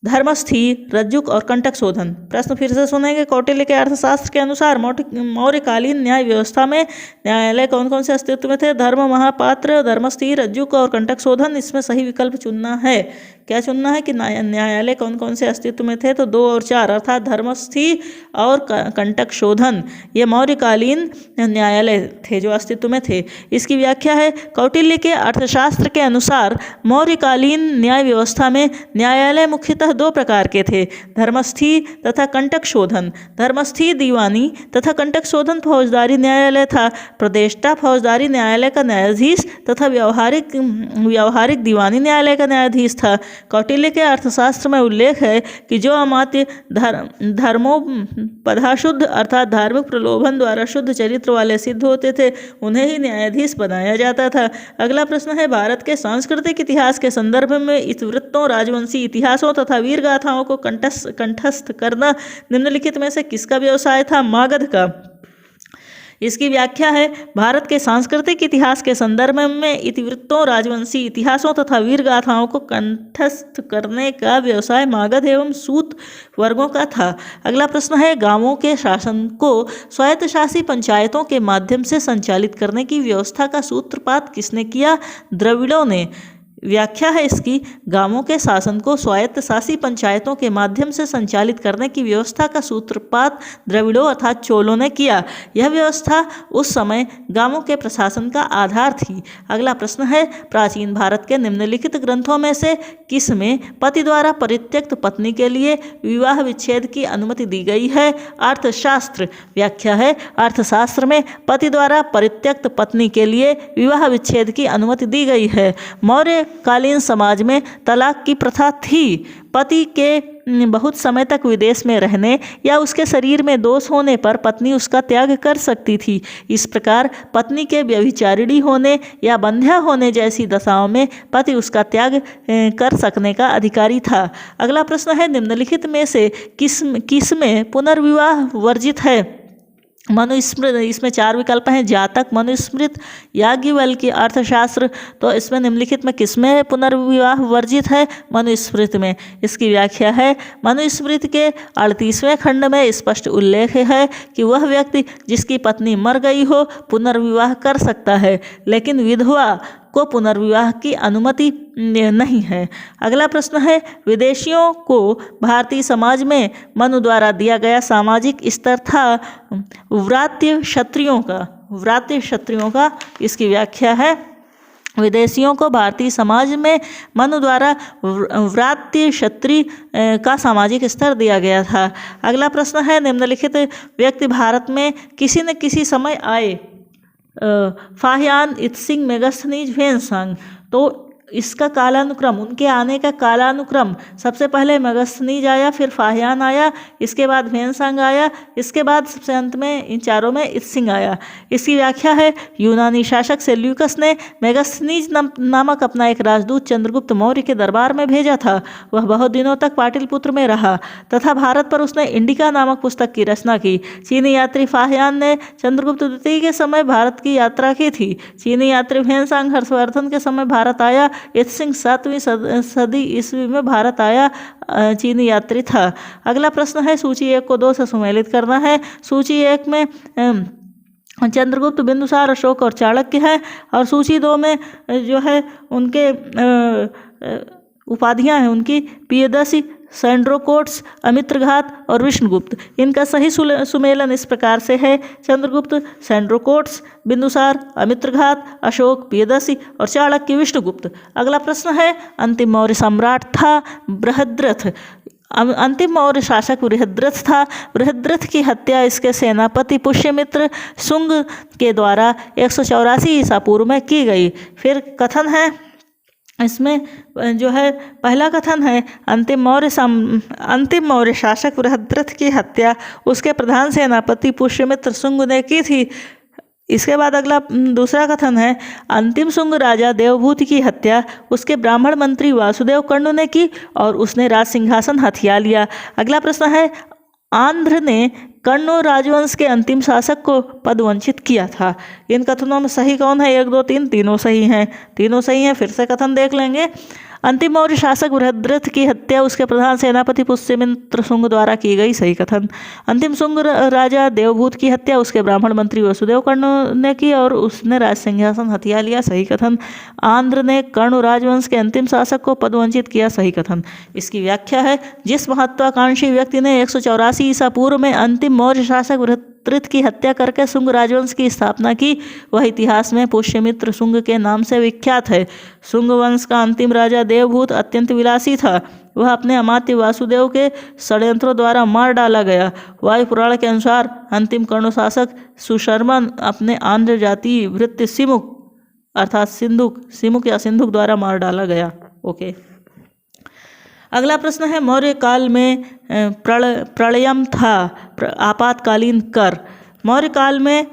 धर्मस्थी, रज्जुक और कंटक शोधन। प्रश्न फिर से सुनेंगे। कौटिल्य के अर्थशास्त्र के अनुसार मौर्यकालीन न्याय व्यवस्था में न्यायालय कौन कौन से अस्तित्व में थे? धर्म महापात्र, धर्मस्थी, रज्जुक और कंटक शोधन। इसमें सही विकल्प चुनना है। क्या चुनना है कि न्यायालय कौन कौन से अस्तित्व में थे? तो 2 और 4 अर्थात धर्मस्थी और कंटक शोधन, ये मौर्यकालीन न्यायालय थे जो अस्तित्व में थे। इसकी व्याख्या है कौटिल्य के अर्थशास्त्र के अनुसार मौर्यकालीन न्याय व्यवस्था में न्यायालय मुख्यतः 2 प्रकार के थे, धर्मस्थी तथा कंटक शोधन। धर्मस्थी दीवानी तथा कंटक शोधन फौजदारी न्यायालय था। प्रदेष्टा फौजदारी न्यायालय का न्यायाधीश तथा व्यवहारिक दीवानी न्यायालय का न्यायाधीश था। कौटिल्य के अर्थशास्त्र में उल्लेख है कि जो अमात्य धर्मोपधाशुद्ध अर्थात धार्मिक प्रलोभन द्वारा शुद्ध चरित्र वाले सिद्ध होते थे, उन्हें ही न्यायाधीश बनाया जाता था। अगला प्रश्न है, भारत के सांस्कृतिक इतिहास के संदर्भ में इतिवृत्तों, राजवंशी इतिहासों तथा वीर गाथाओं को कंठस्थ करना निम्नलिखित में से किसका व्यवसाय था? मागध का। इसकी व्याख्या है भारत के सांस्कृतिक इतिहास के संदर्भ में इतिवृत्तों, राजवंशी इतिहासों तथा वीर गाथाओं को कंठस्थ करने का व्यवसाय मागध एवं सूत वर्गों का था। अगला प्रश्न है, गांवों के शासन को स्वायत्तशासी पंचायतों के माध्यम से संचालित करने की व्यवस्था का सूत्रपात किसने किया? द्रविड़ों ने। व्याख्या है इसकी, गांवों के शासन को स्वायत्तशासी पंचायतों के माध्यम से संचालित करने की व्यवस्था का सूत्रपात द्रविड़ों अर्थात चोलों ने किया। यह व्यवस्था उस समय गांवों के प्रशासन का आधार थी। अगला प्रश्न है, प्राचीन भारत के निम्नलिखित ग्रंथों में से किसमें पति द्वारा परित्यक्त पत्नी के लिए विवाह विच्छेद की अनुमति दी गई है? अर्थशास्त्र। व्याख्या है, अर्थशास्त्र में पति द्वारा परित्यक्त पत्नी के लिए विवाह विच्छेद की अनुमति दी गई है। मौर्य कालीन समाज में तलाक की प्रथा थी। पति के बहुत समय तक विदेश में रहने या उसके शरीर में दोष होने पर पत्नी उसका त्याग कर सकती थी। इस प्रकार पत्नी के व्यभिचारिणी होने या बंध्या होने जैसी दशाओं में पति उसका त्याग कर सकने का अधिकारी था। अगला प्रश्न है, निम्नलिखित में से किसमें पुनर्विवाह वर्जित है? मनुस्मृत। इसमें 4 विकल्प हैं, जातक, मनुस्मृत, याज्ञवल्क्य, अर्थशास्त्र। तो इसमें निम्नलिखित में किसमें पुनर्विवाह वर्जित है? मनुस्मृत में। इसकी व्याख्या है, मनुस्मृत के 38वें खंड में स्पष्ट उल्लेख है कि वह व्यक्ति जिसकी पत्नी मर गई हो पुनर्विवाह कर सकता है, लेकिन विधवा को पुनर्विवाह की अनुमति नहीं है। अगला प्रश्न है, विदेशियों को भारतीय समाज में मनु द्वारा दिया गया सामाजिक स्तर था व्रात्य क्षत्रियों का। व्रात्य क्षत्रियों का। इसकी व्याख्या है, विदेशियों को भारतीय समाज में मनु द्वारा व्रात्य क्षत्रिय का सामाजिक स्तर दिया गया था। अगला प्रश्न है, निम्नलिखित व्यक्ति भारत में किसी न किसी समय आए? फाहियान, इत्सिंग, मेगास्थनीज, ह्वेनसांग। तो इसका कालानुक्रम, उनके आने का कालानुक्रम, सबसे पहले मेगास्थनीज आया, फिर फाहियान आया, इसके बाद ह्वेनसांग आया, इसके बाद सबसे अंत में इन चारों में इत्सिंग आया। इसकी व्याख्या है, यूनानी शासक सेल्यूकस ने मेगास्थनीज नामक अपना एक राजदूत चंद्रगुप्त मौर्य के दरबार में भेजा था। वह बहुत दिनों तक पाटलिपुत्र में रहा तथा भारत पर उसने इंडिका नामक पुस्तक की रचना की। चीनी यात्री फाहियान ने चंद्रगुप्त द्वितीय के समय भारत की यात्रा की थी। चीनी यात्री ह्वेनसांग हर्षवर्धन के समय भारत आया। इत्सिंग 7वीं सदी ईस्वी में भारत आया चीनी यात्री था। अगला प्रश्न है, सूची 1 को 2 से सुमेलित करना है। सूची 1 में चंद्रगुप्त, बिंदुसार, अशोक और चाणक्य है, और सूची 2 में जो है उनके उपाधियां हैं उनकी पियदसी, सैंड्रोकोट्स, अमित्रघात और विष्णुगुप्त। इनका सही सुमेलन इस प्रकार से है: चंद्रगुप्त, सैंड्रोकोट्स, बिंदुसार, अमित्रघात, अशोक, पियदसी और चाणक्य विष्णुगुप्त। अगला प्रश्न है, अंतिम मौर्य सम्राट था बृहद्रथ। अंतिम मौर्य शासक बृहद्रथ था। बृहद्रथ की हत्या इसके सेनापति पुष्यमित्र शुंग के द्वारा 184 ईसा पूर्व में की गई। फिर कथन है इसमें जो है, पहला कथन है अंतिम मौर्य शासक बृहद्रथ की हत्या उसके प्रधान सेनापति पुष्यमित्र शुंग ने की थी। इसके बाद अगला दूसरा कथन है, अंतिम शुंग राजा देवभूति की हत्या उसके ब्राह्मण मंत्री वासुदेव कर्ण ने की और उसने राज सिंहासन हथिया लिया। अगला प्रश्न है, आंध्र ने कर्ण राजवंश के अंतिम शासक को पदवंचित किया था। इन कथनों में सही कौन है? 1, 2, 3 तीनों सही हैं। तीनों सही हैं। फिर से कथन देख लेंगे। अंतिम मौर्य शासक बृहद्रथ की हत्या उसके प्रधान सेनापति पुष्यमित्र शुंग द्वारा की गई। सही कथन। अंतिम शुंग राजा देवभूत की हत्या उसके ब्राह्मण मंत्री वसुदेव कर्ण ने की और उसने राज सिंहासन हथिया लिया। सही कथन। आंध्र ने कर्ण राजवंश के अंतिम शासक को पदवंचित किया। सही कथन। इसकी व्याख्या है, जिस महत्वाकांक्षी व्यक्ति ने 184 ईसा पूर्व में अंतिम मौर्य शासक बृहद्रथ की हत्या करके शुंग राजवंश की स्थापना की, वह इतिहास में पुष्यमित्र शुंग के नाम से विख्यात है। शुंग वंश का अंतिम राजा देवभूत अत्यंत विलासी था। वह अपने अमात्य वासुदेव के षड्यंत्रों द्वारा मार डाला गया। वायु पुराण के अनुसार अंतिम कर्ण शासक सुशर्मन अपने आंध्र जाति भृत्य सिमुक अर्थात सिमुक या सिंधुक द्वारा मार डाला गया। ओके। अगला प्रश्न है, मौर्य काल में प्रलयम था आपातकालीन कर। मौर्य काल में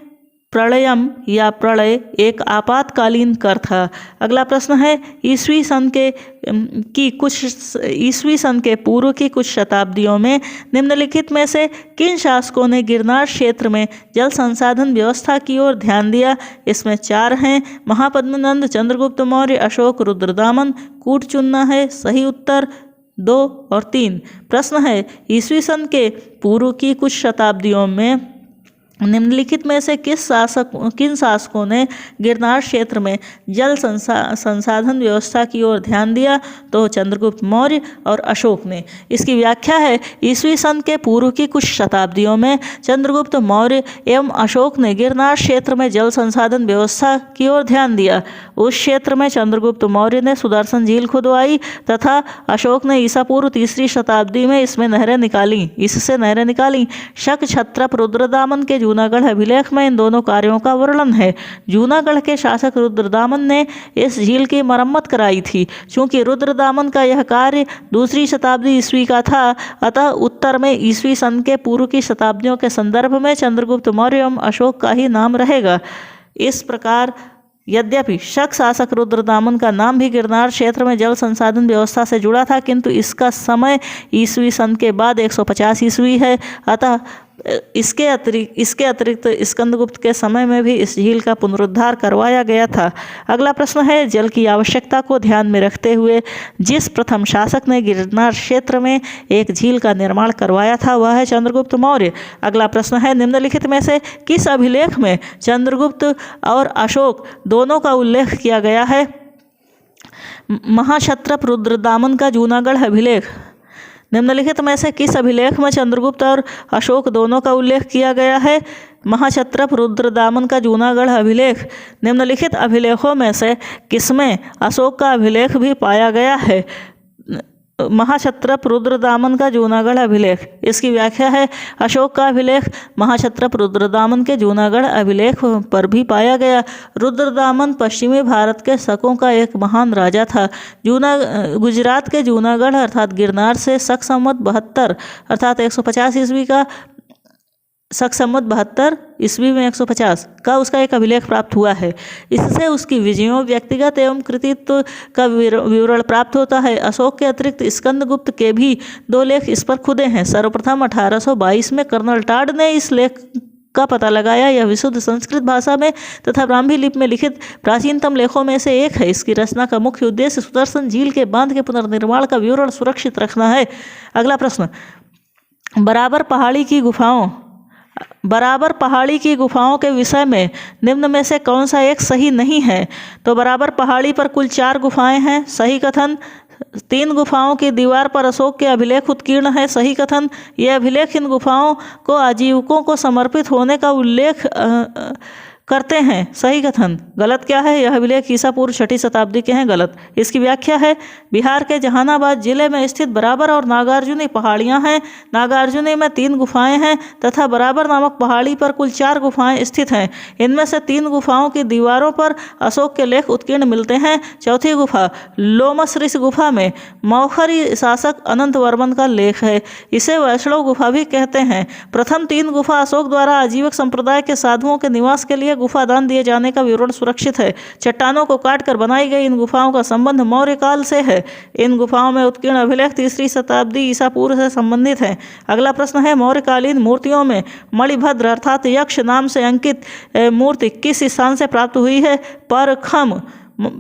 प्रलयम या प्रलय एक आपातकालीन कर था। अगला प्रश्न है, ईस्वी सन के पूर्व की कुछ शताब्दियों में निम्नलिखित में से किन शासकों ने गिरनार क्षेत्र में जल संसाधन व्यवस्था की ओर ध्यान दिया? इसमें 4 हैं: महापद्मनंद, चंद्रगुप्त मौर्य, अशोक, रुद्रदामन, कूटचुन्ना है। सही उत्तर 2 और 3। प्रश्न है, ईस्वी सन के पूर्व की कुछ शताब्दियों में निम्नलिखित में से किन शासकों ने गिरनार क्षेत्र में जल संसाधन व्यवस्था की ओर ध्यान दिया? तो चंद्रगुप्त मौर्य और अशोक ने। इसकी व्याख्या है, ईस्वी सन के पूर्व की कुछ शताब्दियों में चंद्रगुप्त मौर्य एवं अशोक ने गिरनार क्षेत्र में जल संसाधन व्यवस्था की ओर ध्यान दिया। उस क्षेत्र में चंद्रगुप्त मौर्य ने सुदर्शन झील खुदवाई तथा अशोक ने ईसा पूर्व 3री शताब्दी में इससे नहरें निकाली। शक, छत्रप, रुद्रदामन के जूनागढ़ अभिलेख में इन दोनों कार्यों का वर्णन है। जूनागढ़ के शासक रुद्रदामन ने इस झील की मरम्मत कराई थी। चूंकि रुद्रदामन का यह कार्य 2री शताब्दी ईस्वी का था, अतः उत्तर में ईस्वी सन के पूर्व की शताब्दियों के संदर्भ में चंद्रगुप्त मौर्य एवं अशोक का ही नाम रहेगा। इस प्रकार यद्यपि शक शासक रुद्रदामन का नाम भी गिरनार क्षेत्र में जल संसाधन व्यवस्था से जुड़ा था, किंतु इसका समय ईस्वी सन के बाद 150 ईस्वी है। अतः इसके अतिरिक्त स्कंदगुप्त के समय में भी इस झील का पुनरुद्धार करवाया गया था। अगला प्रश्न है, जल की आवश्यकता को ध्यान में रखते हुए जिस प्रथम शासक ने गिरनार क्षेत्र में एक झील का निर्माण करवाया था, वह है चंद्रगुप्त मौर्य। अगला प्रश्न है, निम्नलिखित में से किस अभिलेख में चंद्रगुप्त और अशोक दोनों का उल्लेख किया गया है? महाक्षत्रप रुद्रदामन का जूनागढ़ अभिलेख। निम्नलिखित में से किस अभिलेख में चंद्रगुप्त और अशोक दोनों का उल्लेख किया गया है? महाक्षत्रप रुद्रदामन का जूनागढ़ अभिलेख। निम्नलिखित अभिलेखों में से किसमें अशोक का अभिलेख भी पाया गया है? महाक्षत्रप रुद्रदामन का जूनागढ़ अभिलेख। इसकी व्याख्या है, अशोक का अभिलेख महाक्षत्रप रुद्रदामन के जूनागढ़ अभिलेख पर भी पाया गया। रुद्रदामन पश्चिमी भारत के शकों का एक महान राजा था। गुजरात के जूनागढ़ अर्थात गिरनार से शक संवत 72 अर्थात 150 ईस्वी का शक संवत 72 ईस्वी में 150 का उसका एक अभिलेख प्राप्त हुआ है। इससे उसकी विजयों, व्यक्तिगत एवं कृतित्व का विवरण प्राप्त होता है। अशोक के अतिरिक्त स्कंदगुप्त के भी 2 लेख इस पर खुदे हैं। सर्वप्रथम 1822 में कर्नल टाड ने इस लेख का पता लगाया। यह विशुद्ध संस्कृत भाषा में तथा ब्राह्मी लिपि में लिखित प्राचीनतम लेखों में से एक है। इसकी रचना का मुख्य उद्देश्य सुदर्शन झील के बांध के पुनर्निर्माण का विवरण सुरक्षित रखना है। अगला प्रश्न, बराबर पहाड़ी की गुफाओं बराबर पहाड़ी की गुफाओं के विषय में निम्न में से कौन सा एक सही नहीं है? तो बराबर पहाड़ी पर कुल 4 गुफाएं हैं, सही कथन। 3 गुफाओं की दीवार पर अशोक के अभिलेख उत्कीर्ण है, सही कथन। ये अभिलेख इन गुफाओं को आजीविकों को समर्पित होने का उल्लेख करते हैं, सही कथन। गलत क्या है? यह अभिलेख ईसा पूर्व 6वीं शताब्दी के हैं, गलत। इसकी व्याख्या है, बिहार के जहानाबाद जिले में स्थित बराबर और नागार्जुनी पहाड़ियां हैं। नागार्जुनी में 3 गुफाएं हैं तथा बराबर नामक पहाड़ी पर कुल 4 गुफाएं स्थित हैं। इनमें से 3 गुफाओं की दीवारों पर अशोक के लेख उत्कीर्ण मिलते हैं। चौथी गुफा लोमस ऋषि गुफा में मौखरी शासक अनंत वर्मन का लेख है। इसे वैष्णव गुफा भी कहते हैं। प्रथम 3 गुफा अशोक द्वारा आजीवक संप्रदाय के साधुओं के निवास के लिए गुफा दान दिए जाने का विवरण सुरक्षित है। चट्टानों को काटकर बनाई गई इन गुफाओं का संबंध मौर्य काल से है। इन गुफाओं में उत्कीर्ण अभिलेख 3री शताब्दी ईसा पूर्व से संबंधित है। अगला प्रश्न है, मौर्यकालीन मूर्तियों में मणिभद्र अर्थात यक्ष नाम से अंकित मूर्ति किस स्थान से प्राप्त हुई है? परखम।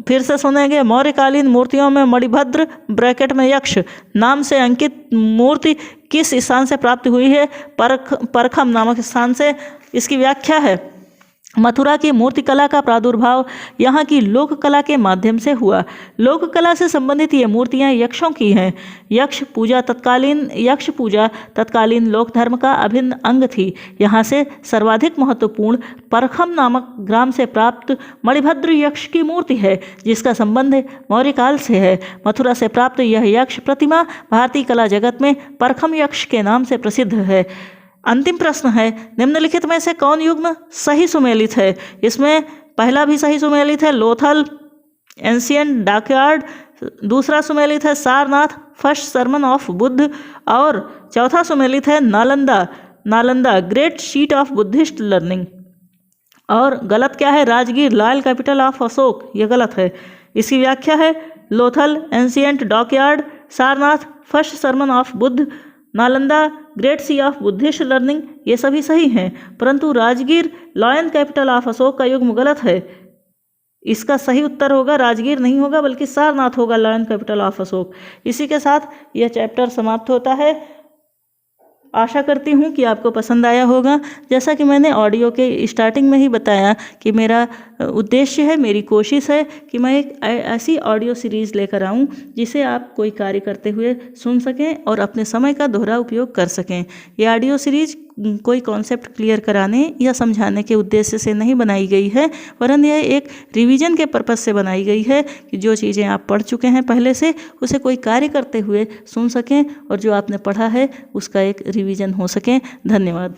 फिर से सुनेंगे, मौर्यकालीन मूर्तियों में मणिभद्र ब्रैकेट में यक्ष नाम से अंकित मूर्ति किस स्थान से प्राप्त हुई है? परखम नामक स्थान से। इसकी व्याख्या है, मथुरा की मूर्तिकला का प्रादुर्भाव यहाँ की लोक कला के माध्यम से हुआ। लोक कला से संबंधित ये मूर्तियाँ यक्षों की हैं। यक्ष पूजा तत्कालीन लोक धर्म का अभिन्न अंग थी। यहाँ से सर्वाधिक महत्वपूर्ण परखम नामक ग्राम से प्राप्त मणिभद्र यक्ष की मूर्ति है, जिसका संबंध मौर्य काल से है। मथुरा से प्राप्त यह यक्ष प्रतिमा भारतीय कला जगत में परखम यक्ष के नाम से प्रसिद्ध है। अंतिम प्रश्न है, निम्नलिखित में से कौन युग्म सही सुमेलित है? इसमें पहला भी सही सुमेलित है, लोथल एंशिएंट डॉकयार्ड। दूसरा सुमेलित है Sarnath first sermon of Buddha. और चौथा सुमेलित है Nalanda great seat of Buddhist learning. और गलत क्या है? Rajgir lion capital of Ashoka, ये गलत है। इसकी व्याख्या है, Lothal ancient dockyard, Sarnath first sermon of Buddha, Nalanda great sea of Buddhist learning, ये सभी सही हैं, परंतु Rajgir lion capital of Ashoka का युग्म गलत है। इसका सही उत्तर होगा राजगीर नहीं होगा, बल्कि सारनाथ होगा, लॉयन कैपिटल ऑफ अशोक। इसी के साथ यह चैप्टर समाप्त होता है। आशा करती हूँ कि आपको पसंद आया होगा। जैसा कि मैंने ऑडियो के स्टार्टिंग में ही बताया कि मेरा उद्देश्य है, मेरी कोशिश है कि मैं एक ऐसी ऑडियो सीरीज़ लेकर आऊँ जिसे आप कोई कार्य करते हुए सुन सकें और अपने समय का दोहरा उपयोग कर सकें। ये ऑडियो सीरीज़ कोई कॉन्सेप्ट क्लियर कराने या समझाने के उद्देश्य से नहीं बनाई गई है, वरन यह एक रिवीजन के पर्पज़ से बनाई गई है कि जो चीज़ें आप पढ़ चुके हैं पहले से, उसे कोई कार्य करते हुए सुन सकें और जो आपने पढ़ा है उसका एक रिवीजन हो सके। धन्यवाद।